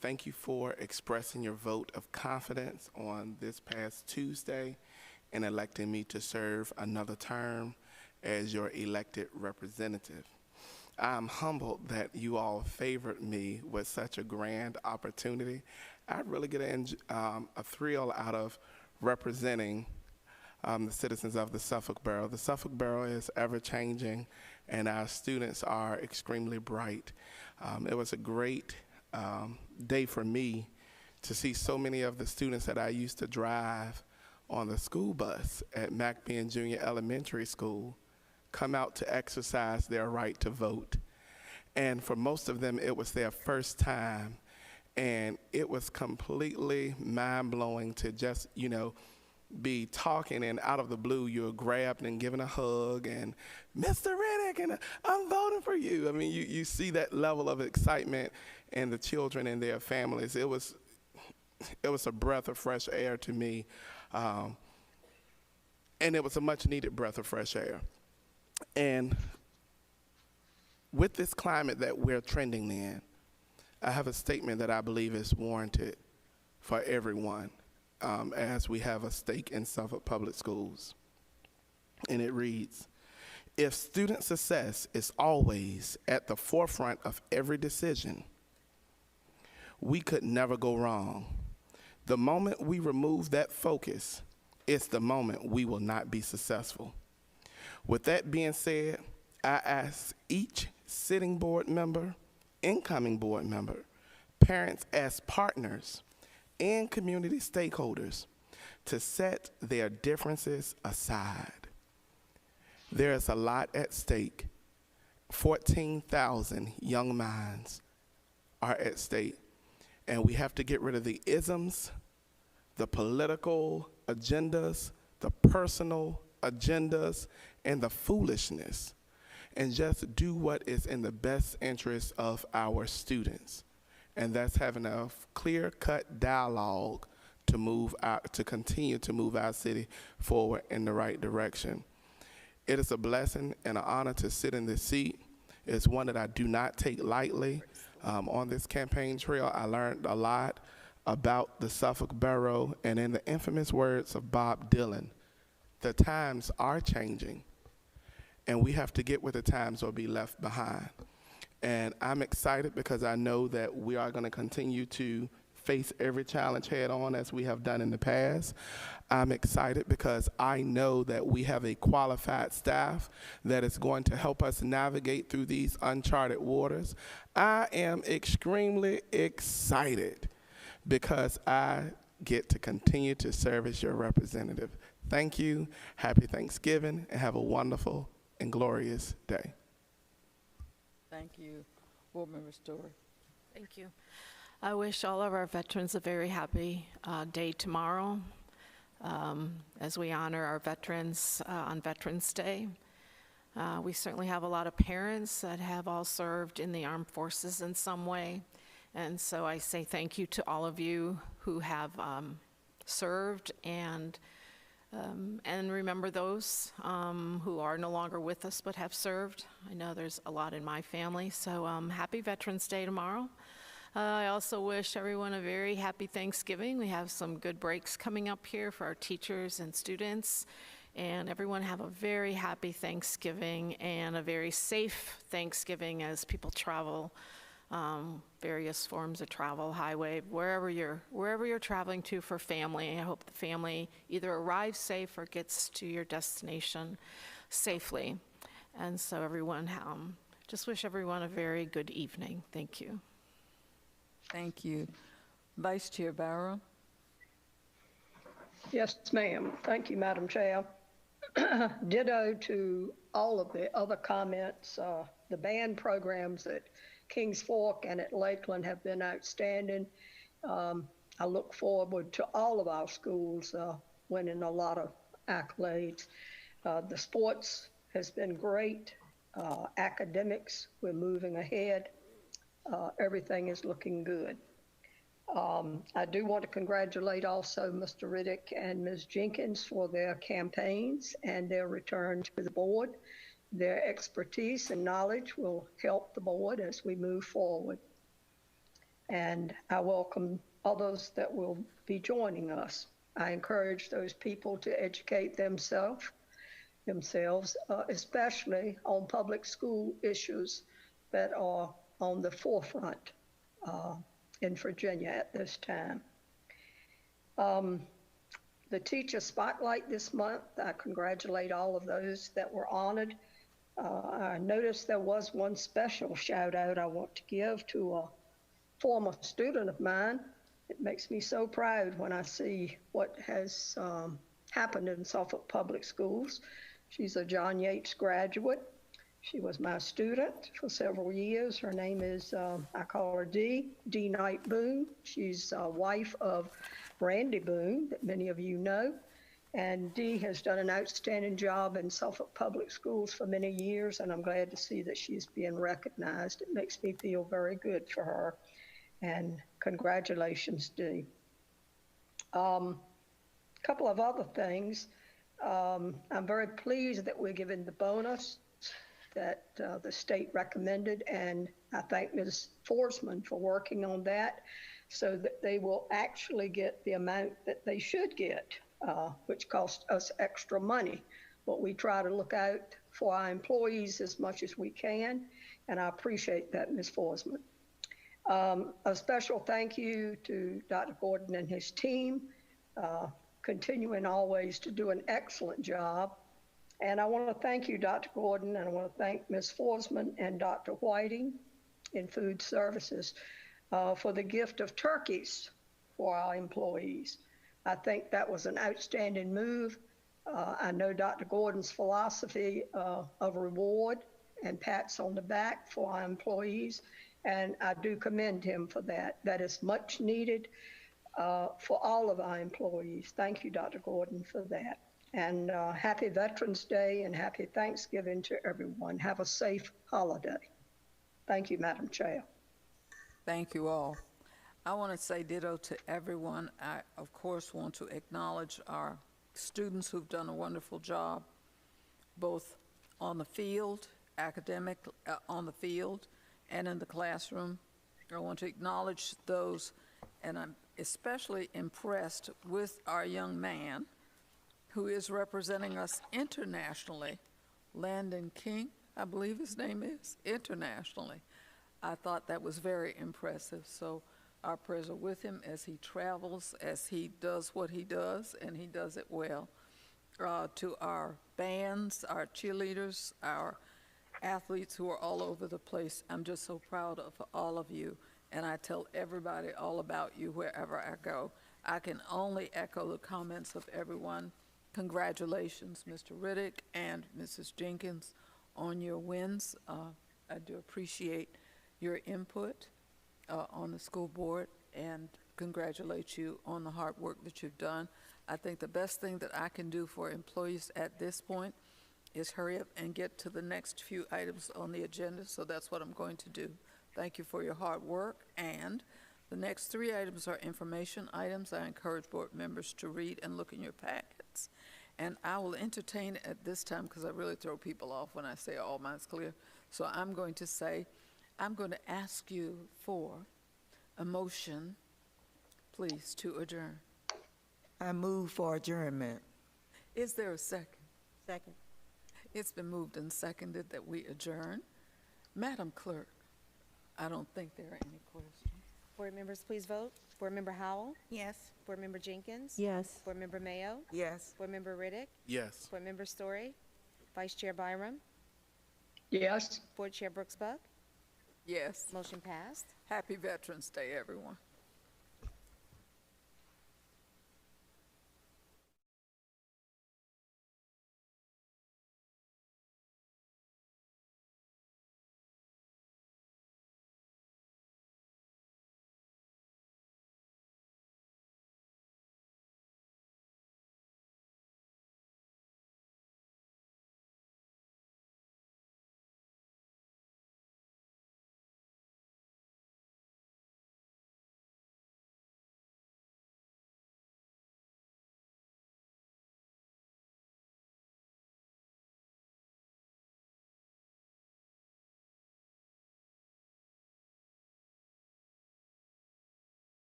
Thank you for expressing your vote of confidence on this past Tuesday and electing me to serve another term as your elected representative. I'm humbled that you all favored me with such a grand opportunity. I really get a thrill out of representing the citizens of the Suffolk Borough. The Suffolk Borough is ever-changing, and our students are extremely bright. It was a great day for me to see so many of the students that I used to drive on the school bus at McBean Junior Elementary School come out to exercise their right to vote. And for most of them, it was their first time, and it was completely mind-blowing to just, be talking, and out of the blue you're grabbed and given a hug and Mr. Riddick, and I'm voting for you. I mean, you see that level of excitement in the children and their families. It was a breath of fresh air to me, and it was a much needed breath of fresh air. And with this climate that we're trending in, I have a statement that I believe is warranted for everyone. As we have a stake in Suffolk Public Schools. And it reads, if student success is always at the forefront of every decision, we could never go wrong. The moment we remove that focus, it's the moment we will not be successful. With that being said, I ask each sitting board member, incoming board member, parents as partners, and community stakeholders to set their differences aside. There is a lot at stake. 14,000 young minds are at stake, and we have to get rid of the isms, the political agendas, the personal agendas, and the foolishness, and just do what is in the best interest of our students. And that's having a clear-cut dialogue to continue to move our city forward in the right direction. It is a blessing and an honor to sit in this seat. It's one that I do not take lightly. On this campaign trail, I learned a lot about the Suffolk Borough, and in the infamous words of Bob Dylan, the times are changing, and we have to get with the times or be left behind. And I'm excited because I know that we are going to continue to face every challenge head on as we have done in the past. I'm excited because I know that we have a qualified staff that is going to help us navigate through these uncharted waters. I am extremely excited because I get to continue to serve as your representative. Thank you, happy Thanksgiving, and have a wonderful and glorious day. Thank you. Board Member Story. Thank you. I wish all of our veterans a very happy day tomorrow as we honor our veterans on Veterans Day. We certainly have a lot of parents that have all served in the armed forces in some way. And so I say thank you to all of you who have served, and remember those who are no longer with us but have served. I know there's a lot in my family, so happy Veterans Day tomorrow. I also wish everyone a very happy Thanksgiving. We have some good breaks coming up here for our teachers and students, and everyone have a very happy Thanksgiving and a very safe Thanksgiving as people travel. Various forms of travel, highway, wherever you're traveling to for family. I hope the family either arrives safe or gets to your destination safely. And so everyone, just wish everyone a very good evening. Thank you. Thank you. Vice Chair Barrow. Yes, ma'am. Thank you, Madam Chair. Ditto to all of the other comments. The band programs at Kings Fork and at Lakeland have been outstanding. I look forward to all of our schools winning a lot of accolades. The sports has been great. Academics, we're moving ahead. Everything is looking good. I do want to congratulate also Mr. Riddick and Ms. Jenkins for their campaigns and their return to the board. Their expertise and knowledge will help the board as we move forward. And I welcome others that will be joining us. I encourage those people to educate themselves, especially on public school issues that are on the forefront in Virginia at this time. The Teacher Spotlight this month, I congratulate all of those that were honored. I noticed there was one special shout out I want to give to a former student of mine. It makes me so proud when I see what has happened in Suffolk Public Schools. She's a John Yates graduate. She was my student for several years. Her name is, I call her D Knight Boone. She's a wife of Randy Boone, that many of you know. And Dee has done an outstanding job in Suffolk Public Schools for many years, and I'm glad to see that she's being recognized. It makes me feel very good for her. And congratulations, Dee. Couple of other things. I'm very pleased that we're given the bonus that the state recommended, and I thank Ms. Forsman for working on that so that they will actually get the amount that they should get. Which costs us extra money. But we try to look out for our employees as much as we can, and I appreciate that, Ms. Forsman. A special thank you to Dr. Gordon and his team, continuing always to do an excellent job. And I want to thank you, Dr. Gordon, and I want to thank Ms. Forsman and Dr. Whiting in Food Services for the gift of turkeys for our employees. I think that was an outstanding move. I know Dr. Gordon's philosophy of reward and pats on the back for our employees, and I do commend him for that. That is much needed for all of our employees. Thank you, Dr. Gordon, for that. And happy Veterans Day and happy Thanksgiving to everyone. Have a safe holiday. Thank you, Madam Chair. Thank you all. I want to say ditto to everyone. I, of course, want to acknowledge our students who've done a wonderful job, both on the field, on the field, and in the classroom. I want to acknowledge those, and I'm especially impressed with our young man who is representing us internationally, Landon King, I believe his name is, internationally. I thought that was very impressive. So Our prayers are with him as he travels, as he does what he does, and he does it well. To our bands, our cheerleaders, our athletes who are all over the place, I'm just so proud of all of you, and I tell everybody all about you wherever I go. I can only echo the comments of everyone. Congratulations, Mr. Riddick and Mrs. Jenkins, on your wins. I do appreciate your input on the school board, and congratulate you on the hard work that you've done. I think the best thing that I can do for employees at this point is hurry up and get to the next few items on the agenda, so that's what I'm going to do. Thank you for your hard work, and the next 3 items are information items. I encourage board members to read and look in your packets, and I will entertain at this time, because I really throw people off when I say all minds clear, so I'm going to say, I'm going to ask you for a motion, please, to adjourn. I move for adjournment. Is there a second? Second. It's been moved and seconded that we adjourn. Madam Clerk, I don't think there are any questions. Board members, please vote. Board Member Howell? Yes. Board Member Jenkins? Yes. Board Member Mayo? Yes. Board Member Riddick? Yes. Board Member Story? Vice Chair Byram? Yes. Board Chair Brooks Buck? Yes. Motion passed. Happy Veterans Day, everyone.